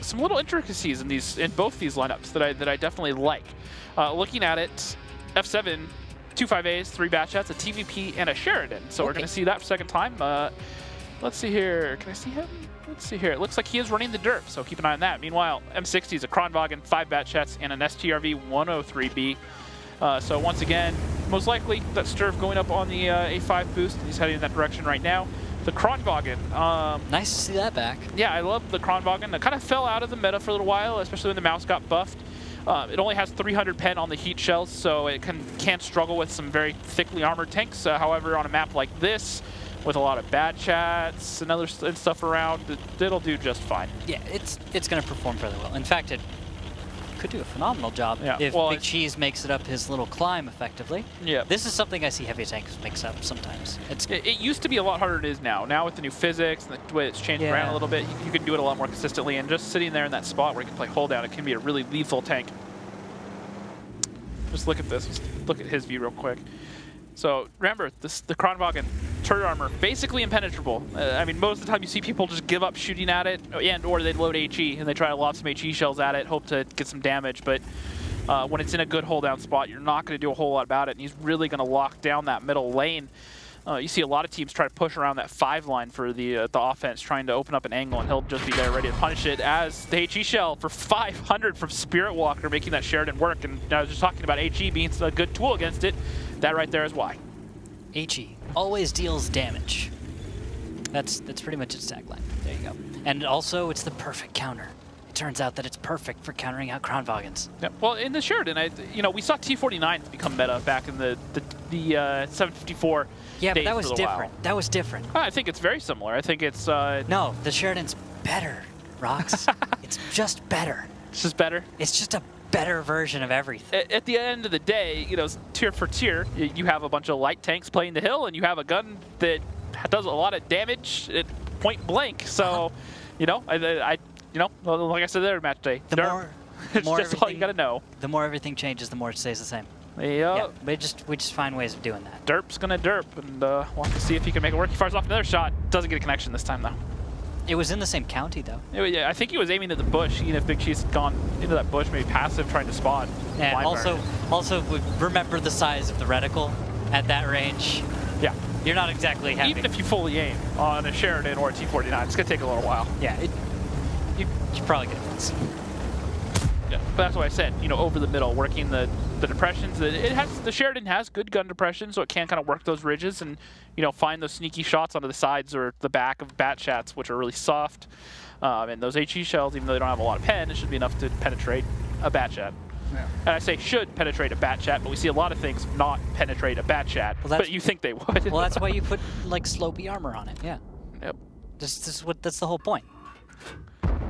[SPEAKER 1] some little intricacies in both these lineups that I definitely like. Looking at it, F7, 2 5As, 3 batch shots, a TVP, and a Sheridan. So we're going to see that for second time. Let's see here. Can I see him? Let's see here. It looks like he is running the derp, so keep an eye on that. Meanwhile, M60 is a Kronwagen, 5 bat chats, and an STRV 103B. So once again, most likely that Sturf going up on the A5 boost. He's heading in that direction right now. The Kronwagen.
[SPEAKER 2] Nice to see that back.
[SPEAKER 1] Yeah, I love the Kronwagen. It kind of fell out of the meta for a little while, especially when the mouse got buffed. It only has 300 pen on the heat shells, so it can't struggle with some very thickly armored tanks. However, on a map like this, with a lot of bad chats and other stuff around, it'll do just fine.
[SPEAKER 2] Yeah, it's going to perform fairly well. In fact, it could do a phenomenal job if Big Cheese makes it up his little climb effectively.
[SPEAKER 1] Yeah.
[SPEAKER 2] This is something I see heavy tanks mix up sometimes.
[SPEAKER 1] It used to be a lot harder than it is now. Now with the new physics and the way it's changed around a little bit, you can do it a lot more consistently. And just sitting there in that spot where you can play hold down, it can be a really lethal tank. Just look at this. Just look at his view real quick. So remember, the Kronwagen turret armor, basically impenetrable. I mean, most of the time you see people just give up shooting at it, or they load HE and they try to lob some HE shells at it, hope to get some damage. But when it's in a good hold down spot, you're not going to do a whole lot about it. And he's really going to lock down that middle lane. You see a lot of teams try to push around that 5 line for the offense, trying to open up an angle, and he'll just be there ready to punish it as the HE shell for 500 from Spirit Walker, making that Sheridan work. And I was just talking about HE being a good tool against it. That right there is why.
[SPEAKER 2] HE always deals damage. That's pretty much its tagline. There you go. And also, it's the perfect counter. It turns out that it's perfect for countering out Kronwagens.
[SPEAKER 1] Yeah. Well, in the Sheridan, we saw T-49s become meta back in the the 754.
[SPEAKER 2] Yeah, but
[SPEAKER 1] days
[SPEAKER 2] that was
[SPEAKER 1] for the WoW.
[SPEAKER 2] different. That was different.
[SPEAKER 1] I think it's very similar. I think it's
[SPEAKER 2] No, the Sheridan's better, Rox. It's just better.
[SPEAKER 1] It's just better.
[SPEAKER 2] It's just a better version of everything.
[SPEAKER 1] At the end of the day, you know, tier for tier, you have a bunch of light tanks playing the hill, and you have a gun that does a lot of damage at point blank. So, you know, I you know, like I said there, Matchday.
[SPEAKER 2] The more
[SPEAKER 1] it's just all you gotta know.
[SPEAKER 2] The more everything changes, the more it stays the same.
[SPEAKER 1] Yep.
[SPEAKER 2] Yeah, we just find ways of doing that.
[SPEAKER 1] Derp's gonna derp, and we'll have to see if he can make it work. He fires off another shot. Doesn't get a connection this time, though.
[SPEAKER 2] It was in the same county, though.
[SPEAKER 1] Yeah, I think he was aiming at the bush. Even if Big Cheese had gone into that bush, maybe passive, trying to spot.
[SPEAKER 2] Yeah, also remember the size of the reticle at that range.
[SPEAKER 1] Yeah.
[SPEAKER 2] You're not exactly having...
[SPEAKER 1] Even if you fully aim on a Sheridan or a T-49, it's gonna take a little while.
[SPEAKER 2] Yeah, you probably get it.
[SPEAKER 1] Yeah, but that's what I said. You know, over the middle, working the depressions. The Sheridan has good gun depression, so it can kind of work those ridges and, you know, find those sneaky shots onto the sides or the back of bat chats, which are really soft. And those HE shells, even though they don't have a lot of pen, it should be enough to penetrate a bat chat. Yeah. And I say should penetrate a bat chat, but we see a lot of things not penetrate a bat chat. Well, but you think they would.
[SPEAKER 2] Well, that's why you put like slopey armor on it. Yeah.
[SPEAKER 1] Yep.
[SPEAKER 2] That's the whole point.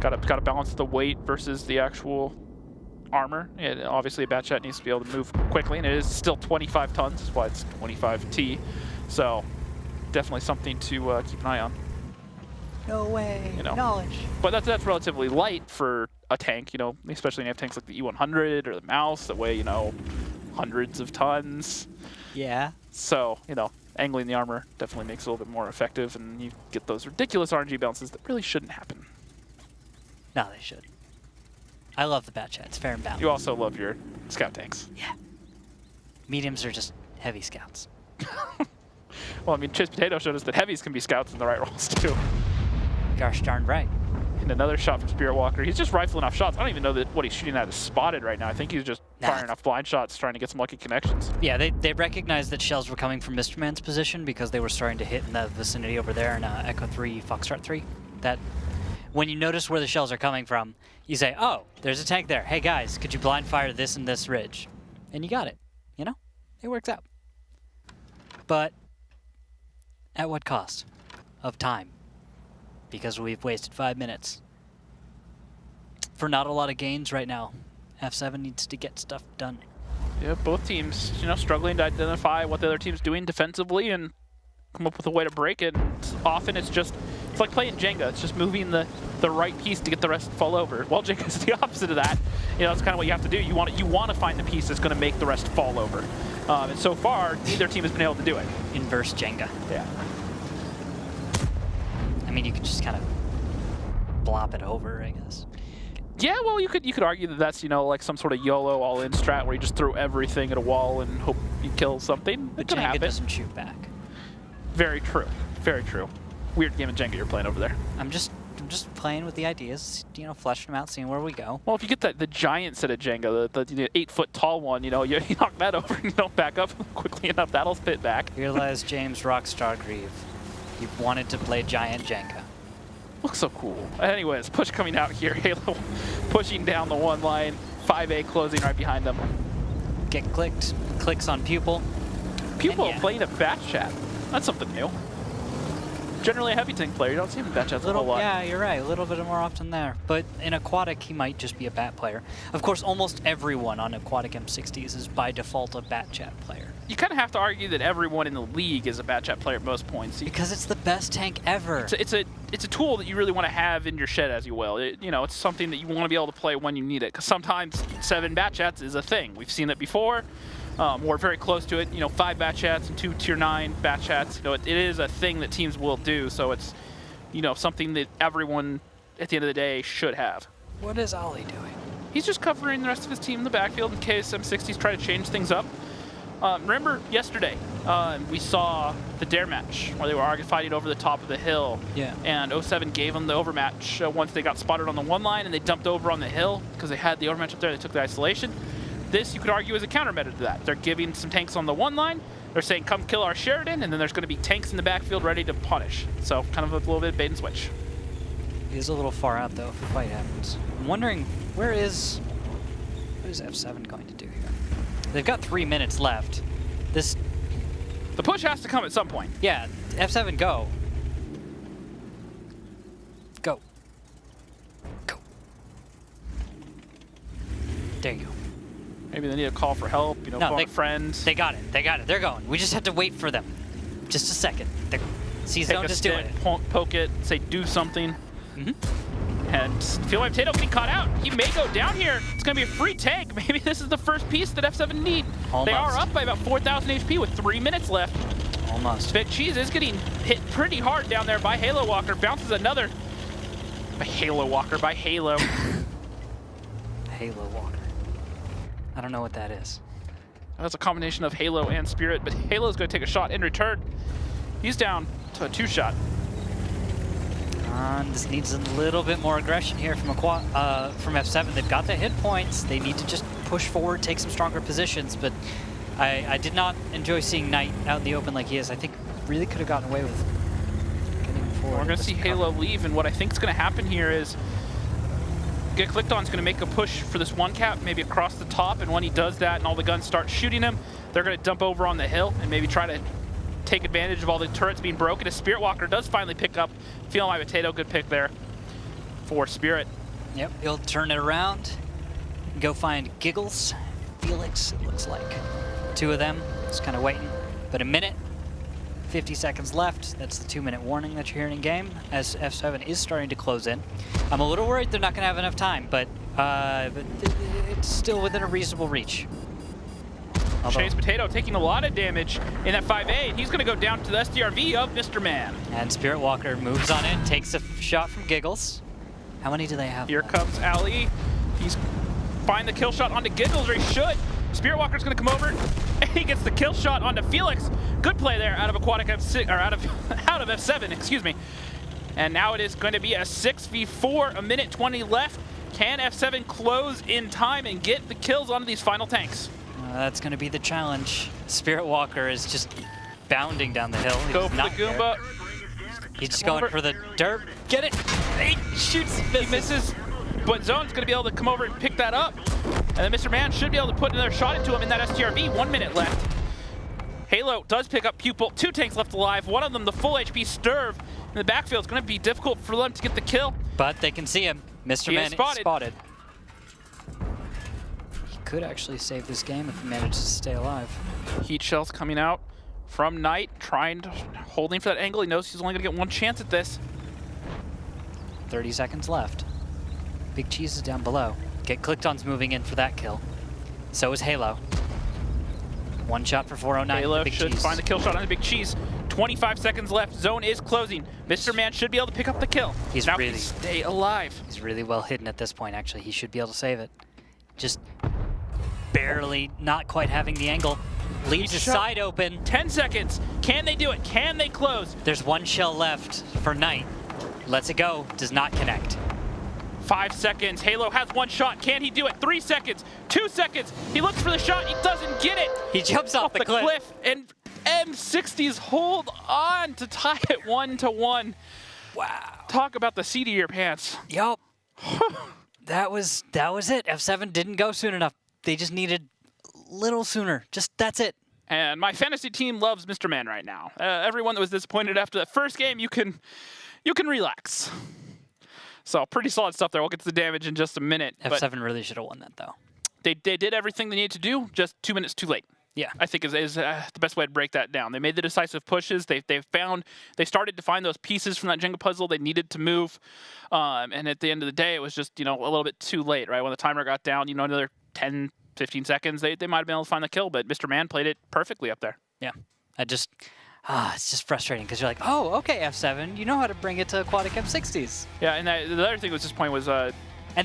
[SPEAKER 1] Gotta balance the weight versus the actual armor. Yeah, obviously a bat chat needs to be able to move quickly, and it is still 25 tons. That's why it's 25T. So definitely something to keep an eye on.
[SPEAKER 2] No way.
[SPEAKER 1] You know.
[SPEAKER 2] Knowledge.
[SPEAKER 1] But that's relatively light for a tank, you know, especially when you have tanks like the E100 or the Mouse that weigh, you know, hundreds of tons.
[SPEAKER 2] Yeah.
[SPEAKER 1] So, you know, angling the armor definitely makes it a little bit more effective, and you get those ridiculous RNG balances that really shouldn't happen.
[SPEAKER 2] No, they should. I love the bat chat. It's fair and balanced.
[SPEAKER 1] You also love your scout tanks.
[SPEAKER 2] Yeah. Mediums are just heavy scouts.
[SPEAKER 1] Well, I mean, Chiz Potato showed us that heavies can be scouts in the right roles, too.
[SPEAKER 2] Gosh darn right.
[SPEAKER 1] And another shot from Spirit Walker. He's just rifling off shots. I don't even know that what he's shooting at is spotted right now. I think he's just firing off blind shots, trying to get some lucky connections.
[SPEAKER 2] Yeah, they recognized that shells were coming from Mr. Man's position because they were starting to hit in the vicinity over there in Echo 3, Foxtrot 3. That, when you notice where the shells are coming from, you say, oh, there's a tank there. Hey, guys, could you blind fire this and this ridge? And you got it. You know? It works out. But at what cost of time? Because we've wasted 5 minutes. For not a lot of gains right now. F7 needs to get stuff done.
[SPEAKER 1] Yeah, both teams, you know, struggling to identify what the other team's doing defensively and come up with a way to break it. Often it's like playing Jenga. It's just moving the right piece to get the rest to fall over. Well, Jenga is the opposite of that. You know, that's kind of what you have to do. You want to find the piece that's going to make the rest fall over. And so far, neither team has been able to do it.
[SPEAKER 2] Inverse Jenga.
[SPEAKER 1] Yeah.
[SPEAKER 2] I mean, you could just kind of blop it over, I guess.
[SPEAKER 1] Yeah, well, you could argue that that's, you know, like some sort of YOLO all-in strat where you just throw everything at a wall and hope you kill something.
[SPEAKER 2] But
[SPEAKER 1] It can happen.
[SPEAKER 2] Jenga doesn't shoot back.
[SPEAKER 1] Very true. Very true. Weird game of Jenga you're playing over there.
[SPEAKER 2] I'm just playing with the ideas, you know, fleshing them out, seeing where we go.
[SPEAKER 1] Well, if you get the giant set of Jenga, the 8-foot tall one, you know, you knock that over and you don't back up quickly enough, that'll spit back.
[SPEAKER 2] Realize, James Rockstar Grieve, you wanted to play giant Jenga.
[SPEAKER 1] Looks so cool. Anyways, push coming out here. Halo pushing down the one line. 5A closing right behind them.
[SPEAKER 2] Get clicked. Clicks on Pupil.
[SPEAKER 1] Pupil playing a bat chat. That's something new. Generally a heavy tank player. You don't see him in bat chats a whole lot.
[SPEAKER 2] Yeah, you're right. A little bit more often there. But in Aquatic, he might just be a bat player. Of course, almost everyone on Aquatic M60s is by default a bat chat player.
[SPEAKER 1] You kind of have to argue that everyone in the league is a bat chat player at most points.
[SPEAKER 2] Because it's the best tank ever.
[SPEAKER 1] It's a tool that you really want to have in your shed, as you will. You know, it's something that you want to be able to play when you need it. Because sometimes 7 bat chats is a thing. We've seen it before. We're very close to it. You know, 5 bat chats and 2 tier 9 bat chats. You know, it is a thing that teams will do. So it's, you know, something that everyone at the end of the day should have.
[SPEAKER 2] What is Ollie doing?
[SPEAKER 1] He's just covering the rest of his team in the backfield in case M60s try to change things up. Remember yesterday, we saw the dare match where they were fighting over the top of the hill.
[SPEAKER 2] Yeah.
[SPEAKER 1] And 07 gave them the overmatch once they got spotted on the one line and they dumped over on the hill because they had the overmatch up there. They took the isolation. This, you could argue, is a counter-meta to that. They're giving some tanks on the one line. They're saying, come kill our Sheridan, and then there's going to be tanks in the backfield ready to punish. So kind of a little bit of bait and switch.
[SPEAKER 2] He is a little far out, though, if a fight happens. I'm wondering, what is F7 going to do here? They've got 3 minutes left.
[SPEAKER 1] The push has to come at some point.
[SPEAKER 2] Yeah, F7, go. Go. Go. There you go.
[SPEAKER 1] Maybe they need a call for help, you know,
[SPEAKER 2] No,
[SPEAKER 1] phone a friend.
[SPEAKER 2] They got it. They got it. They're going. We just have to wait for them. Just a second. See Zone just doing it.
[SPEAKER 1] Poke it, say do something. And feel like Potato getting caught out. He may go down here. It's going to be a free tank. Maybe this is the first piece that F7 need.
[SPEAKER 2] Almost.
[SPEAKER 1] They are up by about 4,000 HP with 3 minutes left.
[SPEAKER 2] Almost.
[SPEAKER 1] Big Cheese is getting hit pretty hard down there by Halo Walker. Bounces another. By Halo Walker, by Halo.
[SPEAKER 2] Halo Walker. I don't know what that is.
[SPEAKER 1] That's a combination of Halo and Spirit, but Halo's going to take a shot in return. He's down to a 2-shot.
[SPEAKER 2] This needs a little bit more aggression here from F7. They've got the hit points. They need to just push forward, take some stronger positions, but I did not enjoy seeing Knight out in the open like he is. I think really could have gotten away with getting forward.
[SPEAKER 1] We're going to see Halo leave, and what I think is going to happen here is Get Clicked On is going to make a push for this one cap, maybe across the top, and when he does that and all the guns start shooting him, they're going to dump over on the hill and maybe try to take advantage of all the turrets being broken. As Spirit Walker does finally pick up. Feel my Potato, good pick there for Spirit.
[SPEAKER 2] Yep, he'll turn it around, go find Giggles, Felix, it looks like. 2 of them, just kind of waiting. But a minute, 50 seconds left. That's the 2-minute warning that you're hearing in game as F7 is starting to close in. I'm a little worried they're not going to have enough time, but it's still within a reasonable reach.
[SPEAKER 1] Chase Potato taking a lot of damage in that 5A, and he's going to go down to the SDRV of Mr. Man.
[SPEAKER 2] And Spirit Walker moves on in, takes a shot from Giggles. How many do they have?
[SPEAKER 1] Here comes Ali. He's find the kill shot onto Giggles, or he should. Spirit Walker's going to come over, and he gets the kill shot onto Felix. Good play there out of Aquatic F6, or out of F7, excuse me. And now it is going to be a 6v4, a minute 20 left. Can F7 close in time and get the kills onto these final tanks?
[SPEAKER 2] That's going to be the challenge. Spirit Walker is just bounding down the hill.
[SPEAKER 1] Go for the Goomba.
[SPEAKER 2] He's just going for the dirt. Get it! He shoots,
[SPEAKER 1] he misses. But Zone's going to be able to come over and pick that up. And then Mr. Man should be able to put another shot into him in that STRV. 1 minute left. Halo does pick up Pupil. 2 tanks left alive. One of them, the full HP Sturv. In the backfield, it's going to be difficult for them to get the kill.
[SPEAKER 2] But they can see him. Mr. Man is spotted. Could actually save this game if he manages to stay alive.
[SPEAKER 1] Heat shells coming out from Knight, holding for that angle. He knows he's only going to get 1 chance at this.
[SPEAKER 2] 30 seconds left. Big Cheese is down below. Get Clicked On's moving in for that kill. So is Halo. 1 shot for 409.
[SPEAKER 1] Halo
[SPEAKER 2] Big
[SPEAKER 1] should
[SPEAKER 2] Cheese.
[SPEAKER 1] find the kill shot on the Big Cheese. 25 seconds left. Zone is closing. Mr. Man should be able to pick up the kill.
[SPEAKER 2] He's
[SPEAKER 1] now
[SPEAKER 2] really
[SPEAKER 1] stay alive.
[SPEAKER 2] He's really well hidden at this point, actually. He should be able to save it. Just barely not quite having the angle. Leaves his side open.
[SPEAKER 1] 10 seconds. Can they do it? Can they close?
[SPEAKER 2] There's 1 shell left for Knight. Lets it go. Does not connect.
[SPEAKER 1] 5 seconds. Halo has 1 shot. Can he do it? 3 seconds. 2 seconds. He looks for the shot. He doesn't get it.
[SPEAKER 2] He jumps off the cliff.
[SPEAKER 1] And M60s hold on to tie it 1-1.
[SPEAKER 2] Wow.
[SPEAKER 1] Talk about the seat of your pants.
[SPEAKER 2] Yup. That was it. F7 didn't go soon enough. They just needed a little sooner. That's it.
[SPEAKER 1] And my fantasy team loves Mr. Man right now. Everyone that was disappointed after that first game, you can relax. So pretty solid stuff there. We'll get to the damage in just a minute.
[SPEAKER 2] F7 really should have won that, though.
[SPEAKER 1] They did everything they needed to do, just 2 minutes too late.
[SPEAKER 2] Yeah,
[SPEAKER 1] I think is the best way to break that down. They made the decisive pushes. They started to find those pieces from that Jenga puzzle they needed to move. And at the end of the day, it was just a little bit too late, right? When the timer got down, another 10, 15 seconds, they might have been able to find the kill. But Mr. Man played it perfectly up there.
[SPEAKER 2] Yeah, it's just frustrating because you're like, oh, okay, F7, you know how to bring it to aquatic M60s.
[SPEAKER 1] Yeah, and the other thing was this point was
[SPEAKER 2] and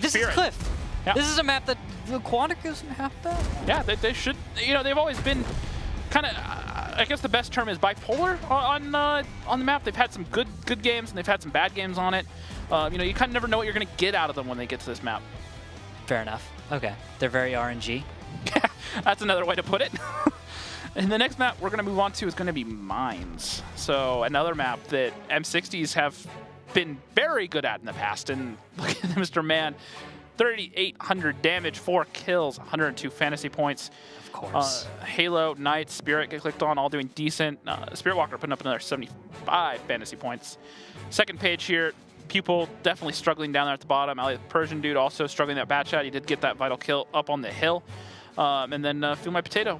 [SPEAKER 2] this
[SPEAKER 1] Spirit.
[SPEAKER 2] is Cliff.
[SPEAKER 1] Yeah.
[SPEAKER 2] This is a map that aquatic doesn't have that.
[SPEAKER 1] Yeah, they should. They've always been kind of. I guess the best term is bipolar on the map. They've had some good games and they've had some bad games on it. You kind of never know what you're going to get out of them when they get to this map.
[SPEAKER 2] Fair enough. Okay, they're very RNG.
[SPEAKER 1] That's another way to put it. And the next map we're going to move on to is going to be Mines. So another map that M60s have been very good at in the past. And look at Mr. Man 3,800 damage, 4 kills, 102 fantasy points.
[SPEAKER 2] Of course.
[SPEAKER 1] Halo, Knight, Spirit get clicked on, all doing decent. Spirit Walker putting up another 75 fantasy points. Second page here, Pupil definitely struggling down there at the bottom. Persian dude also struggling that bat shot. He did get that vital kill up on the hill. And then Feel My Potato,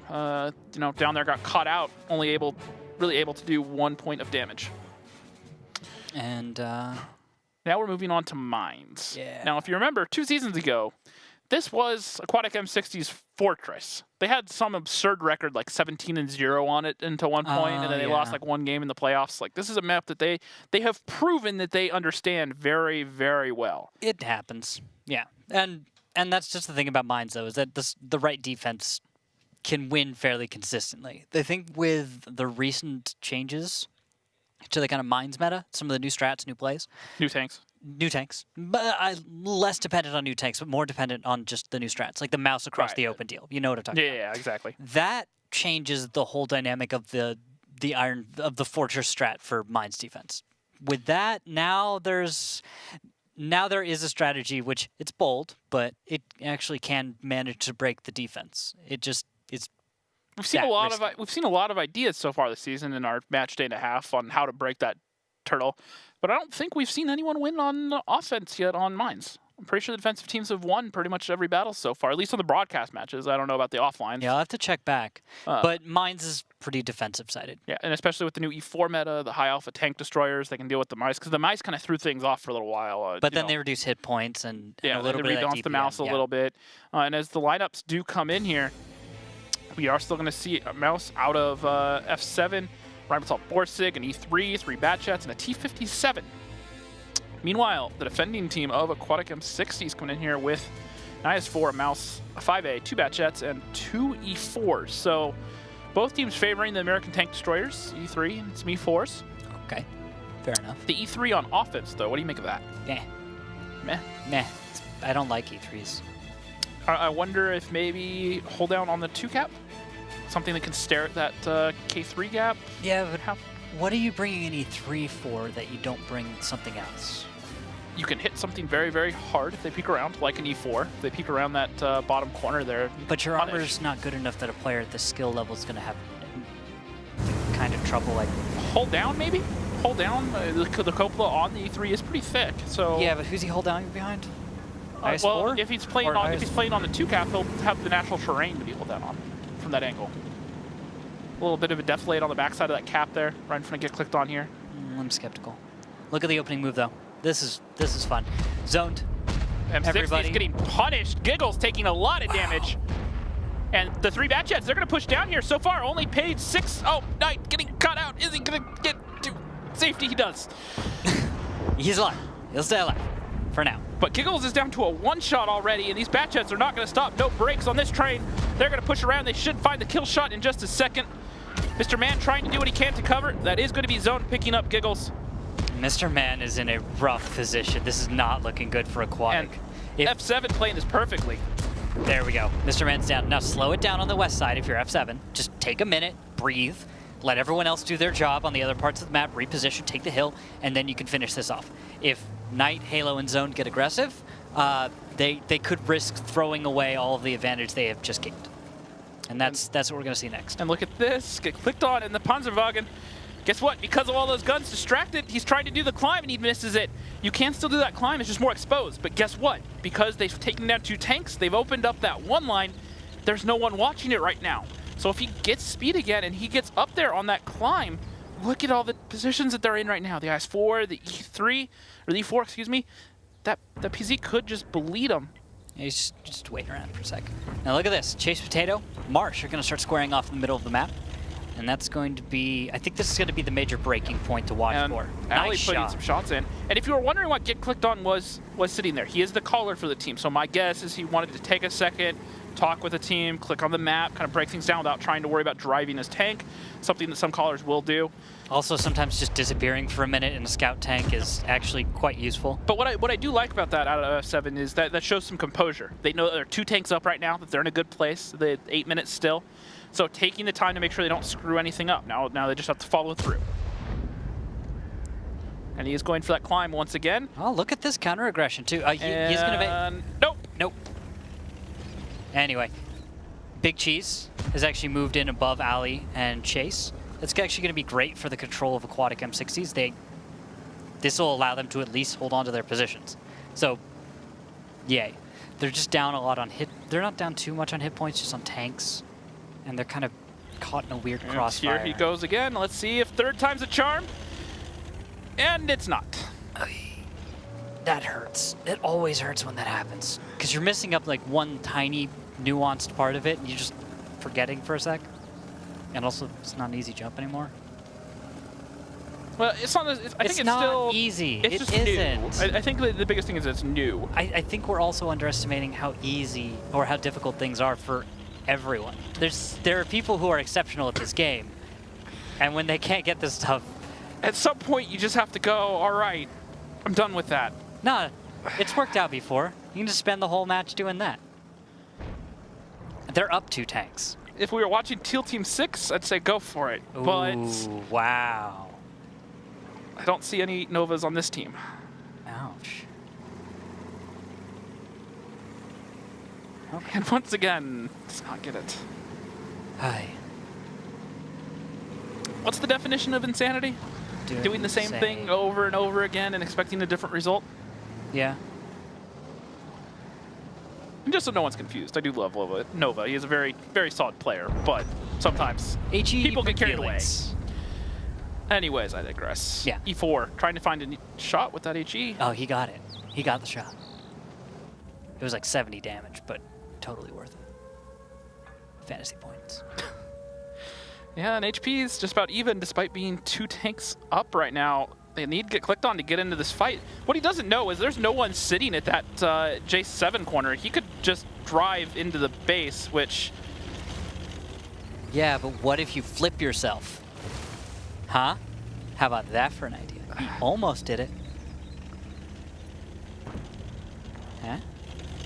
[SPEAKER 1] down there got caught out, really able to do 1 point of damage.
[SPEAKER 2] And
[SPEAKER 1] now we're moving on to Mines.
[SPEAKER 2] Yeah.
[SPEAKER 1] Now, if you remember, 2 seasons ago, this was Aquatic M60's fortress. They had some absurd record, like 17-0 on it until one point, and then they lost like 1 game in the playoffs. Like, this is a map that they have proven that they understand very, very well.
[SPEAKER 2] It happens. Yeah. And that's just the thing about Mines, though, is that the right defense can win fairly consistently. I think with the recent changes to the kind of Mines meta, some of the new strats, new plays.
[SPEAKER 1] New tanks.
[SPEAKER 2] But less dependent on new tanks, but more dependent on just the new strats, like the mouse across the open deal. You know what I'm talking about.
[SPEAKER 1] Yeah, exactly.
[SPEAKER 2] That changes the whole dynamic of the fortress strat for Mines defense. With that, now there is a strategy which it's bold, but it actually can manage to break the defense. It just is.
[SPEAKER 1] We've seen a lot of ideas so far this season in our match day and a half on how to break that turtle, but I don't think we've seen anyone win on offense yet on Mines. I'm pretty sure the defensive teams have won pretty much every battle so far, at least on the broadcast matches. I don't know about the offline.
[SPEAKER 2] Yeah, I'll have to check back. But Mines is pretty defensive-sided.
[SPEAKER 1] Yeah, and especially with the new E4 meta, the high alpha tank destroyers, they can deal with the mice, because the mice kind of threw things off for a little while.
[SPEAKER 2] But then they reduce hit points and a little bit of that DPM.
[SPEAKER 1] The mouse a little bit. And as the lineups do come in here, we are still going to see a mouse out of F7, Rheinmetall Borsig, an E3, 3 Batchats, and a T57. Meanwhile, the defending team of Aquatic M60 is coming in here with an IS-4, a mouse, a 5A, 2 Batchats, and 2 E4s. So both teams favoring the American Tank Destroyers, E3 and some E4s.
[SPEAKER 2] Okay, fair enough.
[SPEAKER 1] The E3 on offense, though, what do you make of that?
[SPEAKER 2] Meh. I don't like E3s.
[SPEAKER 1] I wonder if maybe hold down on the 2 cap? Something that can stare at that K3 gap?
[SPEAKER 2] Yeah, but what are you bringing an E3 for that you don't bring something else?
[SPEAKER 1] You can hit something very, very hard if they peek around, like an E4. If they peek around that bottom corner there.
[SPEAKER 2] But your armor's not good enough that a player at this skill level is going to have kind of trouble. Like
[SPEAKER 1] hold down, maybe? Hold down. The cupola on the E3 is pretty thick. So
[SPEAKER 2] yeah, but who's he hold down behind?
[SPEAKER 1] Well, if he's playing on the 2 cap, he'll have the natural terrain to be hold down on from that angle. A little bit of a deflate on the backside of that cap there, right in front of get clicked on here.
[SPEAKER 2] I'm skeptical. Look at the opening move though. This is fun. Zoned.
[SPEAKER 1] M60 is getting punished. Giggles taking a lot of damage. And the 3 Batchats, they're going to push down here. So far, only paid 6. Oh, Knight getting cut out. Is he going to get to safety? He does.
[SPEAKER 2] He's alive. He'll stay alive for now.
[SPEAKER 1] But Giggles is down to a 1-shot already, and these Batchats are not going to stop. No brakes on this train. They're going to push around. They should find the kill shot in just a second. Mr. Man trying to do what he can to cover. That is going to be Zone picking up Giggles.
[SPEAKER 2] Mr. Man is in a rough position. This is not looking good for Aquatic.
[SPEAKER 1] And F7 playing this perfectly.
[SPEAKER 2] There we go. Mr. Man's down. Now slow it down on the west side if you're F7. Just take a minute, breathe, let everyone else do their job on the other parts of the map, reposition, take the hill, and then you can finish this off. If Knight, Halo, and Zone get aggressive, they could risk throwing away all of the advantage they have just gained. And that's what we're going to see next.
[SPEAKER 1] And look at this. Get clicked on in the Panzerwagen. Guess what? Because of all those guns distracted, he's trying to do the climb and he misses it. You can still do that climb, it's just more exposed. But guess what? Because they've taken down 2 tanks, they've opened up that 1 line, there's no one watching it right now. So if he gets speed again and he gets up there on that climb, look at all the positions that they're in right now. The IS-4, the E3, or the E4, excuse me. That PZ could just bleed him.
[SPEAKER 2] Yeah, he's just waiting around for a sec. Now look at this. Chase Potato, Marsh are going to start squaring off in the middle of the map. And that's going to be, I think this is going to be the major breaking point to watch for.
[SPEAKER 1] Nice putting some shots in. And if you were wondering what Get Clicked On was sitting there, he is the caller for the team. So my guess is he wanted to take a second, talk with the team, click on the map, kind of break things down without trying to worry about driving his tank, something that some callers will do.
[SPEAKER 2] Also, sometimes just disappearing for a minute in a scout tank is actually quite useful.
[SPEAKER 1] But what I do like about that out of F7 is that shows some composure. They know there are 2 tanks up right now, that they're in a good place. They 8 minutes still. So taking the time to make sure they don't screw anything up. Now they just have to follow through. And he is going for that climb once again.
[SPEAKER 2] Oh, look at this counter aggression too. He's going to
[SPEAKER 1] Nope.
[SPEAKER 2] Nope. Anyway, Big Cheese has actually moved in above Ali and Chase. That's actually going to be great for the control of aquatic M60s. This will allow them to at least hold on to their positions. So, yay. They're just down a lot on hit. They're not down too much on hit points, just on tanks. And they're kind of caught in a weird crossfire.
[SPEAKER 1] Here he goes again. Let's see if third time's a charm. And it's not.
[SPEAKER 2] That hurts. It always hurts when that happens. Because you're missing up like one tiny nuanced part of it and you're just forgetting for a sec. And also, it's not an easy jump anymore.
[SPEAKER 1] Well, it's not. I think it's
[SPEAKER 2] not
[SPEAKER 1] still
[SPEAKER 2] easy.
[SPEAKER 1] It's
[SPEAKER 2] It
[SPEAKER 1] just
[SPEAKER 2] isn't.
[SPEAKER 1] new. I think the biggest thing is it's new.
[SPEAKER 2] I think we're also underestimating how easy or how difficult things are for everyone. There are people who are exceptional at this game, and when they can't get this stuff,
[SPEAKER 1] at some point you just have to go. All right, I'm done with that.
[SPEAKER 2] Nah, it's worked out before. You can just spend the whole match doing that. They're up 2 tanks.
[SPEAKER 1] If we were watching Teal Team 6, I'd say go for it.
[SPEAKER 2] Ooh,
[SPEAKER 1] but
[SPEAKER 2] wow.
[SPEAKER 1] I don't see any Novas on this team.
[SPEAKER 2] Ouch.
[SPEAKER 1] Okay. And once again, does not get it.
[SPEAKER 2] Hi.
[SPEAKER 1] What's the definition of insanity? Doing the same thing over and over again and expecting a different result?
[SPEAKER 2] Yeah.
[SPEAKER 1] And just so no one's confused, I do love Nova. He is a very, very solid player, but sometimes people get carried away. Anyways, I digress.
[SPEAKER 2] Yeah.
[SPEAKER 1] E4, trying to find a shot with that HE.
[SPEAKER 2] Oh, he got it. He got the shot. It was like 70 damage, but totally worth it. Fantasy points.
[SPEAKER 1] Yeah, and HP is just about even despite being 2 tanks up right now. They need to get clicked on to get into this fight. What he doesn't know is there's no one sitting at that J7 corner. He could just drive into the base, which...
[SPEAKER 2] Yeah, but what if you flip yourself? Huh? How about that for an idea? You almost did it. Huh?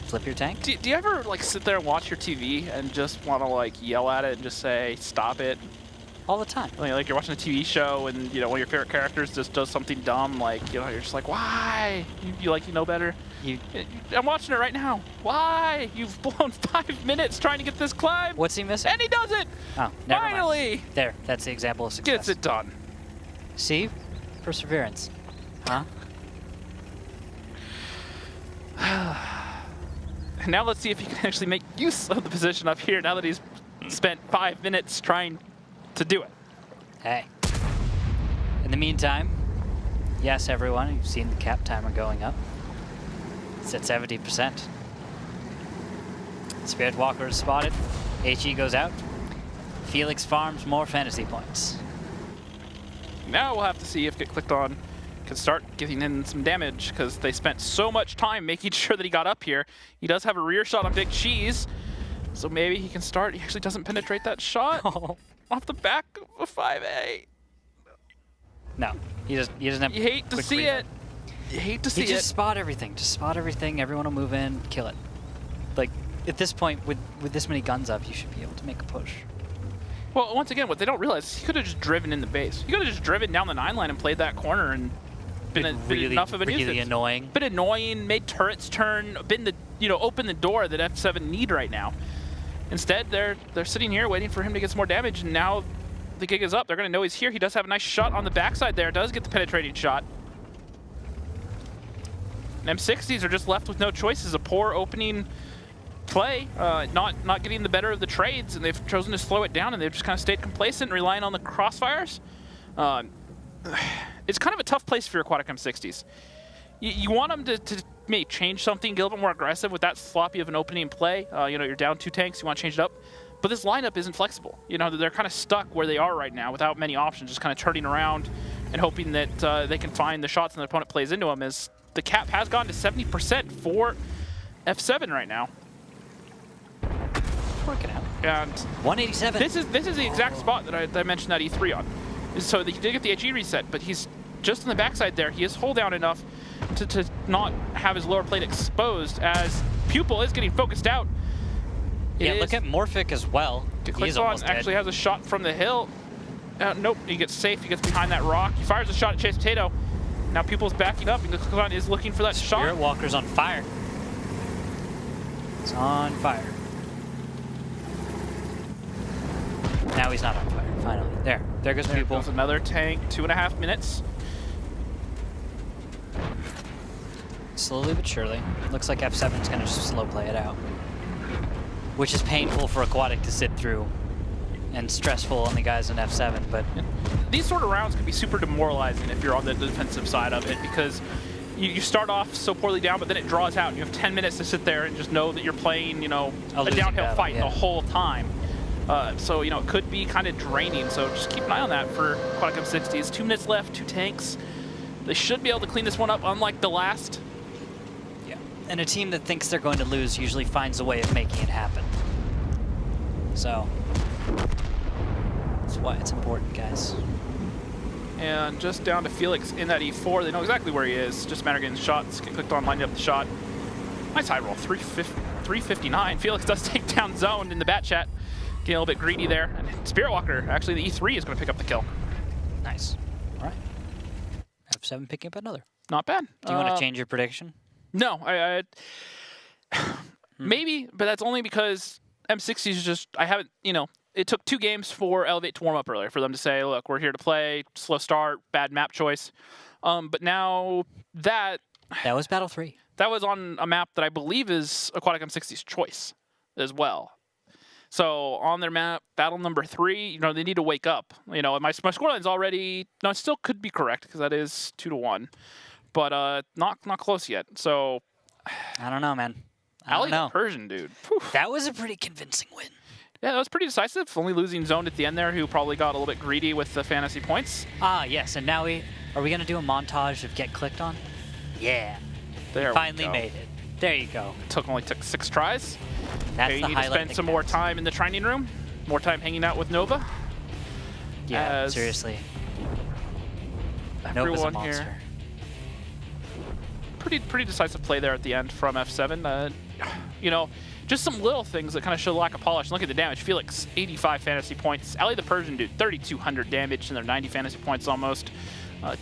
[SPEAKER 2] Flip your tank?
[SPEAKER 1] Do you ever like sit there and watch your TV and just want to like yell at it and just say, stop it?
[SPEAKER 2] All the time.
[SPEAKER 1] Like you're watching a TV show and you know one of your favorite characters just does something dumb, like you're just like, why? You know better. I'm watching it right now. Why? You've blown 5 minutes trying to get this climb.
[SPEAKER 2] What's he missing?
[SPEAKER 1] And he does it.
[SPEAKER 2] Oh, never
[SPEAKER 1] Finally.
[SPEAKER 2] mind. There, that's the example of success.
[SPEAKER 1] Gets it done.
[SPEAKER 2] See, perseverance. Huh?
[SPEAKER 1] And now let's see if he can actually make use of the position up here. Now that he's spent 5 minutes trying to do it.
[SPEAKER 2] Hey. In the meantime, yes, everyone, you've seen the cap timer going up. It's at 70%. Spirit Walker is spotted. HE goes out. Felix farms more fantasy points.
[SPEAKER 1] Now we'll have to see if Get Clicked On can start getting in some damage because they spent so much time making sure that he got up here. He does have a rear shot on Big Cheese, so maybe he can start. He actually doesn't penetrate that shot off the back of a 5A.
[SPEAKER 2] No, he doesn't have.
[SPEAKER 1] You hate to see it. You hate to see it.
[SPEAKER 2] Just spot everything. Just spot everything. Everyone will move in, kill it. Like at this point, with this many guns up, you should be able to make a push.
[SPEAKER 1] Well, once again, what they don't realize is he could have just driven in the base. He could have just driven down the 9 line and played that corner and been enough of a nuisance.
[SPEAKER 2] Really annoying.
[SPEAKER 1] Been annoying, made turrets turn, open the door that F7 need right now. Instead, they're sitting here waiting for him to get some more damage, and now the gig is up. They're going to know he's here. He does have a nice shot on the backside there. Does get the penetrating shot. And M60s are just left with no choices. A poor opening play, not getting the better of the trades, and they've chosen to slow it down, and they've just kind of stayed complacent, relying on the crossfires. It's kind of a tough place for your aquatic M60s. You want them to maybe change something, get a little bit more aggressive with that sloppy of an opening play. You're down 2 tanks, you want to change it up. But this lineup isn't flexible. They're kind of stuck where they are right now without many options, just kind of turning around and hoping that they can find the shots and the opponent plays into them, as the cap has gone to 70% for F7 right now.
[SPEAKER 2] Working out.
[SPEAKER 1] And
[SPEAKER 2] 187.
[SPEAKER 1] This is the exact spot that I mentioned that E3 on. So he did get the HE reset, but he's just on the backside there. He is hold down enough to not have his lower plate exposed, as Pupil is getting focused out.
[SPEAKER 2] Yeah, look at Morphic as well.
[SPEAKER 1] He's actually has a shot from the hill. Nope, he gets safe. He gets behind that rock. He fires a shot at Chase Potato. Now Pupil's backing up, and Clickon is looking for that shot.
[SPEAKER 2] Spirit Walker's on fire. It's on fire. Now he's not on fire, finally. There goes
[SPEAKER 1] There
[SPEAKER 2] Pupil.
[SPEAKER 1] goes another tank, 2.5 minutes.
[SPEAKER 2] Slowly but surely. Looks like F7's gonna just slow play it out. Which is painful for Aquatic to sit through and stressful on the guys in F7, but
[SPEAKER 1] these sort of rounds can be super demoralizing if you're on the defensive side of it, because you start off so poorly down, but then it draws out and you have 10 minutes to sit there and just know that you're playing, you know, a downhill fight the whole time. So, you know, it could be kind of draining, so just keep an eye on that for Aquatic M60s. 2 minutes left, 2 tanks. They should be able to clean this one up, unlike the last.
[SPEAKER 2] yeah. And a team that thinks they're going to lose usually finds a way of making it happen. So that's why it's important, guys.
[SPEAKER 1] And just down to Felix in that E4. They know exactly where he is. Just a matter of getting shots. Get clicked on, lining up the shot. Nice high roll, 359. Felix does take down Zone in the bat chat. Getting a little bit greedy there. And Spirit Walker, actually the E3 is going to pick up the kill.
[SPEAKER 2] Nice. All right. F7 picking up another.
[SPEAKER 1] Not bad.
[SPEAKER 2] Do you want to change your prediction?
[SPEAKER 1] No, I maybe, but that's only because M60 is just, I haven't, you know, it took 2 games for Elevate to warm up earlier for them to say, look, we're here to play, slow start, bad map choice. But now that
[SPEAKER 2] was Battle 3.
[SPEAKER 1] That was on a map that I believe is Aquatic M60's choice as well. So on their map, battle number 3, you know, they need to wake up. You know, my scoreline's already, no, it still could be correct because that is 2-1, but not close yet. So
[SPEAKER 2] I don't know, man. I
[SPEAKER 1] Ali
[SPEAKER 2] don't know.
[SPEAKER 1] the Persian dude. Whew.
[SPEAKER 2] That was a pretty convincing win.
[SPEAKER 1] Yeah, that was pretty decisive. Only losing Zone at the end there, who probably got a little bit greedy with the fantasy points.
[SPEAKER 2] Ah, yes. And now are we gonna do a montage of get clicked on? Yeah.
[SPEAKER 1] There
[SPEAKER 2] Finally
[SPEAKER 1] we go.
[SPEAKER 2] made it. There you go.
[SPEAKER 1] Only took 6 tries.
[SPEAKER 2] That's
[SPEAKER 1] okay,
[SPEAKER 2] the
[SPEAKER 1] you need to
[SPEAKER 2] highlight.
[SPEAKER 1] spend some more time in the training room, more time hanging out with Nova.
[SPEAKER 2] Yeah, seriously. Nova's a
[SPEAKER 1] Everyone
[SPEAKER 2] monster.
[SPEAKER 1] here. Pretty decisive play there at the end from F7. You know, just some little things that kind of show the lack of polish. Look at the damage. Felix, 85 fantasy points. Ali the Persian dude, 3,200 damage, and they're 90 fantasy points almost.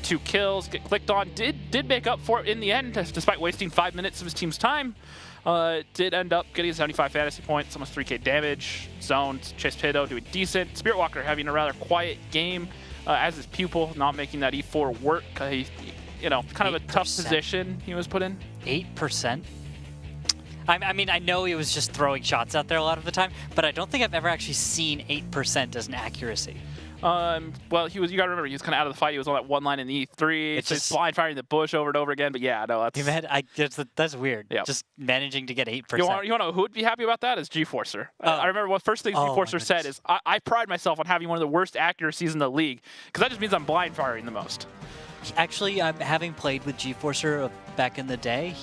[SPEAKER 1] 2 kills, get clicked on. Did make up for it in the end, despite wasting 5 minutes of his team's time. Did end up getting 75 fantasy points, almost 3k damage. Zone, Chase Potato doing decent. Spirit Walker having a rather quiet game, as his Pupil not making that E4 work. He, you know, kind of a tough position he was put in.
[SPEAKER 2] 8%? I mean, I know he was just throwing shots out there a lot of the time, but I don't think I've ever actually seen 8% as an accuracy.
[SPEAKER 1] Well, you got to remember, he was kind of out of the fight. He was on that one line in the E3. It's just blind firing the bush over and over again. But yeah, no, that's
[SPEAKER 2] that's weird.
[SPEAKER 1] Yeah.
[SPEAKER 2] Just managing to get 8%.
[SPEAKER 1] You want to know who would be happy about that? Is GeForcer. I remember one first thing GeForcer said is, I pride myself on having one of the worst accuracies in the league, because that just means I'm blind firing the most.
[SPEAKER 2] Actually, having played with GeForcer back in the day,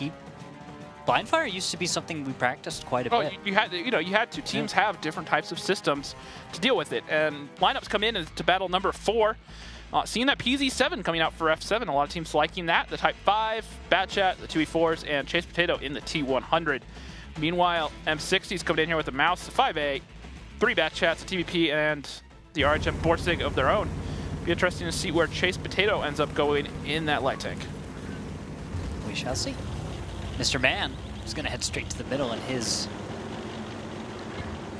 [SPEAKER 2] blind fire used to be something we practiced quite a bit.
[SPEAKER 1] You had to. Teams have different types of systems to deal with it, and lineups come in to battle number 4. Seeing that PZ7 coming out for F7, a lot of teams liking that. The Type 5, Bat Chat, the 2E4s, and Chase Potato in the T100. Meanwhile, M60's coming in here with a Mouse, a 5A, 3 Bat Chats, a TVP, and the RHM Borsig of their own. Be interesting to see where Chase Potato ends up going in that light tank.
[SPEAKER 2] We shall see. Mr. Man is going to head straight to the middle in his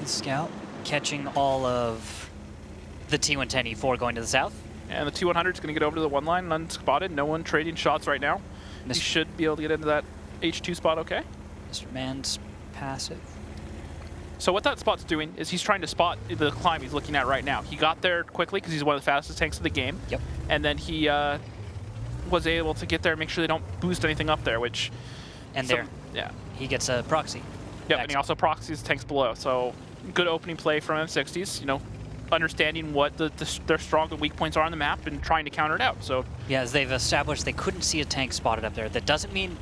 [SPEAKER 2] scout, catching all of the T110 E4 going to the south.
[SPEAKER 1] And the T100 is going to get over to the 1 line unspotted. No one trading shots right now. He should be able to get into that H2 spot okay.
[SPEAKER 2] Mr. Man's passive.
[SPEAKER 1] So what that spot's doing is he's trying to spot the climb he's looking at right now. He got there quickly because he's one of the fastest tanks of the game.
[SPEAKER 2] Yep.
[SPEAKER 1] And then he was able to get there and make sure they don't boost anything up there, which...
[SPEAKER 2] And
[SPEAKER 1] yeah,
[SPEAKER 2] he gets a proxy.
[SPEAKER 1] Yep, and he also proxies tanks below. So good opening play from M60s, you know, understanding what their strong and weak points are on the map and trying to counter it out. So
[SPEAKER 2] yeah, as they've established they couldn't see a tank spotted up there. That doesn't mean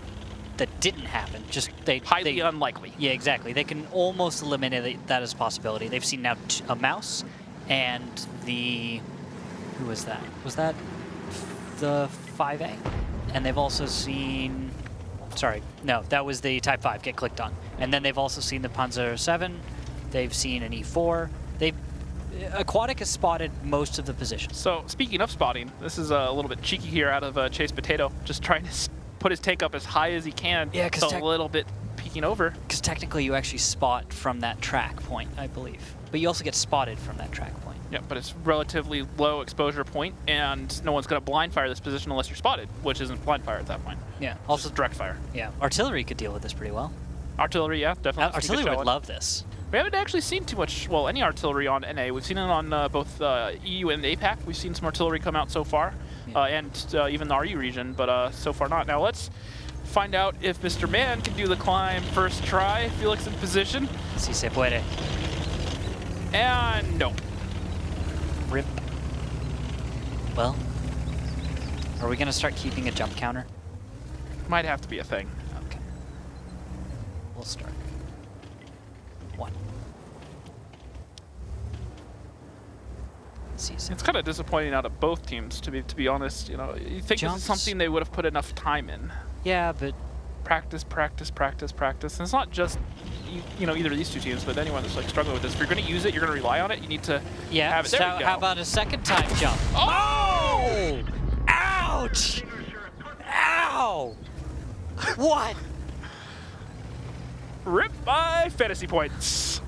[SPEAKER 2] that didn't happen. Just
[SPEAKER 1] highly unlikely.
[SPEAKER 2] Yeah, exactly. They can almost eliminate that as a possibility. They've seen now a Mouse and who was that? Was that the 5A? And they've also seen, sorry, no, that was the Type 5 get clicked on. And then they've also seen the Panzer 7. They've seen an E4. Aquatic has spotted most of the positions.
[SPEAKER 1] So speaking of spotting, this is a little bit cheeky here out of Chase Potato, just trying to put his take up as high as he can.
[SPEAKER 2] Yeah, because
[SPEAKER 1] a little bit peeking over.
[SPEAKER 2] Because because technically you actually spot from that track point, I believe. But you also get spotted from that track point.
[SPEAKER 1] Yeah, but it's relatively low exposure point, and no one's going to blind fire this position unless you're spotted, which isn't blind fire at that point.
[SPEAKER 2] Yeah.
[SPEAKER 1] Also direct fire.
[SPEAKER 2] Yeah. Artillery could deal with this pretty well.
[SPEAKER 1] Artillery, yeah, definitely.
[SPEAKER 2] Artillery would love this.
[SPEAKER 1] We haven't actually seen too much, well, any artillery on NA. We've seen it on both EU and APAC. We've seen some artillery come out so far, and even the RU region, but so far not. Now let's find out if Mr. Man can do the climb first try. Felix in position.
[SPEAKER 2] Si se puede.
[SPEAKER 1] And no.
[SPEAKER 2] Rip. Well, are we going to start keeping a jump counter?
[SPEAKER 1] Might have to be a thing.
[SPEAKER 2] Okay. We'll start. 1.
[SPEAKER 1] It's kind of disappointing out of both teams, to be honest. You know, you think this is something they would have put enough time in.
[SPEAKER 2] Yeah, but
[SPEAKER 1] practice, practice, practice, practice. And it's not just you know, either of these two teams, but anyone that's like struggling with this. If you're going to use it, you're going to rely on it. You need to have it.
[SPEAKER 2] So
[SPEAKER 1] There we go.
[SPEAKER 2] how about a second time jump? Oh! Ouch! Ow! What?
[SPEAKER 1] Rip by fantasy points.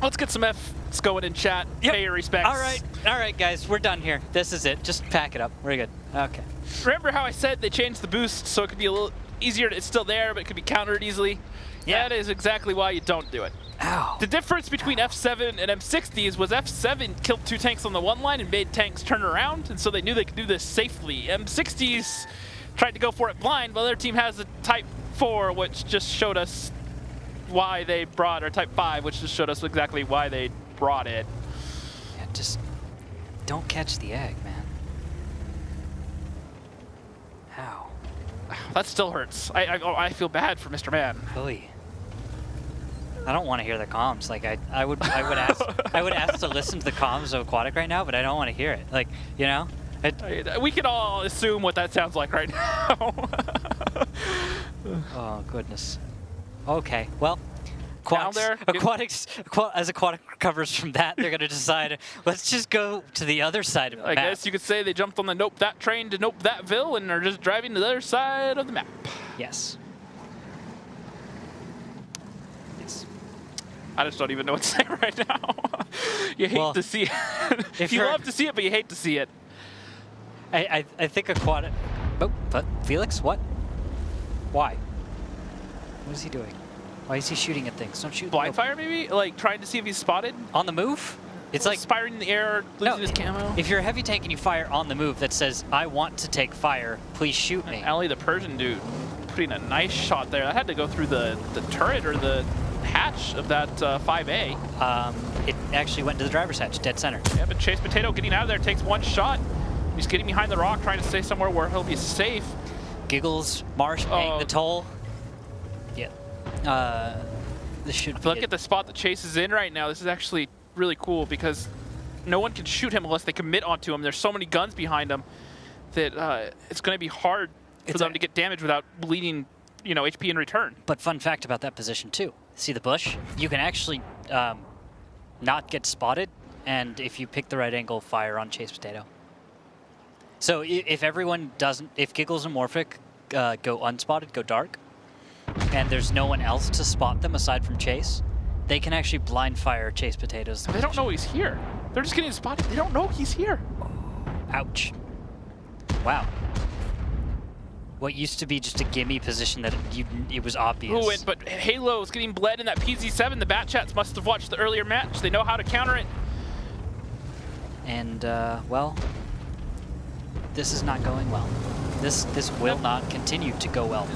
[SPEAKER 1] Let's get some F's going in chat.
[SPEAKER 2] Yep.
[SPEAKER 1] Pay your respects.
[SPEAKER 2] All right, guys, we're done here. This is it. Just pack it up. We're good. Okay.
[SPEAKER 1] Remember how I said they changed the boost so it could be a little easier? It's still there, but it could be countered easily. Yeah. That is exactly why you don't do it.
[SPEAKER 2] Ow.
[SPEAKER 1] The difference between F7 and M60s was F7 killed 2 tanks on the one line and made tanks turn around, and so they knew they could do this safely. M60s tried to go for it blind, while their team has a Type 4, which just showed us why they brought, or Type 5, which just showed us exactly why they brought it.
[SPEAKER 2] Yeah, just don't catch the egg, man. How?
[SPEAKER 1] That still hurts. I feel bad for Mr. Man.
[SPEAKER 2] Oy. I don't want to hear the comms. Like I would ask to listen to the comms of Aquatic right now, but I don't want to hear it. Like, you know?
[SPEAKER 1] We can all assume what that sounds like right now.
[SPEAKER 2] Oh goodness. Okay. Well, as Aquatic recovers from that, they're gonna decide, let's just go to the other side of the map.
[SPEAKER 1] I guess you could say they jumped on the nope that train to nope that ville and are just driving to the other side of the map.
[SPEAKER 2] Yes. Yes.
[SPEAKER 1] I just don't even know what to say right now. You hate to see it. You love to see it, but you hate to see it.
[SPEAKER 2] I think Aquatic. Oh, but Felix, what? Why? What is he doing? Why is he shooting at things? Don't shoot.
[SPEAKER 1] Blind fire, maybe? Like trying to see if he's spotted?
[SPEAKER 2] On the move? It's like
[SPEAKER 1] firing in the air, losing his camo.
[SPEAKER 2] If you're a heavy tank and you fire on the move that says, I want to take fire, please shoot me.
[SPEAKER 1] Ali, the Persian dude, putting a nice shot there. That had to go through the turret or the hatch of that 5A.
[SPEAKER 2] It actually went to the driver's hatch, dead center.
[SPEAKER 1] Yeah, but Chase Potato getting out of there takes one shot. He's getting behind the rock, trying to stay somewhere where he'll be safe.
[SPEAKER 2] Giggles, Marsh paying the toll. Yeah. This should
[SPEAKER 1] Look at the spot that Chase is in right now. This is actually really cool because no one can shoot him unless they commit onto him. There's so many guns behind him that it's going to be hard for them to get damage without bleeding, you know, HP in return.
[SPEAKER 2] But fun fact about that position too. See the bush? You can actually not get spotted, and if you pick the right angle, fire on Chase Potato. So if everyone doesn't, if Giggles and Morphic go unspotted, go dark, and there's no one else to spot them aside from Chase, they can actually blind fire Chase Potatoes.
[SPEAKER 1] They don't know he's here. They're just getting spotted. They don't know he's here.
[SPEAKER 2] Ouch. Wow. What used to be just a gimme position that it was obvious.
[SPEAKER 1] Ooh, but Halo is getting bled in that PZ7. The Bat Chats must have watched the earlier match. They know how to counter it.
[SPEAKER 2] And, well, this is not going well. This will not continue to go well.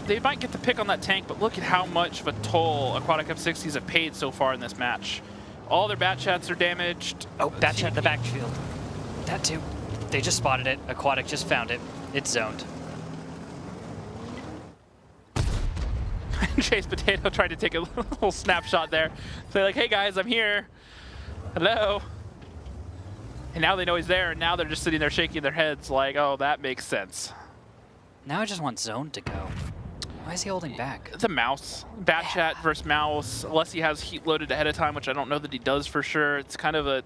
[SPEAKER 1] They might get the pick on that tank, but look at how much of a toll Aquatic F60s have paid so far in this match. All their Bat Chats are damaged.
[SPEAKER 2] Oh, Bat Chat the backfield. That too. They just spotted it. Aquatic just found it. It's zoned.
[SPEAKER 1] Chase Potato tried to take a little snapshot there. They're like, hey guys, I'm here. Hello. And now they know he's there, and now they're just sitting there shaking their heads like, oh, that makes sense.
[SPEAKER 2] Now I just want zone to go. Why is he holding back?
[SPEAKER 1] It's a mouse. Bat Chat versus mouse, unless he has heat loaded ahead of time, which I don't know that he does for sure. It's kind of a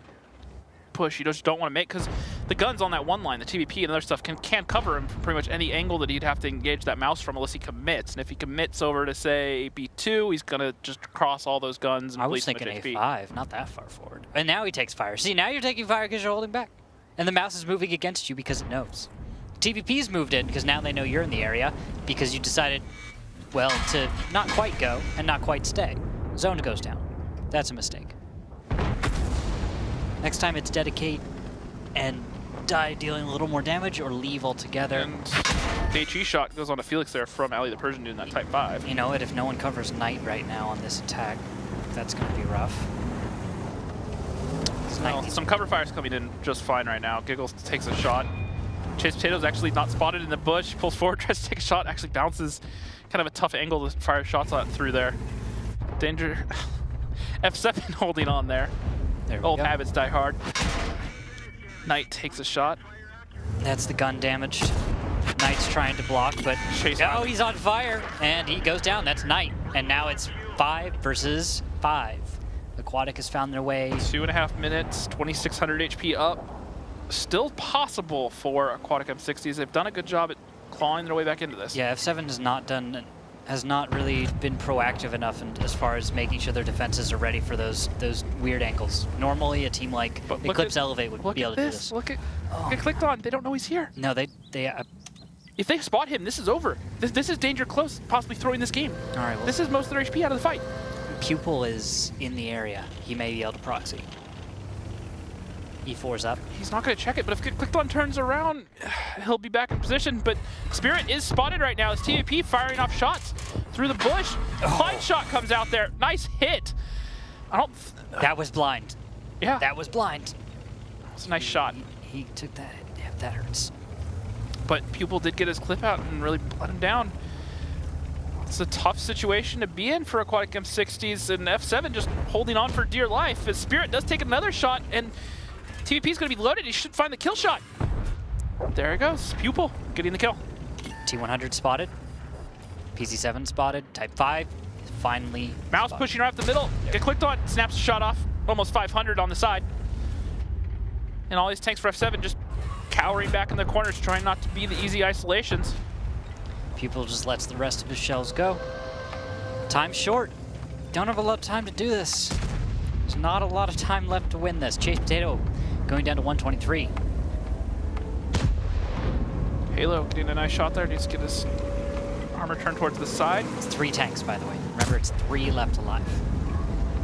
[SPEAKER 1] push you just don't want to make, because the guns on that one line, the TVP and other stuff, can cover him from pretty much any angle that he'd have to engage that mouse from unless he commits. And if he commits over to, say, B2, he's going to just cross all those guns and
[SPEAKER 2] I was
[SPEAKER 1] bleed
[SPEAKER 2] thinking
[SPEAKER 1] HP.
[SPEAKER 2] A5, not that far forward. And now he takes fire. See, now you're taking fire because you're holding back. And the mouse is moving against you because it knows. TVP's moved in because now they know you're in the area because you decided, well, to not quite go and not quite stay. Zone goes down. That's a mistake. Next time it's dedicate and die dealing a little more damage or leave altogether.
[SPEAKER 1] And the HE shot goes on to Felix there from Ali the Persian doing that Type 5.
[SPEAKER 2] You know what, if no one covers Knight right now on this attack, that's going to be rough.
[SPEAKER 1] Well, some cover fire's coming in just fine right now. Giggles takes a shot. Chase Potato's actually not spotted in the bush. Pulls forward, tries to take a shot, actually bounces. Kind of a tough angle to fire shots out through there. Danger. F7 holding on there. Old habits die hard. Knight takes a shot.
[SPEAKER 2] That's the gun damaged. Knight's trying to block, but oh, he's on fire, and he goes down. That's Knight, and now it's 5 versus 5. Aquatic has found their way.
[SPEAKER 1] 2.5 minutes, 2,600 HP up. Still possible for Aquatic M60s. They've done a good job at clawing their way back into this.
[SPEAKER 2] Yeah, F7 has not really been proactive enough as far as making sure their defenses are ready for those weird angles. Normally, a team like Eclipse Elevate would be able to do this.
[SPEAKER 1] Look at clicked on. They don't know he's here.
[SPEAKER 2] No, they
[SPEAKER 1] if they spot him, this is over. This is danger close, possibly throwing this game.
[SPEAKER 2] All right. Well,
[SPEAKER 1] this is most of their HP out of the fight.
[SPEAKER 2] Pupil is in the area. He may be able to proxy. E4's up.
[SPEAKER 1] He's not going to check it, but if clicked on turns around, he'll be back in position. But Spirit is spotted right now as TVP firing off shots through the bush. Blind shot comes out there. Nice hit.
[SPEAKER 2] That was blind.
[SPEAKER 1] Yeah.
[SPEAKER 2] That was blind.
[SPEAKER 1] It's a nice shot.
[SPEAKER 2] He took that hit. Yeah, that hurts.
[SPEAKER 1] But Pupil did get his clip out and really let him down. It's a tough situation to be in for Aquatic M60s, and F7 just holding on for dear life as Spirit does take another shot, and TVP is going to be loaded. He should find the kill shot. There it goes. Pupil getting the kill.
[SPEAKER 2] T100 spotted. PC7 spotted. Type 5 finally
[SPEAKER 1] Mouse
[SPEAKER 2] spotted.
[SPEAKER 1] pushing right up the middle. Get clicked on. Snaps the shot off. Almost 500 on the side. And all these tanks for F7 just cowering back in the corners, trying not to be the easy isolations.
[SPEAKER 2] Pupil just lets the rest of his shells go. Time's short. Don't have a lot of time to do this. There's not a lot of time left to win this. Chase Potato going down to 123.
[SPEAKER 1] Halo getting a nice shot there. Needs to get his armor turned towards the side.
[SPEAKER 2] It's 3 tanks, by the way. Remember, it's 3 left alive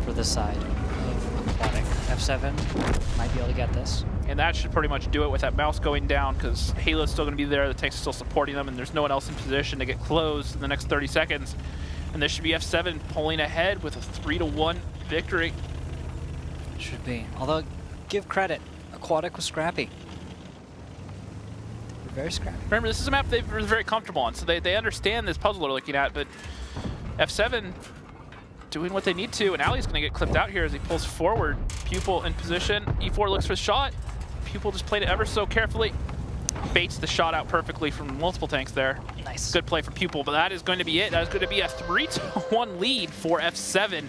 [SPEAKER 2] for the side of Aquatic. F7 might be able to get this.
[SPEAKER 1] And that should pretty much do it with that mouse going down, because Halo's still going to be there. The tanks are still supporting them, and there's no one else in position to get closed in the next 30 seconds. And this should be F7 pulling ahead with a 3-1 victory.
[SPEAKER 2] Should be. Although, give credit, Aquatic was scrappy. They were very scrappy.
[SPEAKER 1] Remember, this is a map they were very comfortable on, so they understand this puzzle they're looking at, but F7 doing what they need to, and Ali's going to get clipped out here as he pulls forward. Pupil in position. E4 looks for the shot. Pupil just played it ever so carefully. Baits the shot out perfectly from multiple tanks there.
[SPEAKER 2] Nice.
[SPEAKER 1] Good play from Pupil, but that is going to be it. That is going to be a 3-1 lead for F7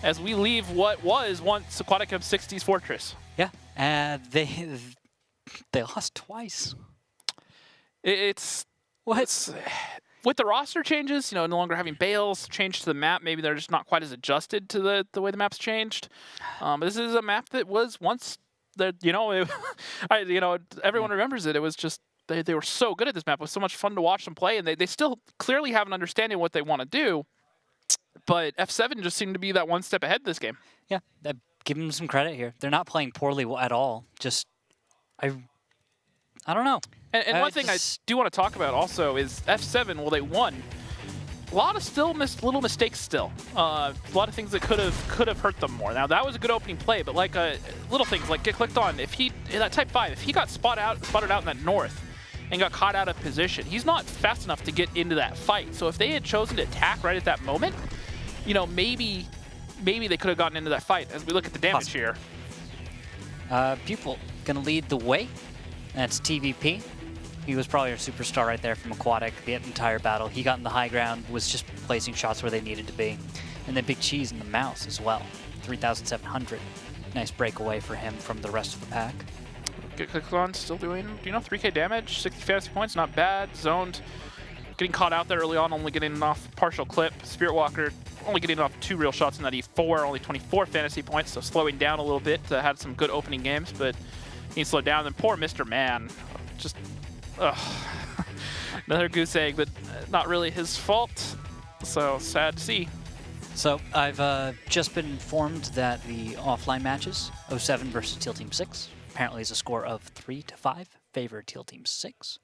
[SPEAKER 1] as we leave what was once Aquatic M60's fortress.
[SPEAKER 2] Yeah, they lost twice.
[SPEAKER 1] It's
[SPEAKER 2] what?
[SPEAKER 1] With the roster changes, you know, no longer having Bales change to the map, maybe they're just not quite as adjusted to the way the map's changed. But this is a map that was once that, you know, everyone remembers it. It was just they were so good at this map. It was so much fun to watch them play, and they still clearly have an understanding of what they want to do. But F7 just seemed to be that one step ahead this game.
[SPEAKER 2] Yeah, give them some credit here. They're not playing poorly at all. Just I don't know.
[SPEAKER 1] And one thing I do want to talk about also is F7, well, they won. A lot of little mistakes still. A lot of things that could have hurt them more. Now, that was a good opening play, but like little things like get clicked on. If that Type 5, if he got spotted out in that north and got caught out of position, he's not fast enough to get into that fight. So if they had chosen to attack right at that moment, you know, maybe they could have gotten into that fight. As we look at the damage here.
[SPEAKER 2] Pupil gonna lead the way. That's TVP. He was probably our superstar right there from Aquatic the entire battle. He got in the high ground, was just placing shots where they needed to be. And then Big Cheese in the mouse as well. 3,700. Nice breakaway for him from the rest of the pack.
[SPEAKER 1] Get clicked on, still doing, 3k damage, 60 fantasy points, not bad. Zoned, getting caught out there early on, only getting off partial clip. Spirit Walker only getting off 2 real shots in that E4, only 24 fantasy points, so slowing down a little bit. Had some good opening games, but he slowed down. Then poor Mr. Man, just, another goose egg, but not really his fault. So sad to see.
[SPEAKER 2] So I've just been informed that the offline matches, 07 versus Teal Team 6, apparently is a score of 3-5, favor Teal Team 6.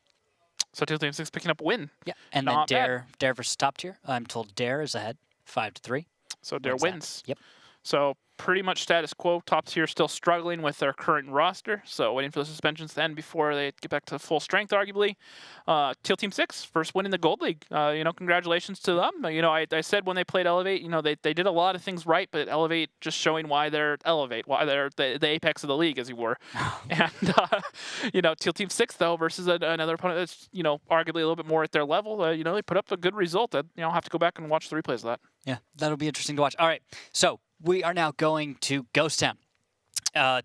[SPEAKER 1] So Teal Team 6 picking up a win.
[SPEAKER 2] Yeah, and
[SPEAKER 1] Not
[SPEAKER 2] then Dare versus top tier. I'm told Dare is ahead, 5-3.
[SPEAKER 1] So Dare wins.
[SPEAKER 2] Yep.
[SPEAKER 1] So pretty much status quo. Top tier still struggling with their current roster, so waiting for the suspensions to end before they get back to full strength, arguably. Teal Team 6, first win in the Gold League. Congratulations to them. I said when they played Elevate, they did a lot of things right, but Elevate just showing why they're Elevate, why they're the apex of the league, as you were. And, Teal Team 6, though, versus another opponent that's, arguably a little bit more at their level, they put up a good result. I'll have to go back and watch the replays of that.
[SPEAKER 2] Yeah, that'll be interesting to watch. All right, so we are now going to Ghost Town.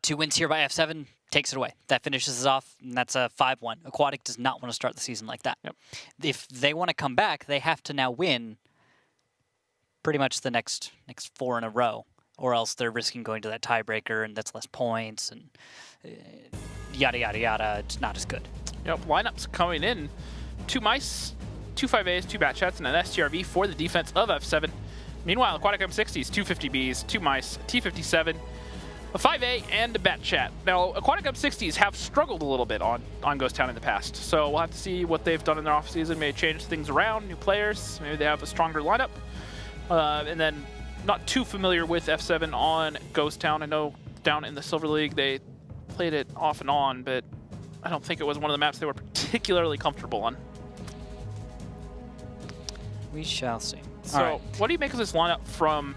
[SPEAKER 2] 2 wins here by F7 takes it away. That finishes us off, and that's a 5-1. Aquatic does not want to start the season like that.
[SPEAKER 1] Yep.
[SPEAKER 2] If they want to come back, they have to now win pretty much the next 4 in a row, or else they're risking going to that tiebreaker, and that's less points, and yada, yada, yada. It's not as good.
[SPEAKER 1] Yep, lineups coming in. 2 mice, 2 5As, 2 bat chats, and an STRV for the defense of F7. Meanwhile, Aquatic M60s, 2 50Bs, 2 mice, T57, a 5A, and a bat chat. Now, Aquatic M60s have struggled a little bit on Ghost Town in the past, so we'll have to see what they've done in their offseason. Maybe change things around, new players, maybe they have a stronger lineup. And then, not too familiar with F7 on Ghost Town. I know down in the Silver League they played it off and on, but I don't think it was one of the maps they were particularly comfortable on.
[SPEAKER 2] We shall see.
[SPEAKER 1] So, what do you make of this lineup from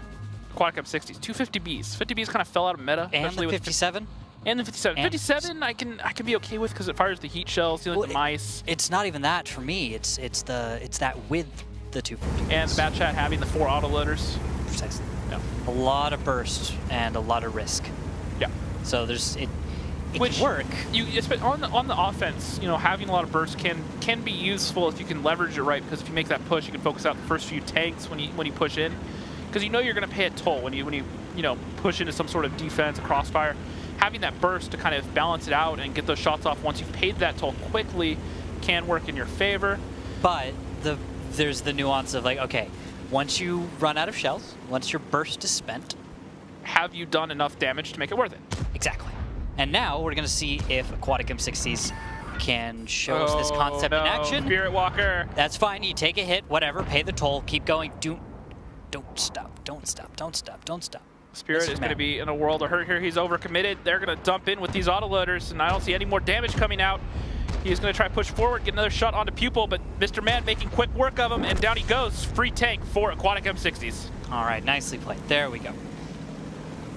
[SPEAKER 1] Aquatic M60s? 2 50Bs. 50Bs kind of fell out of meta.
[SPEAKER 2] And the 57?
[SPEAKER 1] And the 57.
[SPEAKER 2] And
[SPEAKER 1] 57 I can be okay with because it fires the heat shells, dealing with the mice.
[SPEAKER 2] It's not even that for me. It's that with the 250.
[SPEAKER 1] And the bat chat having the 4 autoloaders.
[SPEAKER 2] Precisely.
[SPEAKER 1] Yeah.
[SPEAKER 2] A lot of burst and a lot of risk.
[SPEAKER 1] Yeah.
[SPEAKER 2] So it
[SPEAKER 1] Which
[SPEAKER 2] can work.
[SPEAKER 1] On the offense, having a lot of burst can be useful if you can leverage it right, because if you make that push, you can focus out the first few tanks when you push in, because you're going to pay a toll when you push into some sort of defense, a crossfire. Having that burst to kind of balance it out and get those shots off once you've paid that toll quickly can work in your favor.
[SPEAKER 2] But there's the nuance of okay, once you run out of shells, once your burst is spent,
[SPEAKER 1] have you done enough damage to make it worth it?
[SPEAKER 2] Exactly. And now we're going to see if Aquatic M60s can show us this concept in action.
[SPEAKER 1] Spirit Walker.
[SPEAKER 2] That's fine. You take a hit, whatever, pay the toll, keep going. Don't stop. Don't stop. Don't stop. Don't stop.
[SPEAKER 1] Spirit is going to be in a world of hurt here. He's overcommitted. They're going to dump in with these autoloaders, and I don't see any more damage coming out. He's going to try to push forward, get another shot onto Pupil, but Mr. Man making quick work of him, and down he goes. Free tank for Aquatic M60s.
[SPEAKER 2] All right, nicely played. There we go.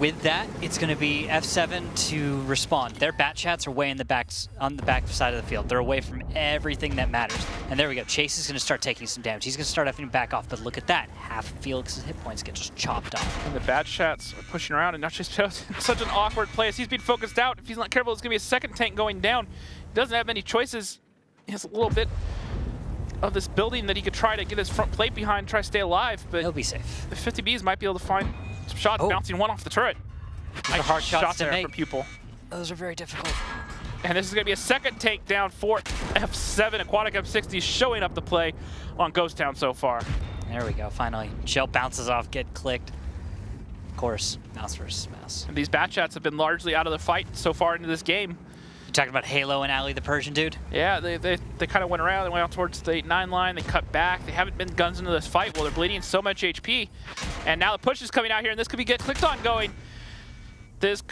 [SPEAKER 2] With that, it's going to be F7 to respond. Their bat chats are way in the on the back side of the field. They're away from everything that matters. And there we go. Chase is going to start taking some damage. He's going to start having to back off, but look at that. Half of Felix's hit points get just chopped off.
[SPEAKER 1] And the bat chats are pushing around, and not just in such an awkward place. He's being focused out. If he's not careful, it's going to be a second tank going down. He doesn't have many choices. He has a little bit of this building that he could try to get his front plate behind, try to stay alive, but
[SPEAKER 2] he'll be safe.
[SPEAKER 1] The 50Bs might be able to find some shots, bouncing one off the turret.
[SPEAKER 2] Nice hard shots
[SPEAKER 1] there
[SPEAKER 2] to make.
[SPEAKER 1] for Pupil.
[SPEAKER 2] Those are very difficult.
[SPEAKER 1] And this is going to be a second take down for F7. Aquatic M60 showing up the play on Ghost Town so far.
[SPEAKER 2] There we go, finally. Shell bounces off, get clicked. Of course, mouse versus mouse.
[SPEAKER 1] And these bat chats have been largely out of the fight so far into this game.
[SPEAKER 2] You talking about Halo and Ali the Persian dude?
[SPEAKER 1] Yeah, they kind of went around. They went out towards the 8-9 line. They cut back. They haven't been guns into this fight. Well, they're bleeding so much HP. And now the push is coming out here, and this could be get clicked on going. This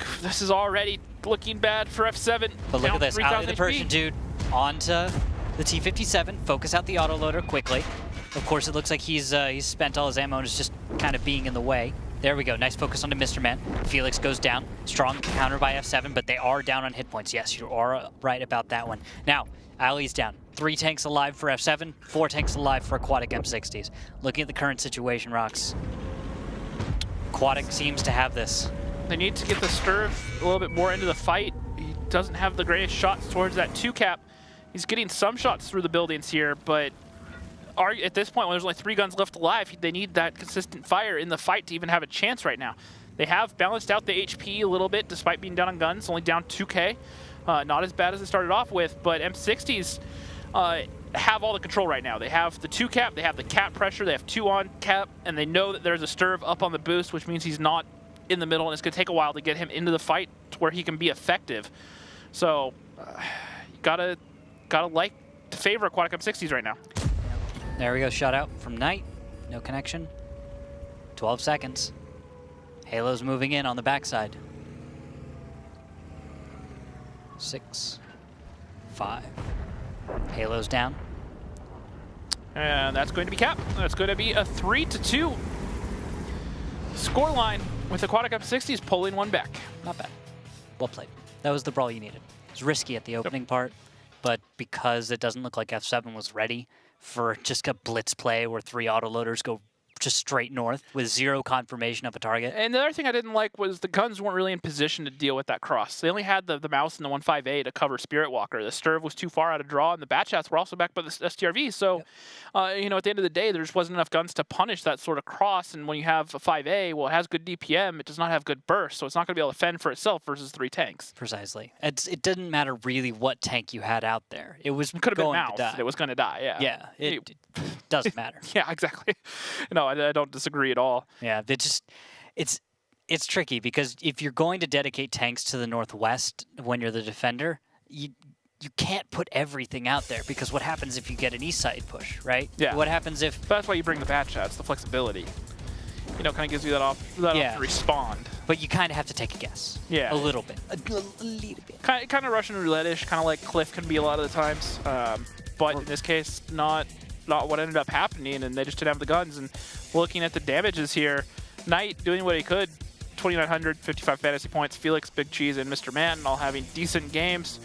[SPEAKER 1] is already looking bad for F7.
[SPEAKER 2] But look at this, Ali the Persian dude onto the T57, focus out the autoloader quickly. Of course, it looks like he's spent all his ammo and is just kind of being in the way. There we go, nice focus onto Mr. Man. Felix goes down, strong counter by F7, but they are down on hit points. Yes, you are right about that one. Now, Ali's down. 3 tanks alive for F7, 4 tanks alive for Aquatic M60s. Looking at the current situation, Rox, Aquatic seems to have this.
[SPEAKER 1] They need to get the Sturv a little bit more into the fight. doesn't have the greatest shots towards that 2-cap. He's getting some shots through the buildings here, but at this point, when there's only 3 guns left alive, they need that consistent fire in the fight to even have a chance right now. They have balanced out the HP a little bit, despite being down on guns, only down 2K. Not as bad as it started off with, but M60s have all the control right now. They have the 2-cap, they have the cap pressure, they have 2 on cap, and they know that there's a Sturv up on the boost, which means he's not in the middle, and it's going to take a while to get him into the fight to where he can be effective. So, you gotta like to favor Aquatic M60s right now.
[SPEAKER 2] There we go, shot out from Knight. No connection. 12 seconds. Halo's moving in on the backside. 6, 5. Halo's down.
[SPEAKER 1] And that's going to be cap. That's going to be a 3-2 scoreline with Aquatic M60s pulling one back.
[SPEAKER 2] Not bad. Well played. That was the brawl you needed. It was risky at the opening part, but because it doesn't look like F7 was ready for just a blitz play where 3 autoloaders go just straight north with 0 confirmation of a target.
[SPEAKER 1] And the other thing I didn't like was the guns weren't really in position to deal with that cross. They only had the mouse and the 1.5A to cover Spirit Walker. The Sturv was too far out of draw, and the bat shots were also backed by the STRV. So, you know, at the end of the day, there just wasn't enough guns to punish that sort of cross. And when you have a 5A, well, it has good DPM. It does not have good burst, so it's not going to be able to fend for itself versus 3 tanks.
[SPEAKER 2] Precisely. It didn't matter really what tank you had out there. It was
[SPEAKER 1] could have been
[SPEAKER 2] going
[SPEAKER 1] mouse.
[SPEAKER 2] to die.
[SPEAKER 1] It was going to die. Yeah.
[SPEAKER 2] Yeah. It doesn't matter.
[SPEAKER 1] Yeah, exactly. No, I don't disagree at all.
[SPEAKER 2] Yeah, it's tricky because if you're going to dedicate tanks to the northwest when you're the defender, you can't put everything out there because what happens if you get an east side push, right?
[SPEAKER 1] Yeah.
[SPEAKER 2] What happens if...
[SPEAKER 1] That's why you bring the bat shots, the flexibility. You know, kind of gives you that off to respond.
[SPEAKER 2] But you kind of have to take a guess.
[SPEAKER 1] Yeah.
[SPEAKER 2] A little bit. A little bit.
[SPEAKER 1] Kind of Russian roulette-ish, kind of like Cliff can be a lot of the times. But in this case, not what ended up happening, and they just didn't have the guns. And looking at the damages here, Knight doing what he could, 2,900, 55 fantasy points. Felix, Big Cheese, and Mr. Manton all having decent games.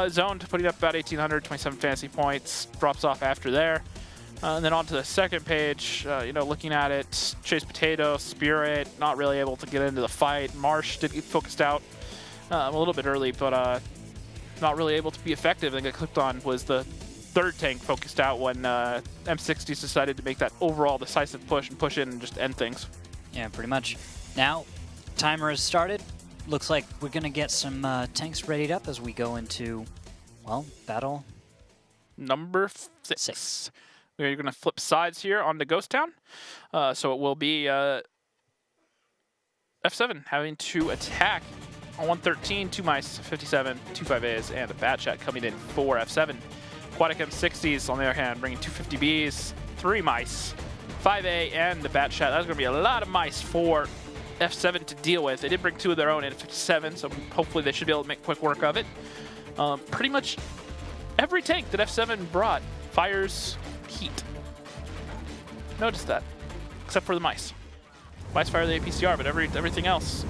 [SPEAKER 1] Zoned, putting up about 1,800, 27 fantasy points. Drops off after there. And then on to the second page, you know, looking at it, Chase Potato, Spirit, not really able to get into the fight. Marsh did get focused out a little bit early, but not really able to be effective. And got clicked on was the 3rd tank focused out when M60s decided to make that overall decisive push and push in and just end things.
[SPEAKER 2] Yeah, pretty much. Now, timer has started. Looks like we're going to get some tanks readied up as we go into, well, battle
[SPEAKER 1] number 6. We're going to flip sides here on the Ghost Town. So it will be F7 having to attack on 113, 2 mice, 57, 2 5As, and a bat shot coming in for F7. Aquatic M60s, on the other hand, bringing 250Bs, 3 mice, 5A, and the bat shot. That's going to be a lot of mice for F7 to deal with. They did bring 2 of their own in at 57, so hopefully they should be able to make quick work of it. Pretty much every tank that F7 brought fires heat. Notice that, except for the mice. Mice fire the APCR, but everything else,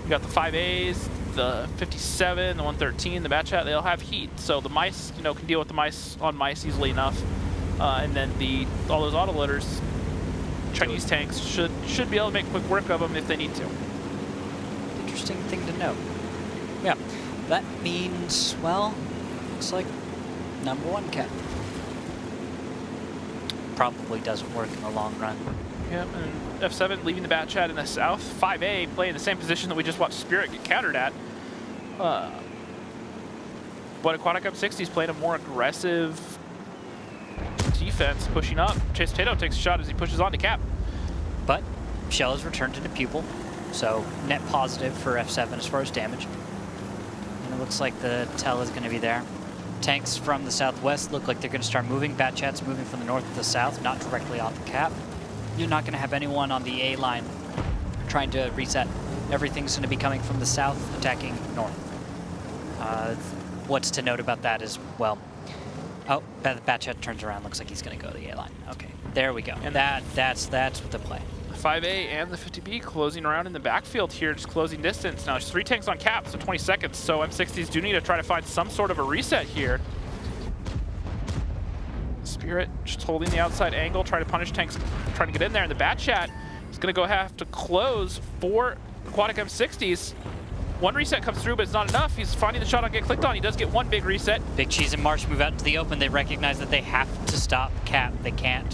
[SPEAKER 1] you got the 5As, the 57, the 113, the bat chat, they all have heat. So the mice, you know, can deal with the mice on mice easily enough. And then all those autoloaders, Chinese tanks should be able to make quick work of them if they need to.
[SPEAKER 2] Interesting thing to note. Yeah, that means, well, looks like number 1 cap. Probably doesn't work in the long run.
[SPEAKER 1] Yeah, and F7 leaving the bat chat in the south. 5A playing the same position that we just watched Spirit get countered at. But Aquatic M60 is playing a more aggressive defense, pushing up. Chase Potato takes a shot as he pushes on to cap.
[SPEAKER 2] But Shell has returned to the pupil, so net positive for F7 as far as damage. And it looks like the Tel is going to be there. Tanks from the southwest look like they're going to start moving. Bat Chat's moving from the north to the south, not directly off the cap. You're not going to have anyone on the A line trying to reset. Everything's going to be coming from the south, attacking north. What's to note about that is, well, oh, Bat Chat turns around, looks like he's going to go to the A line. Okay, there we go. And that's the play.
[SPEAKER 1] 5A and the 50B closing around in the backfield here, just closing distance. Now there's 3 tanks on cap, so 20 seconds. So M60s do need to try to find some sort of a reset here. Spirit just holding the outside angle, trying to punish tanks, trying to get in there. And the bat chat is going to have to close for Aquatic M60s. One reset comes through, but it's not enough. He's finding the shot on get clicked on. He does get one big reset.
[SPEAKER 2] Big Cheese and Marsh move out into the open. They recognize that they have to stop Cap. They can't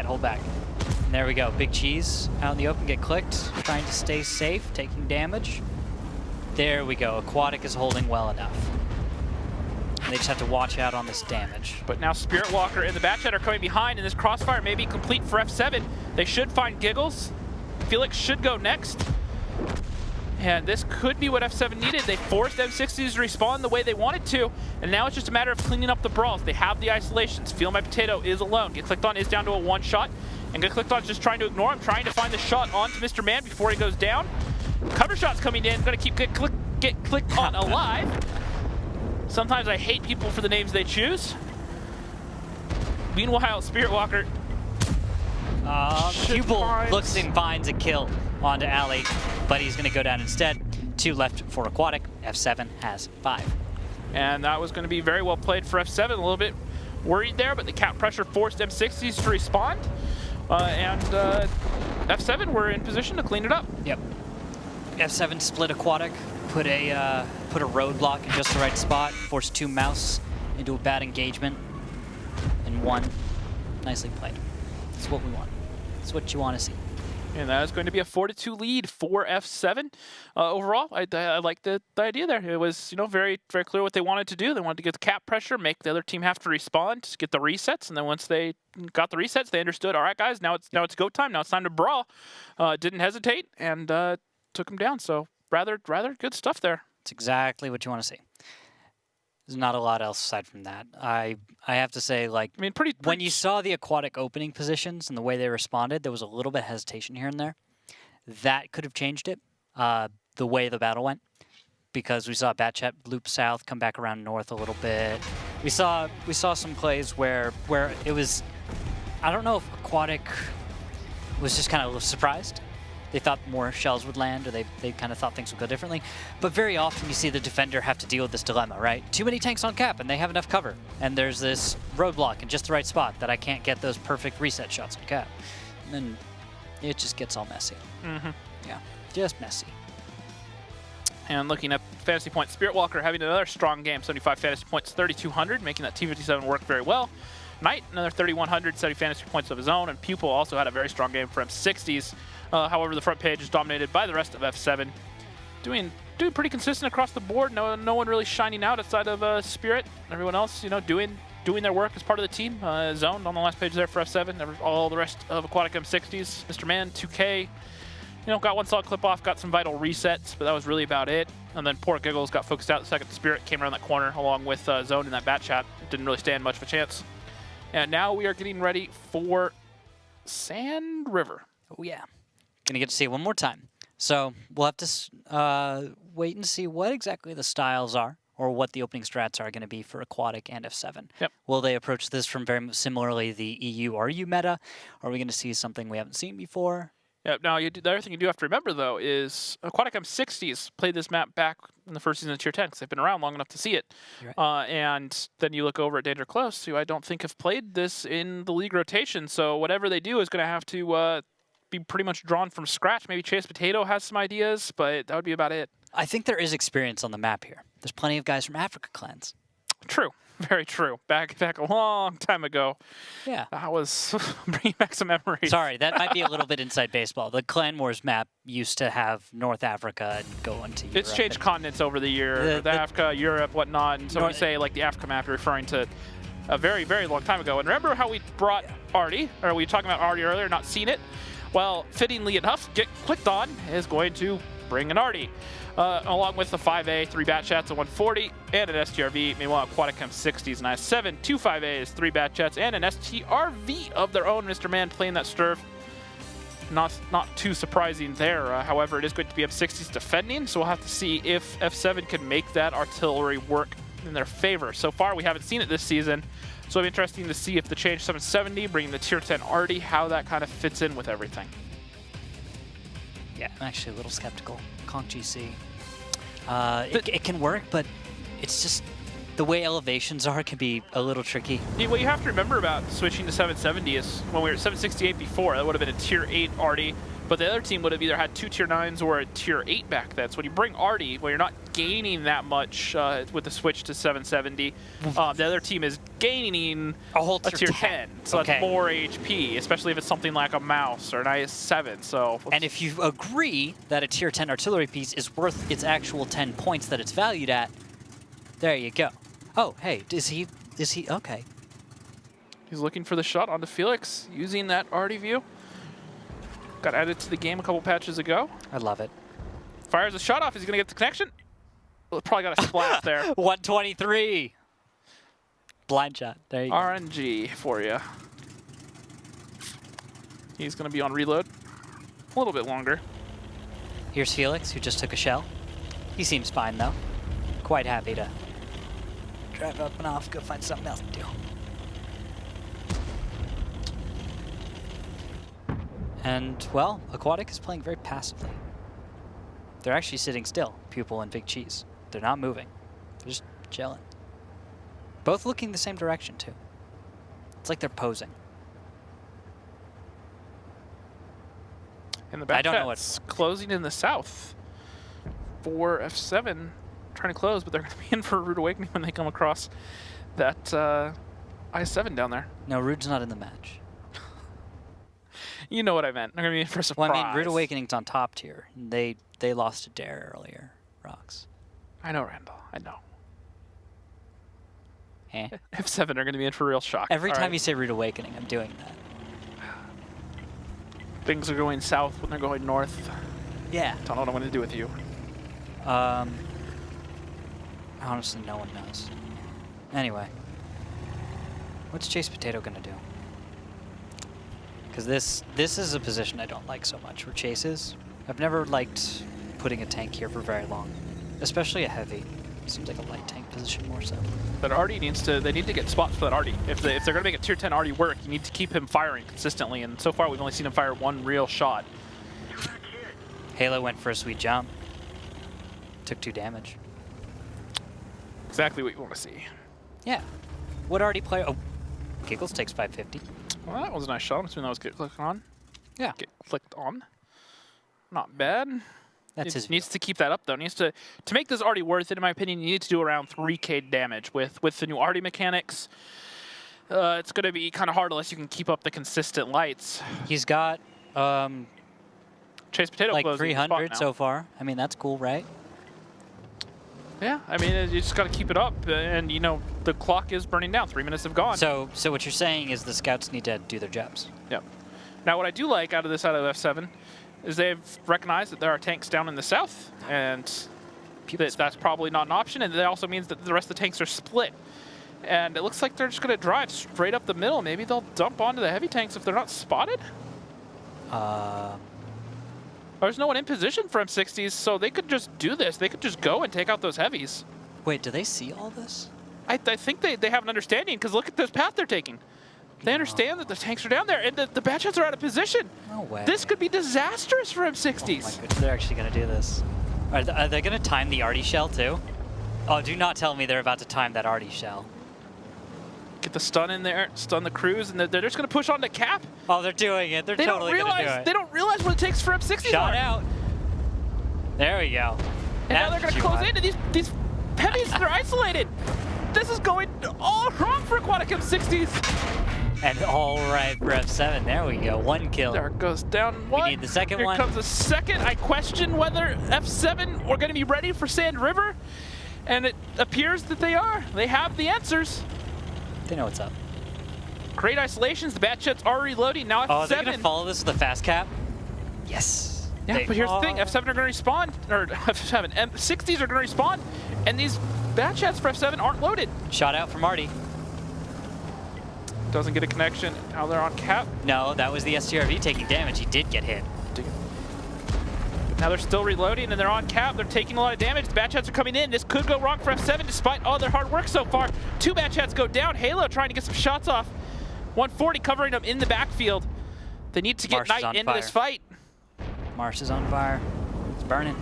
[SPEAKER 2] hold back. And there we go. Big Cheese out in the open, get clicked, trying to stay safe, taking damage. There we go. Aquatic is holding well enough. And they just have to watch out on this damage.
[SPEAKER 1] But now Spirit Walker and the Batchat are coming behind, and this crossfire may be complete for F7. They should find Giggles. Felix should go next. And this could be what F7 needed. They forced M60s to respawn the way they wanted to, and now it's just a matter of cleaning up the brawls. They have the isolations. Feel My Potato is alone. Get clicked on is down to a one shot, and Get clicked on is just trying to ignore him, trying to find the shot onto Mr. Man before he goes down. Cover shot's coming in. Gonna keep get clicked on alive. Sometimes I hate people for the names they choose. Meanwhile, Spirit Walker.
[SPEAKER 2] Pupil looks and finds a kill onto Ali, but he's going to go down instead. 2 left for Aquatic. F7 has 5.
[SPEAKER 1] And that was going to be very well played for F7. A little bit worried there, but the cap pressure forced M60s to respond. F7 were in position to clean it up.
[SPEAKER 2] Yep. F7 split Aquatic, put a roadblock in just the right spot, forced 2 mouse into a bad engagement, and 1. Nicely played. That's what we want. That's what you want to see.
[SPEAKER 1] And that is going to be a 4-2 lead for F7. Overall, I like the idea there. It was, you know, very, very clear what they wanted to do. They wanted to get the cap pressure, make the other team have to respond, get the resets, and then once they got the resets, they understood, all right, guys, now it's go time. Now it's time to brawl. Didn't hesitate and took them down. So rather good stuff there.
[SPEAKER 2] It's exactly what you want to see. There's not a lot else aside from that. I have to say, like,
[SPEAKER 1] I mean, pretty
[SPEAKER 2] when you saw the Aquatic opening positions and the way they responded, there was a little bit of hesitation here and there. That could have changed it, the way the battle went, because we saw Batchat loop south, come back around north a little bit. We saw some plays where it was, I don't know if Aquatic was just kind of surprised. They thought more shells would land, or they kind of thought things would go differently. But very often you see the defender have to deal with this dilemma, right? Too many tanks on cap, and they have enough cover. And there's this roadblock in just the right spot that I can't get those perfect reset shots on cap. And then it just gets all messy.
[SPEAKER 1] Mm-hmm.
[SPEAKER 2] Yeah, just messy.
[SPEAKER 1] And looking at fantasy points, Spirit Walker having another strong game, 75 fantasy points, 3,200, making that T57 work very well. Knight, another 3,100, 70 fantasy points of his own, and Pupil also had a very strong game for M60s. However, the front page is dominated by the rest of F7. Doing pretty consistent across the board. No one really shining out outside of Spirit. Everyone else, you know, doing their work as part of the team. Zoned on the last page there for F7. All the rest of Aquatic M60s. Mr. Man, 2K, you know, got one solid clip off, got some vital resets, but that was really about it. And then poor Giggles got focused out the second Spirit came around that corner along with Zone in that Batchat. Didn't really stand much of a chance. And now we are getting ready for Sand River.
[SPEAKER 2] Oh yeah. Gonna get to see it one more time. So we'll have to wait and see what exactly the styles are, or what the opening strats are going to be for Aquatic and F7.
[SPEAKER 1] Yep.
[SPEAKER 2] Will they approach this from very similarly the EU-RU meta? Are we going to see something we haven't seen before?
[SPEAKER 1] Yep. Now, the other thing you do have to remember, though, is Aquatic M60s played this map back in the first season of Tier 10, because they've been around long enough to see it.
[SPEAKER 2] Right.
[SPEAKER 1] And then you look over at Danger Close, who I don't think have played this in the league rotation, so whatever they do is going to have to be pretty much drawn from scratch. Maybe Chase Potato has some ideas, but that would be about it.
[SPEAKER 2] I think there is experience on the map here. There's plenty of guys from Africa clans.
[SPEAKER 1] True. Very true. Back a long time ago.
[SPEAKER 2] Yeah.
[SPEAKER 1] I was bringing back some memories.
[SPEAKER 2] Sorry, that might be a little bit inside baseball. The Clan Wars map used to have North Africa and go into Europe.
[SPEAKER 1] It's changed continents over the year. The Africa, Europe, whatnot. And so when you say like the Africa map, you're referring to a very, very long time ago. And remember how we brought Artie? Or were we talking about Artie earlier, not seen it? Well, fittingly enough, Get Clicked On is going to bring an Artie. Along with the 5A, 3 Batchats, a 140, and an STRV. Meanwhile, Aquatic M60s and I-7, 2 5As, 3 Batchats, and an STRV of their own. Mr. Man playing that Sturf. Not too surprising there. However, it is going to be M60s defending, so we'll have to see if F7 can make that artillery work in their favor. So far, we haven't seen it this season. So it'll be interesting to see if the change 770, bringing the Tier 10 Artie, how that kind of fits in with everything.
[SPEAKER 2] Yeah, I'm actually a little skeptical. Conk GC. It can work, but it's just the way elevations are can be a little tricky.
[SPEAKER 1] What you have to remember about switching to 770 is when we were at 768 before, that would have been a Tier 8 Artie But the other team would have either had 2 tier 9s or a tier 8 back then. So when you bring Artie, well, you're not gaining that much with the switch to 770. The other team is gaining
[SPEAKER 2] a whole
[SPEAKER 1] tier 10. So that's more HP, especially if it's something like a mouse or an IS-7. So
[SPEAKER 2] and if you agree that a tier 10 artillery piece is worth its actual 10 points that it's valued at, there you go. Oh, hey, is he okay?
[SPEAKER 1] He's looking for the shot onto Felix using that Artie view. Got added to the game a couple patches ago.
[SPEAKER 2] I love it.
[SPEAKER 1] Fires a shot off. Is he going to get the connection? Well, probably got a splash there.
[SPEAKER 2] 123. Blind shot. There you go.
[SPEAKER 1] RNG for you. He's going to be on reload a little bit longer.
[SPEAKER 2] Here's Felix, who just took a shell. He seems fine, though. Quite happy to drive up and off, go find something else to do. And, well, Aquatic is playing very passively. They're actually sitting still, Pupil and Big Cheese. They're not moving. They're just chilling. Both looking the same direction, too. It's like they're posing.
[SPEAKER 1] And the back
[SPEAKER 2] I don't know what's
[SPEAKER 1] closing in the south for F7. Trying to close, but they're going to be in for a rude awakening when they come across that I7 down there.
[SPEAKER 2] No, Rude's not in the match.
[SPEAKER 1] You know what I meant. They're going to be in for a surprise.
[SPEAKER 2] Well, I mean, Rude Awakening's on top tier. They lost to Dare earlier, Rocks.
[SPEAKER 1] I know, Randall. I know.
[SPEAKER 2] Eh.
[SPEAKER 1] F7 are going to be in for real shock.
[SPEAKER 2] Every time you say Rude Awakening, I'm doing that.
[SPEAKER 1] Things are going south when they're going north.
[SPEAKER 2] Yeah.
[SPEAKER 1] Don't know what I'm going to do with you.
[SPEAKER 2] Honestly, no one knows. Anyway. What's Chase Potato going to do? Because this is a position I don't like so much, where Chase is. I've never liked putting a tank here for very long, especially a heavy. Seems like a light tank position more so.
[SPEAKER 1] But Artie they need to get spots for that Artie. If they're going to make a tier 10 Artie work, you need to keep him firing consistently, and so far we've only seen him fire one real shot.
[SPEAKER 2] Halo went for a sweet jump. Took 2 damage.
[SPEAKER 1] Exactly what you want to see.
[SPEAKER 2] Yeah. What Artie player? Oh, Giggles takes 550.
[SPEAKER 1] Well, that was a nice shot. I'm assuming that was get clicked on.
[SPEAKER 2] Yeah.
[SPEAKER 1] Get clicked on. Not bad.
[SPEAKER 2] That's his
[SPEAKER 1] needs to keep that up though. Needs to make this Artie worth it. In my opinion, you need to do around 3k damage with the new Artie mechanics. It's going to be kind of hard unless you can keep up the consistent lights.
[SPEAKER 2] He's got
[SPEAKER 1] Chase Potato
[SPEAKER 2] like 300 so far. I mean, that's cool, right?
[SPEAKER 1] Yeah, I mean, you just got to keep it up, and you know the clock is burning down. 3 minutes have gone.
[SPEAKER 2] So what you're saying is the scouts need to do their jobs.
[SPEAKER 1] Yeah. Now, what I do like out of this, out of F7, is they've recognized that there are tanks down in the south, and that's probably not an option. And that also means that the rest of the tanks are split. And it looks like they're just going to drive straight up the middle. Maybe they'll dump onto the heavy tanks if they're not spotted. There's no one in position for M60s, so they could just do this. They could just go and take out those heavies.
[SPEAKER 2] Wait, do they see all this?
[SPEAKER 1] I think they have an understanding, because look at this path they're taking. They understand that the tanks are down there, and the batchheads are out of position.
[SPEAKER 2] No way.
[SPEAKER 1] This could be disastrous for M60s.
[SPEAKER 2] Oh my goodness, they're actually going to do this. Are they going to time the Artie shell, too? Oh, do not tell me they're about to time that Artie shell.
[SPEAKER 1] Get the stun in there, stun the crews, and they're just going to push on to cap.
[SPEAKER 2] Oh, they're doing it. They're totally going to do it.
[SPEAKER 1] They don't realize what it takes for M60s.
[SPEAKER 2] Shot out. There we go.
[SPEAKER 1] And now they're going to close into these heavies. They're isolated. This is going all wrong for Aquatic M60s.
[SPEAKER 2] And all right for F7. There we go. 1 kill.
[SPEAKER 1] There it goes down one.
[SPEAKER 2] We need the second one.
[SPEAKER 1] Here comes the second. I question whether F7 are going to be ready for Sand River. And it appears that they are. They have the answers.
[SPEAKER 2] They know what's up.
[SPEAKER 1] Great isolations. The batchets are reloading. Now F7.
[SPEAKER 2] Oh, they're going to follow this with a fast cap? Yes.
[SPEAKER 1] Yeah, but here's the thing. F7 are going to respawn. Or F7. M60s are going to respawn. And these batchets for F7 aren't loaded.
[SPEAKER 2] Shot out from Artie.
[SPEAKER 1] Doesn't get a connection. Now they're on cap.
[SPEAKER 2] No, that was the STRV taking damage. He did get hit.
[SPEAKER 1] Now they're still reloading, and they're on cap. They're taking a lot of damage. The batchets are coming in. This could go wrong for F7 despite all their hard work so far. 2 batchets go down. Halo trying to get some shots off. 140 covering them in the backfield. They need to get Knight into this fight.
[SPEAKER 2] Marsh is on fire. It's burning.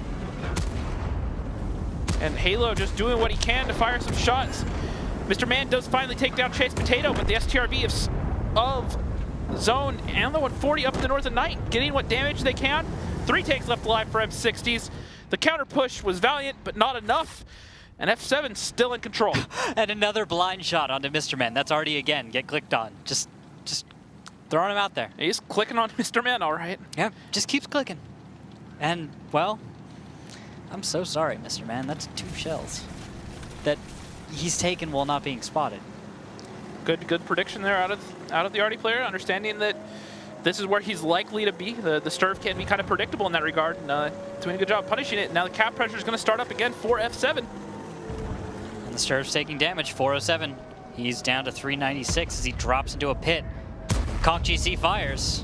[SPEAKER 1] And Halo just doing what he can to fire some shots. Mr. Man does finally take down Chase Potato, but the STRV of Zone and the 140 up in the north at night, getting what damage they can. 3 tanks left alive for M60s. The counter push was valiant, but not enough. And F7 still in control.
[SPEAKER 2] And another blind shot onto Mr. Man. That's already, again, get clicked on. Just throwing him out there.
[SPEAKER 1] He's clicking on Mr. Man, all right.
[SPEAKER 2] Yeah, just keeps clicking. And, well, I'm so sorry, Mr. Man. That's 2 shells that he's taken while not being spotted.
[SPEAKER 1] Good prediction there out of the Artie player, understanding that this is where he's likely to be. The Sturf can be kind of predictable in that regard, and doing a good job punishing it. Now the cap pressure is going to start up again for F7.
[SPEAKER 2] And the Sturf's taking damage, 407. He's down to 396 as he drops into a pit. Conk GC fires.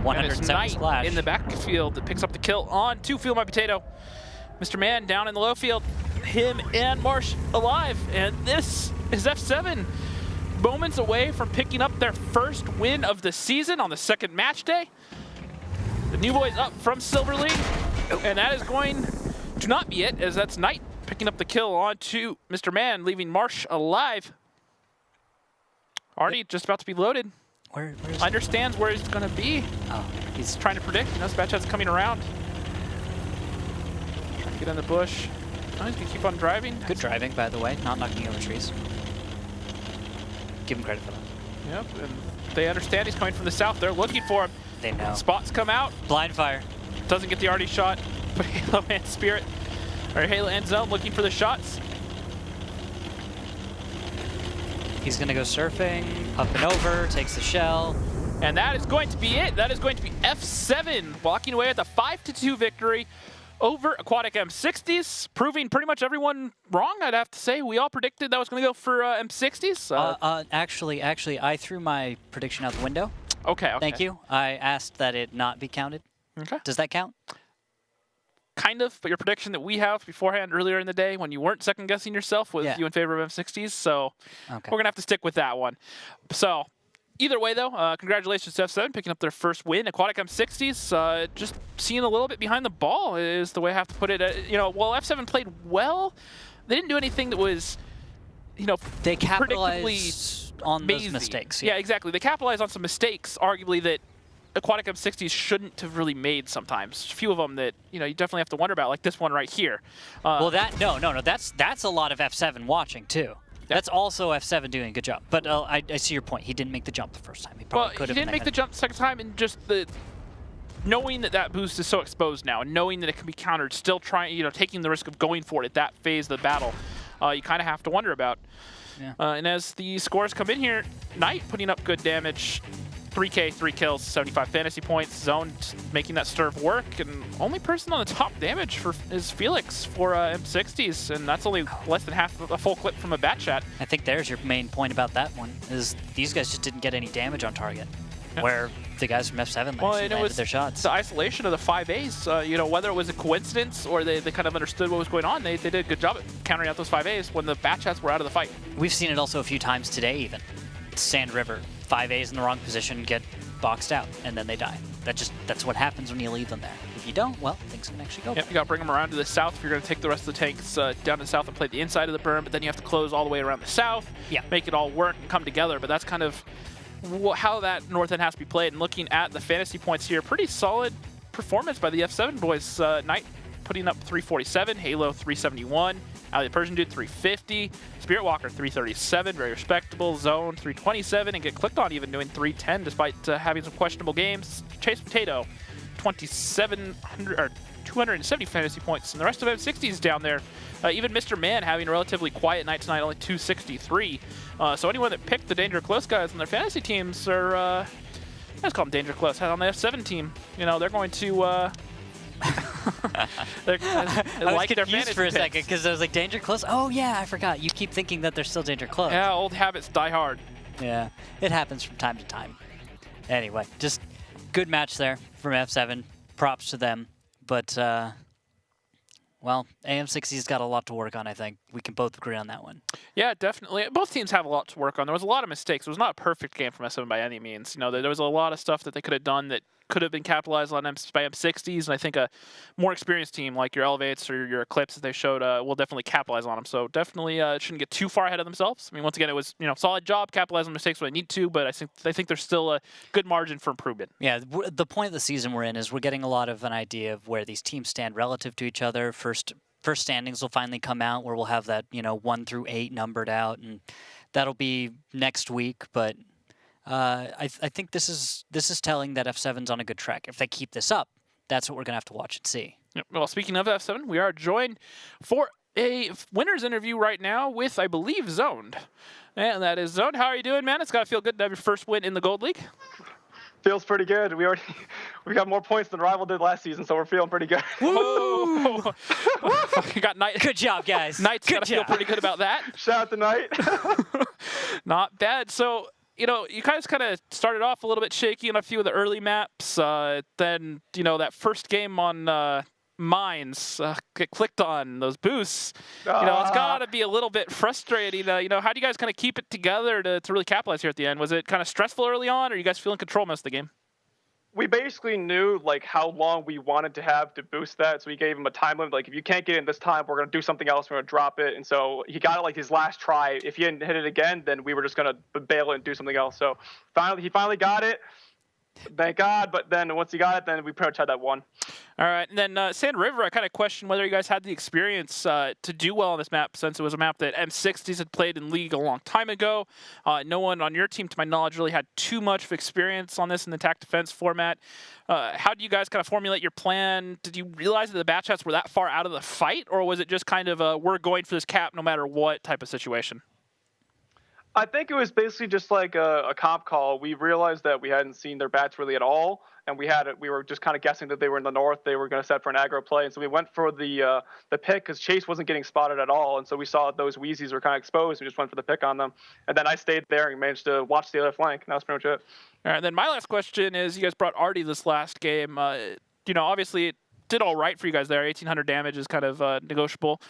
[SPEAKER 2] 107 splash.
[SPEAKER 1] In the backfield that picks up the kill on 2 Field My Potato. Mr. Man down in the low field. Him and Marsh alive, and this is F7 moments away from picking up their first win of the season on the second match day. The new boys up from Silver League, and that is going to not be it, as that's Knight picking up the kill on to Mr. Man, leaving Marsh alive. Artie just about to be loaded.
[SPEAKER 2] Where is
[SPEAKER 1] Understands where he's going to be.
[SPEAKER 2] Oh,
[SPEAKER 1] he's trying to predict. You know, Spatchat's coming around. Trying to get in the bush. Oh, he's going to keep on driving.
[SPEAKER 2] Good driving, by the way, not knocking over trees. Give him credit for that.
[SPEAKER 1] Yep, and they understand he's coming from the south. They're looking for him.
[SPEAKER 2] They know.
[SPEAKER 1] Spots come out.
[SPEAKER 2] Blind fire.
[SPEAKER 1] Doesn't get the Artie shot, but Halo and Spirit, or Halo and Zone looking for the shots.
[SPEAKER 2] He's going to go surfing, up and over, takes the shell.
[SPEAKER 1] And that is going to be it. That is going to be F7 walking away with a 5-2 victory over Aquatic M60s, proving pretty much everyone wrong, I'd have to say. We all predicted that was going to go for M60s.
[SPEAKER 2] Actually, I threw my prediction out the window.
[SPEAKER 1] Okay.
[SPEAKER 2] Thank you. I asked that it not be counted.
[SPEAKER 1] Okay.
[SPEAKER 2] Does that count?
[SPEAKER 1] Kind of, but your prediction that we have beforehand earlier in the day when you weren't second-guessing yourself was you in favor of M60s, so we're going to have to stick with that one. So, either way, though, congratulations to F7 picking up their first win. Aquatic M60s just seeing a little bit behind the ball is the way I have to put it. You know, while F7 played well, they didn't do anything that was, you know,
[SPEAKER 2] they capitalized on those mistakes.
[SPEAKER 1] Yeah, exactly. They capitalized on some mistakes, arguably, that Aquatic M60s shouldn't have really made sometimes. A few of them that, you know, you definitely have to wonder about, like this one right here.
[SPEAKER 2] Well, no, that's a lot of F7 watching, too. That's also F7 doing a good job. But I see your point. He didn't make the jump the first time. He probably could have.
[SPEAKER 1] He didn't make the jump the second time, and just the knowing that boost is so exposed now, and knowing that it can be countered, still trying, you know, taking the risk of going for it at that phase of the battle, you kind of have to wonder about.
[SPEAKER 2] Yeah.
[SPEAKER 1] And as the scores come in here, Knight putting up good damage. 3K, 3 kills, 75 fantasy points. Zone making that Sturf work, and only person on the top damage is Felix for M60s, and that's only less than half a full clip from a bat chat.
[SPEAKER 2] I think there's your main point about that one, is these guys just didn't get any damage on target, where the guys from F7 landed their shots.
[SPEAKER 1] The isolation of the 5As, you know, whether it was a coincidence or they kind of understood what was going on, they did a good job at countering out those 5As when the bat chats were out of the fight.
[SPEAKER 2] We've seen it also a few times today even. Sand River, 5As in the wrong position, get boxed out, and then they die. That's what happens when you leave them there. If you don't, well, things can actually go.
[SPEAKER 1] Yep, you got to bring them around to the south if you're going to take the rest of the tanks down to the south and play the inside of the berm, but then you have to close all the way around the south, make it all work and come together, but that's kind of how that north end has to be played. And looking at the fantasy points here, pretty solid performance by the F7 boys. Knight putting up 347, Halo 371, Ali the Persian Dude 350, Spirit Walker 337, very respectable. Zone 327, and get clicked on even doing 310 despite having some questionable games. Chase Potato 2,700 or 270 fantasy points, and the rest of M60s down there. Even Mr. Man having a relatively quiet night tonight, only 263. So anyone that picked the Danger Close guys on their fantasy teams are, let's call them Danger Close, on the F7 team. You know, they're going to.
[SPEAKER 2] I was confused for a second because I was like, Danger Close? Oh, yeah, I forgot. You keep thinking that they're still Danger Close.
[SPEAKER 1] Yeah, old habits die hard.
[SPEAKER 2] Yeah, it happens from time to time. Anyway, just good match there from F7. Props to them. But, well, AM60's got a lot to work on, I think. We can both agree on that one.
[SPEAKER 1] Yeah, definitely. Both teams have a lot to work on. There was a lot of mistakes. It was not a perfect game from S7 by any means. You know, there was a lot of stuff that they could have done that could have been capitalized on by M60s, and I think a more experienced team like your Elevates or your Eclipse, as they showed, will definitely capitalize on them. So definitely shouldn't get too far ahead of themselves. I mean, once again, it was solid job, capitalize on mistakes when I need to, but I think there's still a good margin for improvement.
[SPEAKER 2] Yeah, the point of the season we're in is we're getting a lot of an idea of where these teams stand relative to each other. First standings will finally come out where we'll have that 1 through 8 numbered out, and that'll be next week. But I think this is telling that F7's on a good track. If they keep this up, that's what we're gonna have to watch and see.
[SPEAKER 1] Yep. Well, speaking of F7, we are joined for a winners interview right now with, I believe, Zoned. And that is Zoned. How are you doing, man? It's got to feel good to have your first win in the Gold League.
[SPEAKER 7] Feels pretty good. We got more points than Rival did last season, so we're feeling pretty good.
[SPEAKER 1] Woo! Got Knight.
[SPEAKER 2] Good job, guys.
[SPEAKER 1] Knight's got to feel pretty good about that.
[SPEAKER 7] Shout out to Knight.
[SPEAKER 1] Not bad. So, you guys kind of started off a little bit shaky on a few of the early maps. Then, that first game on Mines get clicked on, those boosts. It's got to be a little bit frustrating. How do you guys kind of keep it together to really capitalize here at the end? Was it kind of stressful early on, or are you guys feeling control most of the game?
[SPEAKER 7] We basically knew how long we wanted to have to boost that, so we gave him a time limit. Like, if you can't get in this time, we're gonna do something else. We're gonna drop it. And so he got it his last try. If he didn't hit it again, then we were just gonna bail it and do something else. So he finally got it. Thank God. But then once he got it, then we pretty much had that one.
[SPEAKER 1] All right, and then Sand River, I kind of questioned whether you guys had the experience to do well on this map, since it was a map that M60s had played in League a long time ago. No one on your team, to my knowledge, really had too much of experience on this in the attack defense format. How do you guys kind of formulate your plan? Did you realize that the batch chats were that far out of the fight, or was it just kind of we're going for this cap no matter what type of situation?
[SPEAKER 7] I think it was basically just like a comp call. We realized that we hadn't seen their bats really at all, and we were just kind of guessing that they were in the north. They were going to set for an aggro play, and so we went for the pick because Chase wasn't getting spotted at all, and so we saw those Wheezies were kind of exposed. We just went for the pick on them, and then I stayed there and managed to watch the other flank, and that was pretty much it. All
[SPEAKER 1] right, then my last question is: you guys brought Artie this last game. Obviously it did all right for you guys there. 1,800 damage is kind of negotiable.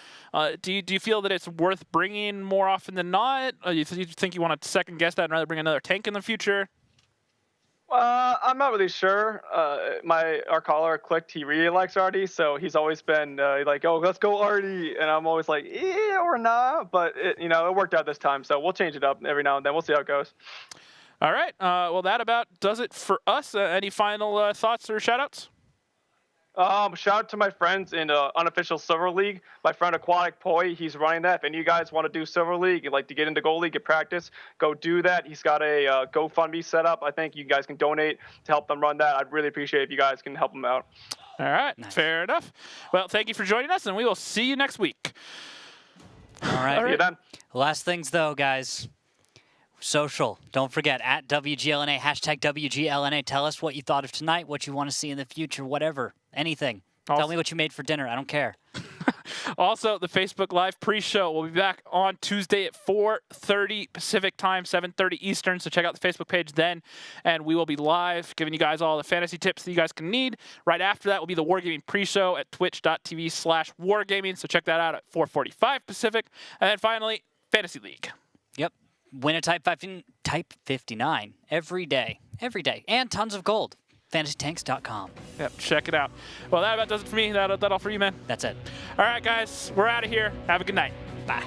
[SPEAKER 1] Do you feel that it's worth bringing more often than not? You think you want to second guess that and rather bring another tank in the future?
[SPEAKER 7] I'm not really sure. Our caller clicked. He really likes Artie, so he's always been oh, let's go Artie, and I'm always like, yeah, or not. But it worked out this time, so we'll change it up every now and then. We'll see how it goes.
[SPEAKER 1] All right. Well, that about does it for us. Any final thoughts or shout-outs?
[SPEAKER 7] Shout out to my friends in unofficial Silver League. My friend Aquatic Poi, he's running that. If any of you guys want to do Silver League, you'd like to get into Gold League, get practice, go do that. He's got a GoFundMe set up. I think you guys can donate to help them run that. I'd really appreciate it if you guys can help them out.
[SPEAKER 1] All right, nice. Fair enough. Well, thank you for joining us, and we will see you next week.
[SPEAKER 2] All right.
[SPEAKER 7] See you then.
[SPEAKER 2] Last things, though, guys. Social. Don't forget, at WGLNA, hashtag WGLNA. Tell us what you thought of tonight, what you want to see in the future, whatever. Anything. Also, tell me what you made for dinner. I don't care.
[SPEAKER 1] Also, the Facebook Live pre-show will be back on Tuesday at 4:30 Pacific time, 7:30 Eastern. So check out the Facebook page then, and we will be live giving you guys all the fantasy tips that you guys can need. Right after that will be the Wargaming pre-show at twitch.tv/wargaming. So check that out at 4:45 Pacific. And then finally, Fantasy League.
[SPEAKER 2] Yep. Win a Type 59 every day. Every day. And tons of gold. FantasyTanks.com.
[SPEAKER 1] Yep, check it out. Well, that about does it for me. That all for you, man.
[SPEAKER 2] That's it.
[SPEAKER 1] All right, guys, we're out of here. Have a good night.
[SPEAKER 2] Bye.